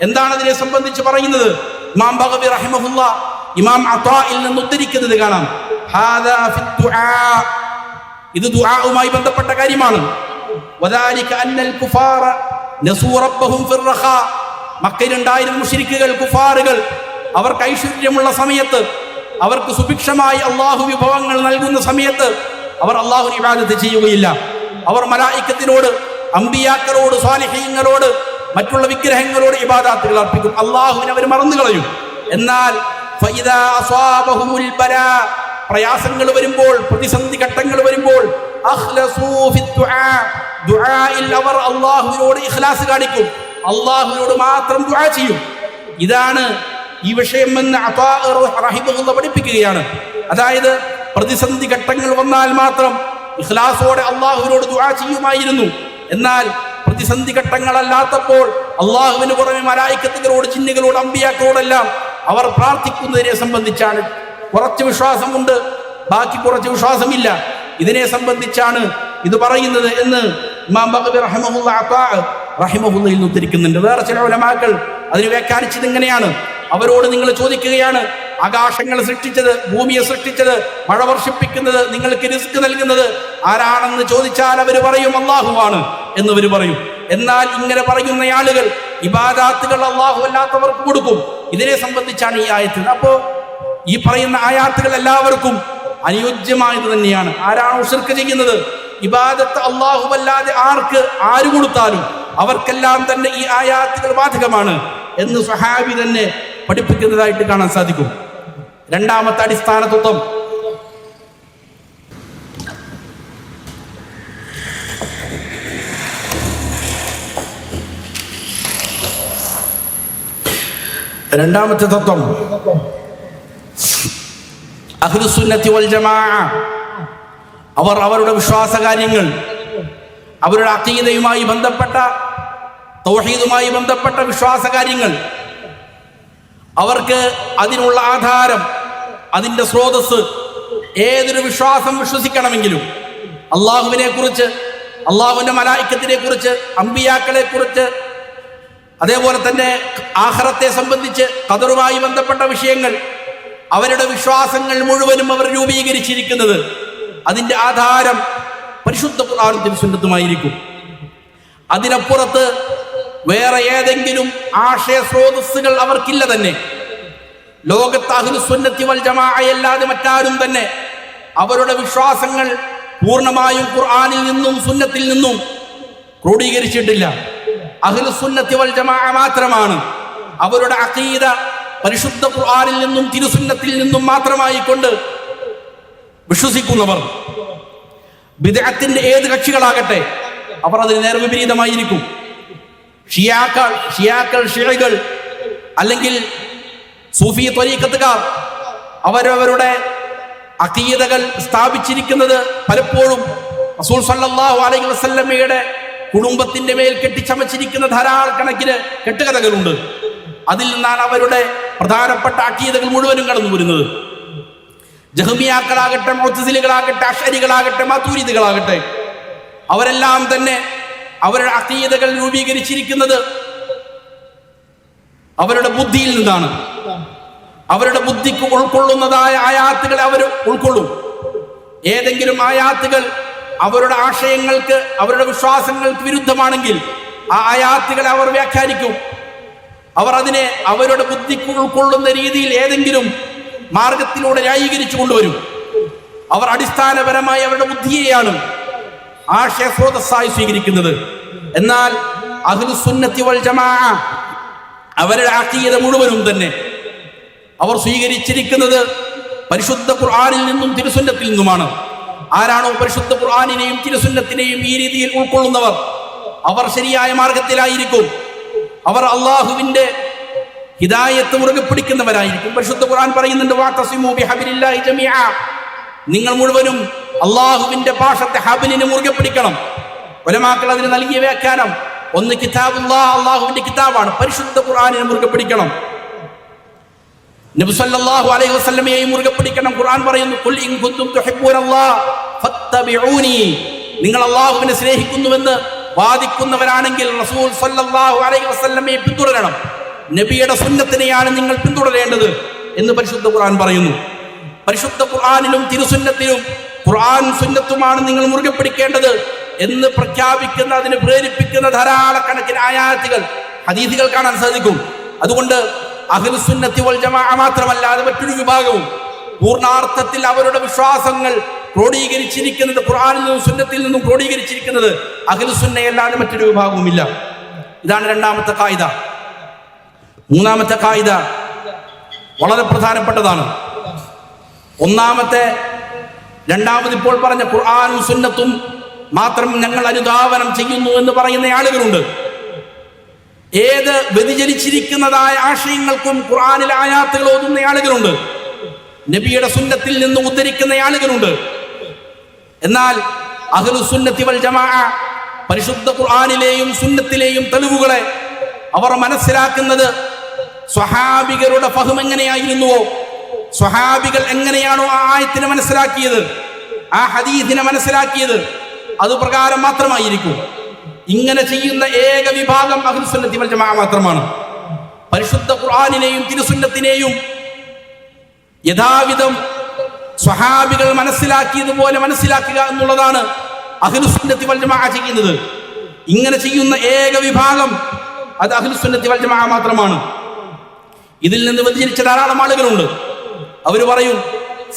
എന്താണ് അതിനെ സംബന്ധിച്ച് പറയുന്നത്? ഇമാം ബഗവി റഹിമഹുല്ലാഹ് ഇമാം അതാഇൽ നിന്ന് ഉദ്ധരിക്കുന്നത് കാണാം. ഹാദാ ഫി ദുആ, ഇത് ദുആഉമായി ബന്ധപ്പെട്ട കാര്യമാണ്. വദാലിക അന്നൽ കുഫാറ നസൂ റബ്ബഹും ഫിർ റഖാ. മക്കയിലുണ്ടായിരുന്ന മുശ്രിക്കുകൾ, കുഫാറുകൾ, അവർക്ക് ഐശ്വര്യമുള്ള സമയത്ത്, അവർക്ക് സുഭിക്ഷമായി അള്ളാഹു വിഭവങ്ങൾ നൽകുന്ന സമയത്ത് അവർ അള്ളാഹുവിനെ ഇബാദത്ത് ചെയ്യുകയില്ല. അവർ മലായിക്കത്തിനോട്, അമ്പിയാക്കളോട്, സ്വാലിഹീങ്ങളോട്, മറ്റുള്ള വിഗ്രഹങ്ങളോട് ഇബാദത്തുകൾ അർപ്പിക്കും. അള്ളാഹുവിനെ അവർ മറന്നു കളയും. എന്നാൽ ഫഇദാ അസ്വാബഹുൽ ബലാ, പ്രയാസങ്ങൾ വരുമ്പോൾ, പ്രതിസന്ധി ഘട്ടങ്ങൾ വരുമ്പോൾ, അഖ്ലസൂ ഫി ദുആ, ദുആയിൽ അവർ അള്ളാഹുവിനോട് ഇഖ്ലാസ് കാണിക്കും, അള്ളാഹുവിനോട് മാത്രം ദുആ ചെയ്യും. ഇതാണ് ഈ വിഷയം എന്ന് അതാ റഹിമഹുല്ലാഹ് പഠിപ്പിക്കുകയാണ്. അതായത് പ്രതിസന്ധി ഘട്ടങ്ങൾ വന്നാൽ മാത്രം ഇഖ്ലാസോടെ അള്ളാഹുവിനോട് ദുആ ചെയ്യുമായിരുന്നു. എന്നാൽ പ്രതിസന്ധി ഘട്ടങ്ങളല്ലാത്തപ്പോൾ അള്ളാഹുവിന് പുറമെ മലായിക്കത്തുകളോട്, ജിന്നുകളോട്, അമ്പിയാക്കളോടെല്ലാം അവർ പ്രാർത്ഥിക്കുന്നതിനെ സംബന്ധിച്ചാണ് കുറച്ച് വിശ്വാസമുണ്ട്, ബാക്കി കുറച്ച് വിശ്വാസമില്ല. ഇതിനെ സംബന്ധിച്ചാണ് ഇത് പറയുന്നത് എന്ന് ഇമാം ബഗവി റഹിമഹുല്ലാഹ് ഉദ്ധരിക്കുന്നുണ്ട്. വേറെ ചില ഉലമാക്കൾ അതിന് വ്യാഖ്യാനിച്ചത് ഇങ്ങനെയാണ്. അവരോട് നിങ്ങൾ ചോദിക്കുകയാണ്, ആകാശങ്ങൾ സൃഷ്ടിച്ചത്, ഭൂമിയെ സൃഷ്ടിച്ചത്, മഴ വർഷിപ്പിക്കുന്നത്, നിങ്ങൾക്ക് റിസ്ക് നൽകുന്നത് ആരാണെന്ന് ചോദിച്ചാൽ അവർ പറയും അള്ളാഹുവാണ് എന്നവർ പറയും. എന്നാൽ ഇങ്ങനെ പറയുന്ന ആളുകൾ ഇബാദാത്തുകൾ അള്ളാഹു അല്ലാത്തവർക്ക് കൊടുക്കും. ഇതിനെ സംബന്ധിച്ചാണ് ഈ ആയത്ത്. അപ്പോ ഈ പറയുന്ന ആയാത്തുകൾ എല്ലാവർക്കും അനുയോജ്യമായത് തന്നെയാണ്. ആരാണോ ശിർക്ക് ചെയ്യുന്നത്, ഇബാദത്ത് അള്ളാഹു അല്ലാതെ ആര് കൊടുത്താലും അവർക്കെല്ലാം തന്നെ ഈ ആയാത്തുകൾ ബാധകമാണ് എന്ന് സ്വഹാബി തന്നെ പഠിപ്പിക്കുന്നതായിട്ട് കാണാൻ സാധിക്കും. രണ്ടാമത്തെ അടിസ്ഥാന തത്വം, അഹ്ലുസുന്നത്തി വൽ ജമാഅ അവർ അവരുടെ വിശ്വാസ കാര്യങ്ങൾ, അവരുടെ അഖീദയുമായി ബന്ധപ്പെട്ട, തൗഹീദുമായി ബന്ധപ്പെട്ട വിശ്വാസ കാര്യങ്ങൾ, അവർക്ക് അതിനുള്ള ആധാരം, അതിൻ്റെ സ്രോതസ്, ഏതൊരു വിശ്വാസം വിശ്വസിക്കണമെങ്കിലും അള്ളാഹുവിനെ കുറിച്ച്, അള്ളാഹുവിൻ്റെ മലായിക്കത്തിനെ കുറിച്ച്, അമ്പിയാക്കളെ കുറിച്ച്, അതേപോലെ തന്നെ ആഖിറത്തെ സംബന്ധിച്ച്, ഖദറുമായി ബന്ധപ്പെട്ട വിഷയങ്ങൾ, അവരുടെ വിശ്വാസങ്ങൾ മുഴുവനും അവർ രൂപീകരിച്ചിരിക്കുന്നത് അതിൻ്റെ ആധാരം പരിശുദ്ധ ഖുർആനും സുന്നത്തുമായിരിക്കും. അതിനപ്പുറത്ത് വേറെ ഏതെങ്കിലും ആശയ സ്രോതസ്സുകൾ അവർക്കില്ല തന്നെ. ലോകത്ത് അഹ്ലുസുന്നത്തി വൽ ജമാഅയല്ലാതെ മറ്റാരും തന്നെ അവരുടെ വിശ്വാസങ്ങൾ പൂർണ്ണമായും ഖുർആനിൽ നിന്നും സുന്നത്തിൽ നിന്നും ക്രോഡീകരിച്ചിട്ടില്ല. അഹ്ലുസുന്നത്തി വൽ ജമാഅ മാത്രമാണ് അവരുടെ അഖീദ പരിശുദ്ധ ഖുർആനിൽ നിന്നും തിരുസുന്നത്തിൽ നിന്നും മാത്രമായി കൊണ്ട് വിശ്വസിക്കുന്നവർ. ബിദ്അത്തിന്റെ ഏത് കക്ഷികളാകട്ടെ അവർ അതിന് നേർവിപരീതമായിരിക്കും. ഷിയകൾ അല്ലെങ്കിൽ സൂഫി ത്വരീഖത്തുകാർ അവരവരുടെ അഖീദകൾ സ്ഥാപിച്ചിരിക്കുന്നത് പലപ്പോഴും റസൂൽ സല്ലല്ലാഹു അലൈഹി വസല്ലമയുടെ കുടുംബത്തിന്റെ മേൽ കെട്ടിച്ചമച്ചിരിക്കുന്ന ധാരാളക്കണക്കിന് കെട്ടുകഥകളുണ്ട്. അതിൽ നിന്നാണ് അവരുടെ പ്രധാനപ്പെട്ട അഖീദകൾ മുഴുവനും കടന്നു വരുന്നത്. ജഹ്മിയാക്കളാകട്ടെ, മുഅ്തസിലികളാകട്ടെ, അശ്അരികളാകട്ടെ, മാതുരിദികളാകട്ടെ, അവരെല്ലാം തന്നെ അവരുടെ അഖീദകൾ രൂപീകരിച്ചിരിക്കുന്നത് അവരുടെ ബുദ്ധിയിൽ നിന്നാണ്. അവരുടെ ബുദ്ധിക്ക് ഉൾക്കൊള്ളുന്നതായ ആയാത്തുകളെ അവർ ഉൾക്കൊള്ളും. ഏതെങ്കിലും ആയാത്തുകൾ അവരുടെ ആശയങ്ങൾക്ക്, അവരുടെ വിശ്വാസങ്ങൾക്ക് വിരുദ്ധമാണെങ്കിൽ ആ ആയാത്തുകളെ അവർ വ്യാഖ്യാനിക്കും. അവർ അതിനെ അവരുടെ ബുദ്ധിക്ക് ഉൾക്കൊള്ളുന്ന രീതിയിൽ ഏതെങ്കിലും മാർഗത്തിലൂടെ ന്യായീകരിച്ചു കൊണ്ടുവരും. അവർ അടിസ്ഥാനപരമായി അവരുടെ ബുദ്ധിയെയാണ് ആശയ സ്രോതസ്സായി സ്വീകരിക്കുന്നത്. എന്നാൽ അഹ്ലുസുന്നത്തി വൽ ജമാഅ അവരുടെ അഖീദ മുഴുവനും തന്നെ അവർ സ്വീകരിച്ചിരിക്കുന്നത് പരിശുദ്ധ ഖുർആനിൽ നിന്നും തിരുസുന്നത്തിൽ നിന്നുമാണ്. ആരാണോ പരിശുദ്ധ ഖുർആനിനെയും തിരുസുന്നത്തിനെയും ഈ രീതിയിൽ ഉൾക്കൊള്ളുന്നവർ അവർ ശരിയായ മാർഗത്തിലായിരിക്കും. അവർ അള്ളാഹുവിന്റെ ഹിദായത്ത് മുറുകെ പിടിക്കുന്നവരായിരിക്കും. പരിശുദ്ധ ഖുർആൻ പറയുന്നുണ്ട്, വഅതസിമൂ ബിഹബ്ലില്ലാഹി ജമീഅ, നിങ്ങൾ മുഴുവനും അള്ളാഹുവിന്റെ പാശത്തെ ഹബ്ലിനെ മുറുകെ പിടിക്കണം. ഉലമാക്കൾ അതിന് നൽകിയ വ്യാഖ്യാനം, ഒന്ന് കിതാബുല്ലാഹ്, അള്ളാഹുവിന്റെ കിതാബാണ്, പരിശുദ്ധ ഖുർആനിനെ മുറുകെ പിടിക്കണം. നബി സല്ലല്ലാഹു അലൈഹി വസല്ലമയെ മുറുകെ പിടിക്കണം. ഖുർആൻ പറയുന്നു, ഖുൽ ഇൻ കുൻതും തുഹിബ്ബൂനല്ലാഹ ഫത്തബിഊനി, നിങ്ങൾ അള്ളാഹുവിനെ സ്നേഹിക്കുന്നുവെന്ന് വാദിക്കുന്നവരാണെങ്കിൽ റസൂൽ സല്ലല്ലാഹു അലൈഹി വസല്ലമയെ പിന്തുടരണം. നബിയുടെ സുന്നത്തിനെയാണ് നിങ്ങൾ പിന്തുടരേണ്ടത് എന്ന് പരിശുദ്ധ ഖുർആൻ പറയുന്നു. പരിശുദ്ധ ഖുർആനിലും തിരുസുന്നത്തിലും ഖുർആൻ സുന്നത്തുമാണ് നിങ്ങൾ മുറുകെ പിടിക്കേണ്ടത് എന്ന് പ്രഖ്യാപിക്കുന്ന, അതിനെ പ്രേരിപ്പിക്കുന്ന ധാരാളക്കണക്കിന് ആയാത്തുകൾ, ഹദീസുകൾ കാണാൻ സാധിക്കും. അതുകൊണ്ട് അഹ്ലുസുന്നത്തി വൽ ജമാഅ മാത്രമല്ലാതെ മറ്റൊരു വിഭാഗവും പൂർണ്ണാർത്ഥത്തിൽ അവരുടെ വിശ്വാസങ്ങൾ ക്രോഡീകരിച്ചിരിക്കുന്നത് ഖുർആനിൽ നിന്നും സുന്നത്തിൽ നിന്നും ക്രോഡീകരിച്ചിരിക്കുന്നത് അഹ്ലുസുന്നയല്ലാതെ മറ്റൊരു വിഭാഗവുമില്ല. ഇതാണ് രണ്ടാമത്തെ കായിദ. മൂന്നാമത്തെ കായിദ വളരെ പ്രധാനപ്പെട്ടതാണ്. രണ്ടാമത് ഇപ്പോൾ പറഞ്ഞ ഖുർആനും സുന്നത്തും മാത്രം ഞങ്ങൾ അനുധാവനം ചെയ്യുന്നു എന്ന് പറയുന്ന ആളുകളുണ്ട്. ഏത് വ്യതിചലിച്ചിരിക്കുന്നതായ ആശയങ്ങൾക്കും ഖുർആനിലെ ആയാത്തുകൾ ഓതുന്ന ആളുകളുണ്ട്, നബിയുടെ സുന്നത്തിൽ നിന്ന് ഉദ്ധരിക്കുന്ന ആളുകളുണ്ട്. എന്നാൽ അഹ്ലുസുന്നത്തി വൽ ജമാഅ പരിശുദ്ധ ഖുർആനിലെയും സുന്നത്തിലെയും തെളിവുകളെ അവർ മനസ്സിലാക്കുന്നത് സ്വഹാബികളുടെ ഫഹം എങ്ങനെയായിരുന്നുവോ, സ്വഹാബികൾ എങ്ങനെയാണോ ആ ആയത്തിനെ മനസ്സിലാക്കിയത്, ആ ഹദീസിനെ മനസ്സിലാക്കിയത്, അതുപ്രകാരം മാത്രമായിരിക്കും. ഇങ്ങനെ ചെയ്യുന്ന ഏക വിഭാഗം അഹ്ലുസുന്നത്തി വൽ ജമാഅ മാത്രമാണ്. പരിശുദ്ധ ഖുർആനിനെയും തിരുസുന്നത്തിനെയും യഥാവിധം സ്വഹാബികൾ മനസ്സിലാക്കിയതുപോലെ മനസ്സിലാക്കുക എന്നുള്ളതാണ് അഹ്ലുസുന്നത്തി വൽ ജമാഅ ചെയ്യുന്നത്. ഇങ്ങനെ ചെയ്യുന്ന ഏക വിഭാഗം അത് അഹ്ലുസുന്നത്തി വൽ ജമാഅ മാത്രമാണ്. ഇതിൽ നിന്ന് വ്യതിചലിച്ച ധാരാളം ആളുകളുണ്ട്. അവർ പറയും,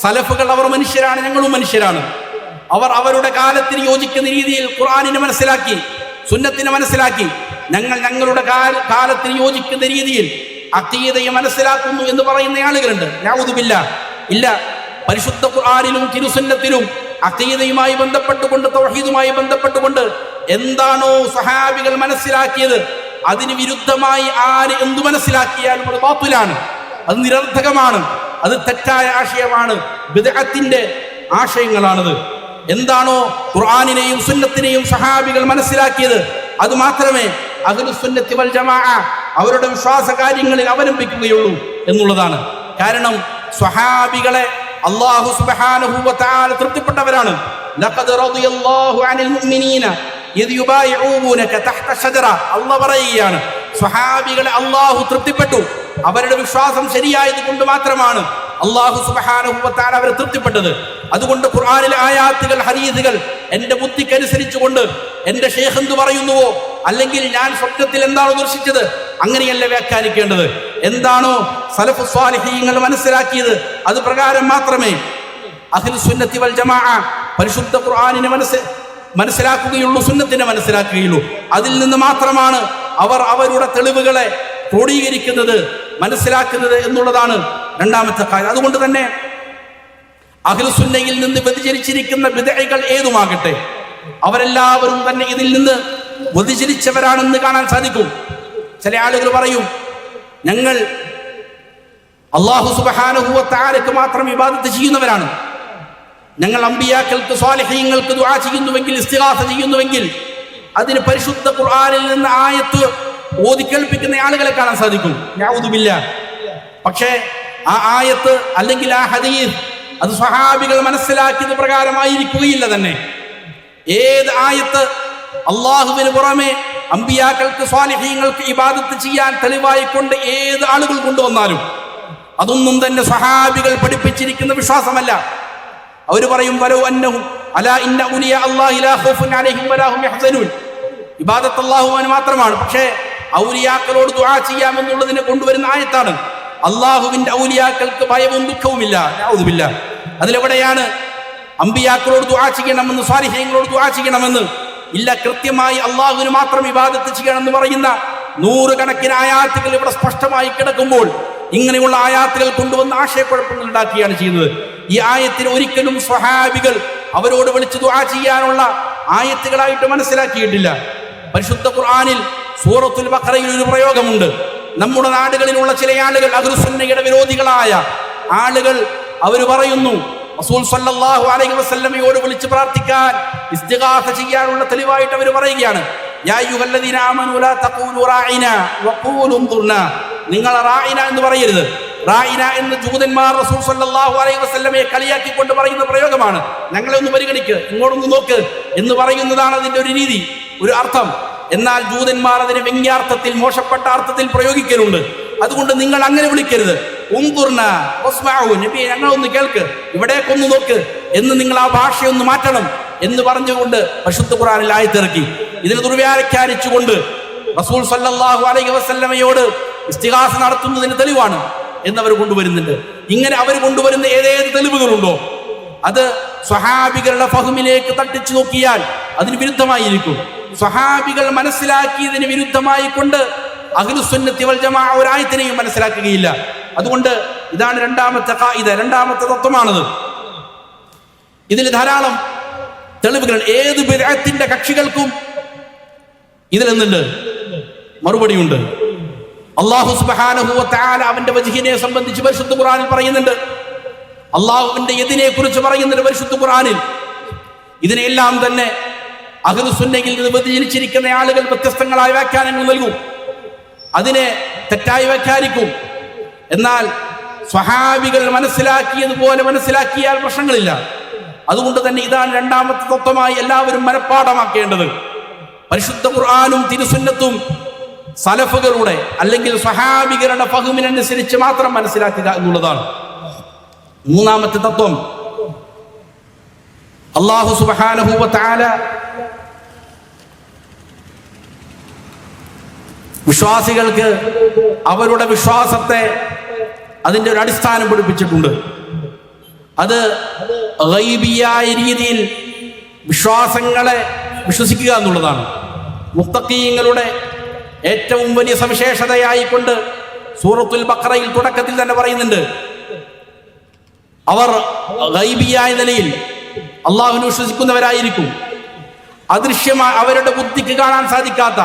സലഫുകൾ അവർ മനുഷ്യരാണ്, ഞങ്ങളും മനുഷ്യരാണ്. അവർ അവരുടെ കാലത്തിന് യോജിക്കുന്ന രീതിയിൽ ഖുർആനിനെ മനസ്സിലാക്കി, സുന്നത്തിനെ മനസ്സിലാക്കി. ഞങ്ങൾ ഞങ്ങളുടെ കാലത്തിന് യോജിക്കുന്ന രീതിയിൽ അഖീദയെ മനസ്സിലാക്കുന്നു എന്ന് പറയുന്ന ആളുകളുണ്ട്. നഊദു ബില്ലാഹ്. ഇല്ല, പരിശുദ്ധ ഖുർആനിലും തിരുസുന്നത്തിലും അഖീദയുമായി ബന്ധപ്പെട്ടുകൊണ്ട്, തൗഹീദുമായി ബന്ധപ്പെട്ടുകൊണ്ട് എന്താണോ സഹാബികൾ മനസ്സിലാക്കിയത് അതിന് വിരുദ്ധമായി ആര് എന്തു മനസ്സിലാക്കിയാലും അത് ബാത്തിലാണ്, അത് നിരർത്ഥകമാണ്, അത് തെറ്റായ ആശയമാണ്, ബിദ്അത്തിന്റെ ആശയങ്ങളാണത്. എന്താണോ ഖുർആനിനെയും സുന്നത്തിനെയും സഹാബികൾ മനസ്സിലാക്കിയത് അത് മാത്രമേ അഹ്ലുസുന്നത്തി വൽ ജമാഅ അവരുടെ വിശ്വാസ കാര്യങ്ങളിൽ അവലംബിക്കുകയുള്ളൂ എന്നുള്ളതാണ്. കാരണം സ്വഹാബികളെ അല്ലാഹു സുബ്ഹാനഹു വ തആല തൃപ്തിപ്പെട്ടവരാണ്. ലഖദ് റളിയല്ലാഹു അനിൽ മുഅ്മിനീന ഇദ് യുബായിഊനക തഹ്ത ഷജറ. അല്ലാഹു പറയുകയാണ്, സ്വഹാബികളെ അല്ലാഹു തൃപ്തിപ്പെട്ടു. അവരുടെ വിശ്വാസം ശരിയായത് കൊണ്ട് മാത്രമാണ് അല്ലാഹു സുബ്ഹാനഹു വ തആല അവരെ തൃപ്തിപ്പെട്ടത്. അതുകൊണ്ട് ഖുർആനിലെ ആയാത്തുകൾ, ഹദീസുകൾ എൻ്റെ ബുദ്ധിക്കനുസരിച്ചുകൊണ്ട് എൻ്റെ ഷെയ്ഖ് എന്ത് പറയുന്നുവോ, അല്ലെങ്കിൽ ഞാൻ സ്വപ്നത്തിൽ എന്താണോ ദർശിച്ചത് അങ്ങനെയല്ല വ്യാഖ്യാനിക്കേണ്ടത്. എന്താണോ സലഫു സ്വാലിഹീങ്ങൾ മനസ്സിലാക്കിയത് അത് പ്രകാരം മാത്രമേ അഹ്ലുസുന്നത്തി വൽ ജമാഅ പരിശുദ്ധ ഖുർആനിനെ മനസ്സിലാക്കുകയുള്ളൂ, സുന്നത്തിനെ മനസ്സിലാക്കുകയുള്ളൂ. അതിൽ നിന്ന് മാത്രമാണ് അവർ അവരുടെ തെളിവുകളെ ക്രോഡീകരിക്കുന്നത്, മനസ്സിലാക്കുന്നത് എന്നുള്ളതാണ് രണ്ടാമത്തെ കാര്യം. അതുകൊണ്ട് തന്നെ അഹ്ലുസുന്നയിൽ നിന്ന് വ്യതിചലിച്ചിരിക്കുന്ന ബിദ്അകൾ ഏതുമാകട്ടെ അവരെല്ലാവരും തന്നെ ഇതിൽ നിന്ന് വ്യതിചലിച്ചവരാണെന്ന് കാണാൻ സാധിക്കും. ചില ആളുകൾ പറയും, ഞങ്ങൾ അല്ലാഹു സുബ്ഹാനഹു വ തആലക്ക് മാത്രം ഇബാദത്ത് ചെയ്യുന്നവരാണ്, ഞങ്ങൾ അമ്പിയാക്കൾക്ക് സ്വാലിഹീങ്ങൾക്ക് ദുആ ചെയ്യുന്നുവെങ്കിൽ, ഇസ്തിഗാസ ചെയ്യുന്നുവെങ്കിൽ അതിന് പരിശുദ്ധ ഖുർആനിൽ നിന്ന് ആയത്ത് ഓതി കേൾപ്പിക്കുന്ന ആളുകളെ കാണാൻ സാധിക്കും. നഊദു ബില്ലാഹ്. പക്ഷേ ആ ആയത്ത് അല്ലെങ്കിൽ ആ ഹദീസ് അത് സ്വഹാബികൾ മനസ്സിലാക്കിയത് പ്രകാരമായിരിക്കുകയില്ല തന്നെ. ഏത് ആയത്ത് അള്ളാഹുവിന് പുറമെ അമ്പിയാക്കൾക്ക് സ്വാലിഹീങ്ങൾക്ക് ഇബാദത്ത് ചെയ്യാൻ തെളിവായി കൊണ്ട് ഏത് ആളുകൾ കൊണ്ടുവന്നാലും അതൊന്നും തന്നെ സ്വഹാബികൾ പഠിപ്പിച്ചിരിക്കുന്ന വിശ്വാസമല്ല. അവർ പറയും, വലൗ അന്നഹു അലാ ഇന്ന ഉലിയ അല്ലാഹി ലാ ഖൗഫുൻ അലൈഹിം വലാ ഹും യഹ്സനൂൻ. ഇബാദത്ത് അല്ലാഹുവിന് മാത്രമാണ്. പക്ഷേ ഔലിയാക്കളോട് ദുആ ചെയ്യാമെന്നുള്ളതിനെ കൊണ്ടുവരുന്ന ആയത്താണ്. അള്ളാഹുവിന്റെ ഔലിയാക്കൾക്ക് ഭയവും ദുഃഖവുമില്ല. നഊദു ബില്ലാഹ്. അതിലെവിടെയാണ് അമ്പിയാക്കളോട് ദുആ ചെയ്യണമെന്ന്, സ്വാലിഹീങ്ങളോട് ദുആ ചെയ്യണമെന്ന് ഇല്ല, കൃത്യമായി അള്ളാഹുവിന് മാത്രം ഇബാദത്ത് ചെയ്യണം എന്ന് പറയുന്ന നൂറുകണക്കിന് ആയാത്തുകൾ ഇവിടെ സ്പഷ്ടമായി കിടക്കുമ്പോൾ ഇങ്ങനെയുള്ള ആയാത്തുകൾ കൊണ്ടുവന്ന് ആശയക്കുഴപ്പങ്ങൾ ഉണ്ടാക്കുകയാണ് ചെയ്യുന്നത്. ഈ ആയത്തിന് ഒരിക്കലും സ്വഹാബികൾ അവരോട് വിളിച്ച് ദുആ ചെയ്യാനുള്ള ആയത്തുകളായിട്ട് മനസ്സിലാക്കിയിട്ടില്ല. പരിശുദ്ധ ഖുർആനിൽ സൂറത്തുൽ ബഖറയിൽ ഒരു പ്രയോഗമുണ്ട്. നമ്മുടെ നാടുകളിലുള്ള ചില ആളുകൾ, അഹ്ലുസുന്നയുടെ വിരോധികളായ ആളുകൾ, അവർ പറയുന്നു റസൂൽ സല്ലല്ലാഹു അലൈഹി വസല്ലമയോട് വിളിച്ച് പ്രാർത്ഥിക്കാൻ, ഇസ്തിഗാസ ചെയ്യാനുള്ള തെളിവായിട്ട് അവർ പറയുകയാണ്, യാ അയ്യുഹല്ലദീന ആമനൂ ലാ തഖൂലു റാഇനാ വഖൂലു ഉൻദുർനാ. നിങ്ങൾ റാഇന എന്ന് പറയരുത്. റാഇന എന്ന് ജൂതന്മാർ റസൂൽ സല്ലല്ലാഹു അലൈഹി വസല്ലമയെ കളിയാക്കിക്കൊണ്ട് പറയുന്ന പ്രയോഗമാണ്. ഞങ്ങളെ ഒന്ന് പരിഗണിക്ക്, ഇങ്ങോട്ടൊന്ന് നോക്ക് എന്ന് പറയുന്നതാണ് അതിന്റെ ഒരു രീതി, ഒരു അർത്ഥം. എന്നാൽ ജൂതന്മാർ അതിനെ വ്യംഗ്യാർത്ഥത്തിൽ, മോശപ്പെട്ട അർത്ഥത്തിൽ പ്രയോഗിക്കലുണ്ട്. അതുകൊണ്ട് നിങ്ങൾ അങ്ങനെ വിളിക്കരുത്. ഉൻദുർന വസ്മഉ, നബിയെ ഞങ്ങളൊന്ന് കേൾക്ക്, ഇവിടേക്കൊന്ന് നോക്ക് എന്ന് നിങ്ങൾ ആ ഭാഷയൊന്ന് മാറ്റണം എന്ന് പറഞ്ഞുകൊണ്ട് പരിശുദ്ധ ഖുർആനിൽ ആയത്തിറക്കി. ഇതിനെ ദുർവ്യാഖ്യാനിച്ചുകൊണ്ട് റസൂൽ സല്ലല്ലാഹു അലൈഹി വസല്ലമയോട് ഇസ്തിഗാസ നടത്തുന്നതിന് തെളിവാണ് എന്നവർ കൊണ്ടുവരുന്നുണ്ട്. ഇങ്ങനെ അവർ കൊണ്ടുവരുന്ന ഏതേത് തെളിവുകളുണ്ടോ അത് സ്വഹാബികളുടെ ഫഹ്മിലേക്ക് തട്ടിച്ചു നോക്കിയാൽ അതിന് വിരുദ്ധമായിരിക്കും. സ്വഹാബികൾ മനസ്സിലാക്കിയതിന് വിരുദ്ധമായി കൊണ്ട് അഹ്ലുസുന്നത്തി വൽ ജമാഅ ഒരായത്തിനെയും മനസ്സിലാക്കുകയില്ല. അതുകൊണ്ട് ഇതാണ് രണ്ടാമത്തെ ഖായിദ, രണ്ടാമത്തെ തത്വമാണത്. ഇതിൽ ധാരാളം തെളിവുകൾ. ഏത് ബിദ്അത്തിന്റെ കക്ഷികൾക്കും ഇതിലെന്നുണ്ട് മറുപടിയുണ്ട്. അല്ലാഹു സുബ്ഹാനഹു വ തആല അവന്റെ വജ്ഹിനെ സംബന്ധിച്ച് പരിശുദ്ധ ഖുർആനിൽ പറയുന്നുണ്ട്. അല്ലാഹുവിന്റെ യദിനെ കുറിച്ച് പറയുന്നുണ്ട് പരിശുദ്ധ ഖുർആനിൽ. ഇതിനെല്ലാം തന്നെ അഹ്ലുസുന്നയിൽ നിന്ന് വ്യതിചലിച്ചിരിക്കുന്ന ആളുകൾ വ്യത്യസ്തങ്ങളായ വ്യാഖ്യാനങ്ങൾ നൽകും, അതിനെ തെറ്റായി വ്യാഖ്യാനിക്കും. എന്നാൽ സ്വഹാബികൾ മനസ്സിലാക്കിയതുപോലെ മനസ്സിലാക്കിയാൽ പ്രശ്നങ്ങളില്ല. അതുകൊണ്ട് തന്നെ ഇതാണ് രണ്ടാമത്തെ തത്വമായി എല്ലാവരും മനഃപ്പാഠമാക്കേണ്ടത്. പരിശുദ്ധ ഖുർആനും തിരുസുന്നത്തും സലഫുകളുടെ അല്ലെങ്കിൽ സ്വഹാബികളുടെ ഫഹ്മിനനുസരിച്ച് മാത്രം മനസ്സിലാക്കുക എന്നുള്ളതാണ്. മൂന്നാമത്തെ തത്വം, അല്ലാഹു സുബ്ഹാനഹു വ തആല വിശ്വാസികൾക്ക് അവരുടെ വിശ്വാസത്തെ അതിൻ്റെ ഒരു അടിസ്ഥാനം പഠിപ്പിച്ചിട്ടുണ്ട്. അത് ഗൈബിയായ രീതിയിൽ വിശ്വാസങ്ങളെ വിശ്വസിക്കുക എന്നുള്ളതാണ്. മുത്തഖീങ്ങളുടെ ഏറ്റവും വലിയ സവിശേഷതയായിക്കൊണ്ട് സൂറത്തുൽ ബഖറയിൽ തുടക്കത്തിൽ തന്നെ പറയുന്നുണ്ട്, അവർ ഗൈബിയായ നിലയിൽ അള്ളാഹുവിനെ വിശ്വസിക്കുന്നവരായിരിക്കും. അദൃശ്യമായ, അവരുടെ ബുദ്ധിക്ക് കാണാൻ സാധിക്കാത്ത,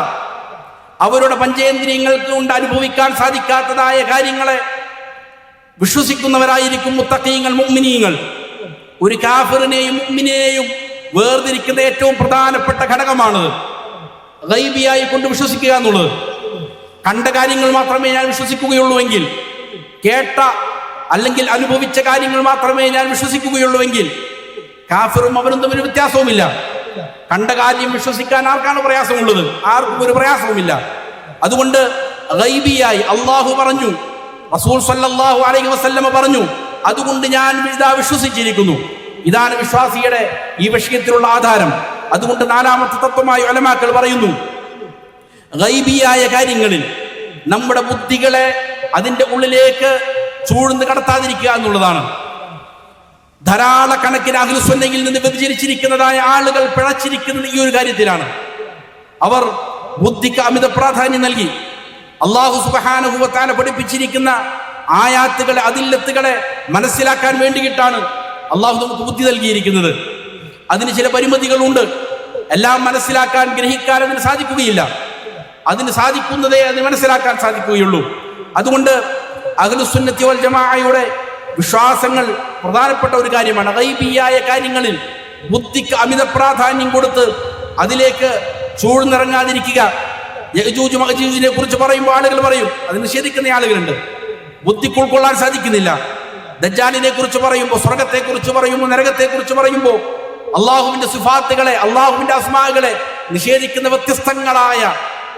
അവരുടെ പഞ്ചേന്ദ്രിയങ്ങൾക്ക് കൊണ്ട് അനുഭവിക്കാൻ സാധിക്കാത്തതായ കാര്യങ്ങളെ വിശ്വസിക്കുന്നവരായിരിക്കും മുത്തഖീങ്ങൾ, മുഅ്മിനീങ്ങൾ. ഒരു കാഫിറിനെയും മുഅ്മിനെയും വേർതിരിക്കുന്ന ഏറ്റവും പ്രധാനപ്പെട്ട ഘടകമാണത് ഗൈബിയായി കൊണ്ട് വിശ്വസിക്കുക എന്നുള്ളത്. കണ്ട കാര്യങ്ങൾ മാത്രമേ ഞാൻ വിശ്വസിക്കുകയുള്ളൂ എങ്കിൽ, കേട്ട അല്ലെങ്കിൽ അനുഭവിച്ച കാര്യങ്ങൾ മാത്രമേ ഞാൻ വിശ്വസിക്കുകയുള്ളൂ എങ്കിൽ കാഫിറും അവനും തമ്മിൽ വ്യത്യാസവുമില്ല. കണ്ട കാര്യം വിശ്വസിക്കാൻ ആർക്കാണ് പ്രയാസമുള്ളത്? ആർക്കും ഒരു പ്രയാസവുമില്ല. അതുകൊണ്ട് ഗൈബിയായി അള്ളാഹു പറഞ്ഞു, റസൂൽ സല്ലല്ലാഹു അലൈഹി വസല്ലമ പറഞ്ഞു, അതുകൊണ്ട് ഞാൻ ഇതാ വിശ്വസിച്ചിരിക്കുന്നു. ഇതാണ് വിശ്വാസിയുടെ ഈ വിഷയത്തിലുള്ള ആധാരം. അതുകൊണ്ട് നാലാമത്തെ തത്വമായി ഉലമാക്കൾ പറയുന്നു, ഗൈബിയായ കാര്യങ്ങളിൽ നമ്മുടെ ബുദ്ധികളെ അതിൻ്റെ ഉള്ളിലേക്ക് ചൂഴ്ന്ന് കടത്താതിരിക്കുക എന്നുള്ളതാണ്. ധാരാളക്കണക്കിന് അഹ്ലുസുന്നയിൽ നിന്ന് വ്യതിചലിച്ചിരിക്കുന്നതായ ആളുകൾ പിഴച്ചിരിക്കുന്നത് ഈ ഒരു കാര്യത്തിലാണ്. അവർ ബുദ്ധിക്ക് അമിത പ്രാധാന്യം നൽകി അല്ലാഹു സുബ്ഹാനഹു വ തആല പഠിപ്പിച്ചിരിക്കുന്ന ആയാത്തുകളെ, അതില്ലത്തുകളെ മനസ്സിലാക്കാൻ വേണ്ടിയിട്ടാണ് അള്ളാഹു നമുക്ക് ബുദ്ധി നൽകിയിരിക്കുന്നത്. അതിന് ചില പരിമിതികളുണ്ട്. എല്ലാം മനസ്സിലാക്കാൻ, ഗ്രഹിക്കാൻ അതിന് സാധിക്കുകയില്ല. അതിന് സാധിക്കുന്നതേ അത് മനസ്സിലാക്കാൻ സാധിക്കുകയുള്ളൂ. അതുകൊണ്ട് അഹ്ലുസുന്നത്തി വൽ ജമാഅയുടെ വിശ്വാസങ്ങൾ പ്രധാനപ്പെട്ട ഒരു കാര്യമാണ്. ഗൈബിയായ കാര്യങ്ങളിൽ ബുദ്ധിക്ക് അമിത പ്രാധാന്യം കൊടുത്ത് അതിലേക്ക് ചൂഴ്ന്നിറങ്ങാതിരിക്കുക. യഅ്ജൂജ് മഅ്ജൂജിനെ കുറിച്ച് പറയുമ്പോൾ ആളുകൾ പറയും, അത് നിഷേധിക്കുന്ന ആളുകളുണ്ട്, ബുദ്ധിക്ക് ഉൾക്കൊള്ളാൻ സാധിക്കുന്നില്ല. ദജ്ജാലിനെ കുറിച്ച് പറയുമ്പോൾ, സ്വർഗത്തെ കുറിച്ച് പറയുമ്പോൾ, നരകത്തെ കുറിച്ച് പറയുമ്പോൾ, അള്ളാഹുവിന്റെ സിഫാത്തുകളെ, അള്ളാഹുവിന്റെ അസ്മാകളെ നിഷേധിക്കുന്ന വ്യത്യസ്തങ്ങളായ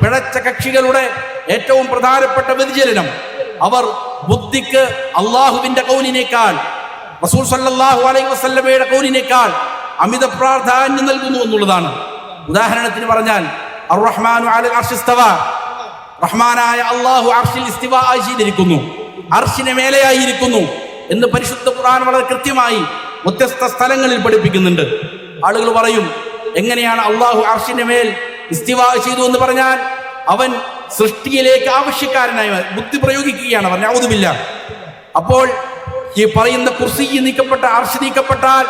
പിഴച്ച കക്ഷികളുടെ ഏറ്റവും പ്രധാനപ്പെട്ട വ്യതിചലനം, അവർ ബുദ്ധിക്ക് അള്ളാഹുവിന്റെ കൗലിനേക്കാൾ, റസൂൽ സല്ലല്ലാഹു അലൈഹി വസല്ലമയുടെ കൗലിനേക്കാൾ അമിത പ്രാധാന്യം നൽകുന്നു എന്നുള്ളതാണ്. ഉദാഹരണത്തിന് പറഞ്ഞാൽ, അർ-റഹ്മാനു അലൽ അർശി ഇസ്തവ, റഹ്മാനായ അള്ളാഹു അർശിൽ ഇസ്തിവാ ചെയ്തിരിക്കുന്നു, അർശിനെ മേലെയായിരിക്കുന്നു എന്ന് പരിശുദ്ധ ഖുർആൻ വളരെ കൃത്യമായി വ്യത്യസ്ത സ്ഥലങ്ങളിൽ പഠിപ്പിക്കുന്നുണ്ട്. ആളുകൾ പറയും, എങ്ങനെയാണ് അള്ളാഹു അർശിന്റെ മേൽ ഇസ്തിവാ ചെയ്തു എന്ന് പറഞ്ഞാൽ അവൻ സൃഷ്ടിയിലേക്ക് ആവശ്യക്കാരനായി ബുദ്ധി പ്രയോഗിക്കുകയാണ് അവൻ. നഊദുബില്ല. അപ്പോൾ ഈ പറയുന്ന കുർസി നീക്കപ്പെട്ട, അർശ് നീക്കപ്പെട്ടാൽ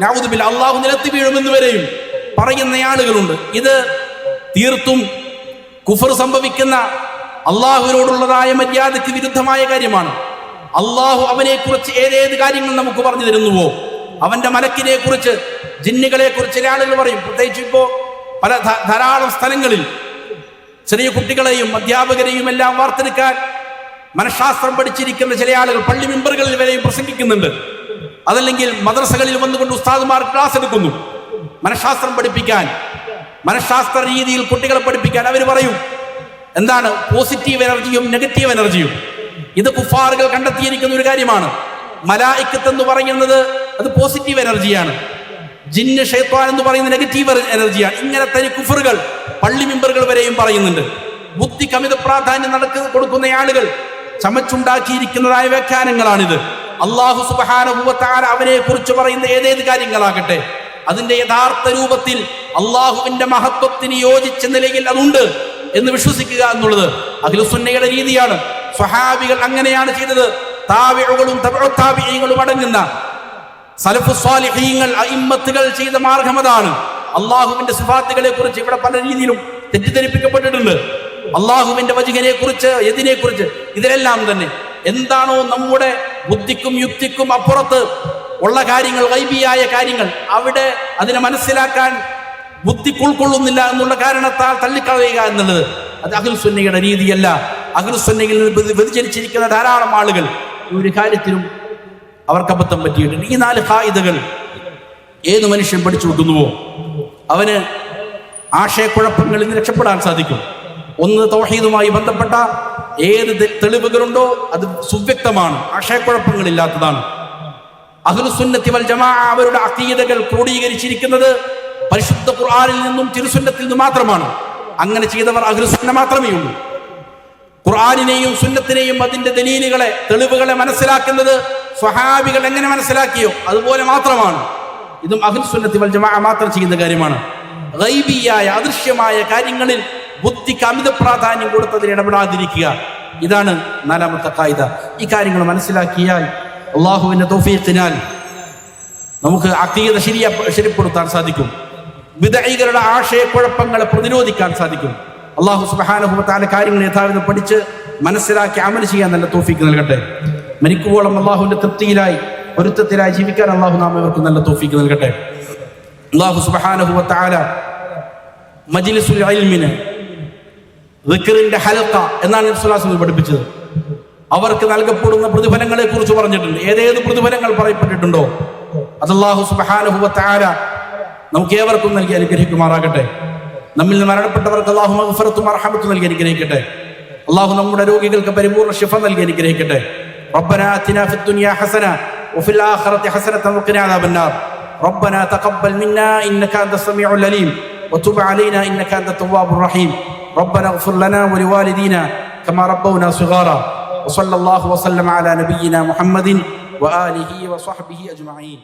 നഊദുബില്ല അള്ളാഹു നിലത്ത് വീഴുമെന്ന് വരെയും പറയുന്ന ആളുകളുണ്ട്. ഇത് തീർത്തും കുഫർ സംഭവിക്കുന്ന അള്ളാഹുവിനോടുള്ളതായ മര്യാദയ്ക്ക് വിരുദ്ധമായ കാര്യമാണ്. അള്ളാഹു അവനെ കുറിച്ച് ഏതേത് കാര്യങ്ങൾ നമുക്ക് പറഞ്ഞു തരുന്നുവോ, അവന്റെ മലക്കിനെ കുറിച്ച്, ജിന്നുകളെ കുറിച്ച് ചില ആളുകൾ പറയും. പ്രത്യേകിച്ച് ഇപ്പോ പല ധാരാളം സ്ഥലങ്ങളിൽ ചെറിയ കുട്ടികളെയും അധ്യാപകരെയും എല്ലാം വാർത്തെടുക്കാൻ മനഃശാസ്ത്രം പഠിച്ചിരിക്കുന്ന ചില ആളുകൾ പള്ളി മെമ്പറുകളിൽ വരെയും പ്രസംഗിക്കുന്നുണ്ട്. അതല്ലെങ്കിൽ മദ്രസകളിൽ വന്നുകൊണ്ട് ഉസ്താദുമാർ ക്ലാസ് എടുക്കുന്നു മനഃശാസ്ത്രം പഠിപ്പിക്കാൻ, മനഃശാസ്ത്ര രീതിയിൽ കുട്ടികളെ പഠിപ്പിക്കാൻ. അവർ പറയും എന്താണ് പോസിറ്റീവ് എനർജിയും നെഗറ്റീവ് എനർജിയും. ഇത് കുഫാറുകൾ കണ്ടെത്തിയിരിക്കുന്ന ഒരു കാര്യമാണ്. മലായിക്കത്ത് എന്ന് പറയുന്നത് അത് പോസിറ്റീവ് എനർജിയാണ്, ജിന്ന് ഷൈത്വാൻ എന്ന് പറയുന്നത് നെഗറ്റീവ് എനർജിയാണ്. ഇങ്ങനത്തെ കുഫറുകൾ പള്ളി മെമ്പറുകൾ വരെയും പറയുന്നുണ്ട്. ബുദ്ധിക്ക് അമിത പ്രാധാന്യം കൊടുക്കുന്ന ആളുകൾ ചമച്ചുണ്ടാക്കിയിരിക്കുന്നതായ വ്യാഖ്യാനങ്ങളാണിത്. അല്ലാഹു സുബ്ഹാനഹു വ തആല അവനെ കുറിച്ച് പറയുന്ന ഏതേത് കാര്യങ്ങളാകട്ടെ അതിന്റെ യഥാർത്ഥ രൂപത്തിൽ അള്ളാഹുവിന്റെ മഹത്വത്തിന് യോജിച്ച നിലയിൽ അതുണ്ട് എന്ന് വിശ്വസിക്കുക എന്നുള്ളത് അഹ്ലുസുന്നയുടെ രീതിയാണ്. സ്വഹാബികൾ അങ്ങനെയാണ് ചെയ്തത്. താബിഉകളും തബഉ താബിഈങ്ങളും അടങ്ങുന്ന സലഫു സ്വാലിഹീങ്ങൾ അഇമ്മത്തുകൾ ചെയ്ത മാർഗ്ഗം അതാണ്. അള്ളാഹുവിന്റെ സിഫാത്തുകളെ കുറിച്ച് ഇവിടെ പല രീതിയിലും തെറ്റിദ്ധരിപ്പിക്കപ്പെട്ടിട്ടുണ്ട്. അള്ളാഹുവിന്റെ വജ്ഹിനെ കുറിച്ച്, യദിനെ കുറിച്ച്, ഇതിലെല്ലാം തന്നെ എന്താണോ നമ്മുടെ ബുദ്ധിക്കും യുക്തിക്കും അപ്പുറത്ത് ഉള്ള കാര്യങ്ങൾ, ഗൈബിയായ കാര്യങ്ങൾ, അവിടെ അതിനെ മനസ്സിലാക്കാൻ ബുദ്ധി ഉൾക്കൊള്ളുന്നില്ല എന്നുള്ള കാരണത്താൽ തള്ളിക്കളയുക എന്നുള്ളത് അത് അഹ്ലുസുന്നയുടെ രീതിയല്ല. അഹ്ലുസുന്നയിൽ വ്യതിചലിച്ചിരിക്കുന്ന ധാരാളം ആളുകൾ ഒരു കാര്യത്തിലും അവർക്ക് അബദ്ധം പറ്റിയിട്ടുണ്ട്. ഈ 4 ഖായിദകൾ ഏത് മനുഷ്യൻ പഠിച്ചു വെക്കുന്നുവോ അവന് ആശയക്കുഴപ്പങ്ങളിൽ നിന്ന് രക്ഷപ്പെടാൻ സാധിക്കും. ഒന്ന്, തൗഹീദുമായി ബന്ധപ്പെട്ട ഏത് തെളിവുകളുണ്ടോ അത് സുവ്യക്തമാണ്, ആശയക്കുഴപ്പങ്ങളില്ലാത്തതാണ്. അഹ്ലുസുന്നത്തി വൽ ജമാഅ അവരുടെ അഖീദകൾ ക്രോഡീകരിച്ചിരിക്കുന്നത് പരിശുദ്ധ ഖുർആനിൽ നിന്നും തിരുസുന്നത്തിൽ നിന്നും മാത്രമാണ്. അങ്ങനെ ചെയ്തവർ അഹ്ലുസുന്ന മാത്രമേ ഉള്ളൂ. ഖുർആനിനെയും സുന്നത്തിനെയും അതിന്റെ ദലീലുകളെ, തെളിവുകളെ മനസ്സിലാക്കുന്നത് സ്വഹാബികൾ എങ്ങനെ മനസ്സിലാക്കിയോ അതുപോലെ മാത്രമാണ്. ഇതും അഹ്ലുസുന്നത്തി വൽ ജമാഅ മാത്രം ചെയ്യുന്ന കാര്യമാണ്. ഗൈബിയായ അദൃശ്യമായ കാര്യങ്ങളിൽ ബുദ്ധിക്ക് അമിത പ്രാധാന്യം കൊടുത്തതിൽ ഇടപെടാതിരിക്കുക, ഇതാണ് 4ാമത്തെ ഖായിദ. ഈ കാര്യങ്ങൾ മനസ്സിലാക്കിയാൽ അള്ളാഹുവിന്റെ തൗഫീഖിനാൽ നമുക്ക് അഖീദ ശരിപ്പെടുത്താൻ സാധിക്കും. ബിദ്അഈകളുടെ ആശയക്കുഴപ്പങ്ങളെ പ്രതിരോധിക്കാൻ സാധിക്കും. അള്ളാഹു സുബ്ഹാനഹു വ തആല കാര്യങ്ങൾ യഥാവിധം പഠിച്ച് മനസ്സിലാക്കി അമൽ ചെയ്യാൻ നല്ല തൗഫീഖ് നൽകട്ടെ. മരിക്കുവോളം അള്ളാഹുവിന്റെ തൃപ്തിയിലായി പൊരുത്തത്തിലായി ജീവിക്കാൻ അള്ളാഹു നാം ഇവർക്ക് നല്ല തൗഫീഖ് നൽകട്ടെ. അള്ളാഹു സുബ്ഹാനഹു വ തആല മജ്ലിസുൽ ഇൽമിന്, ദിക്റിന്റെ ഹൽഖ എന്നാണ് നബി സ്വല്ലല്ലാഹു അലൈഹി വസല്ലം പഠിപ്പിച്ചത്. അവർക്ക് നൽകപ്പെടുന്ന പ്രതിഫലങ്ങളെ കുറിച്ച് പറഞ്ഞിട്ടുണ്ട്. ഏതേത് പ്രതിഫലങ്ങൾ പറയപ്പെട്ടിട്ടുണ്ടോ അത് അല്ലാഹു സുബ്ഹാനഹു വ തആല നമുക്ക് ഏവർക്കും നൽകി അനുഗ്രഹിക്കുമാറാകട്ടെ. നമ്മിൽ നിന്ന് മരണപ്പെട്ടവർക്ക് അല്ലാഹു മഗ്ഫിറത്തും റഹ്മത്തും നൽകി അനുഗ്രഹിക്കട്ടെ. അല്ലാഹു നമ്മുടെ രോഗികൾക്ക് പരിപൂർണ്ണ ശിഫ നൽകി അനുഗ്രഹിക്കട്ടെ. റബ്ബനാ ആതിനാ ഫിദ് ദുനിയാ ഹസന വഫിൽ ആഖിറതി ഹസനത വഖിനാ അദാബന്നാർ. റബ്ബനാ തഖബ്ബൽ മിന്നാ ഇന്നക അൻത സമീഉൽ അലീം വതുബ് അലൈനാ ഇന്നക അൻത തവ്വാബുർ റഹീം. റബ്ബനാ ഇഗ്ഫിർ ലനാ വലിവാലിദീനാ കമാ റബ്ബൗനാ സിഗാറാ. وصلى الله وسلم على نبينا محمد وآله وصحبه أجمعين.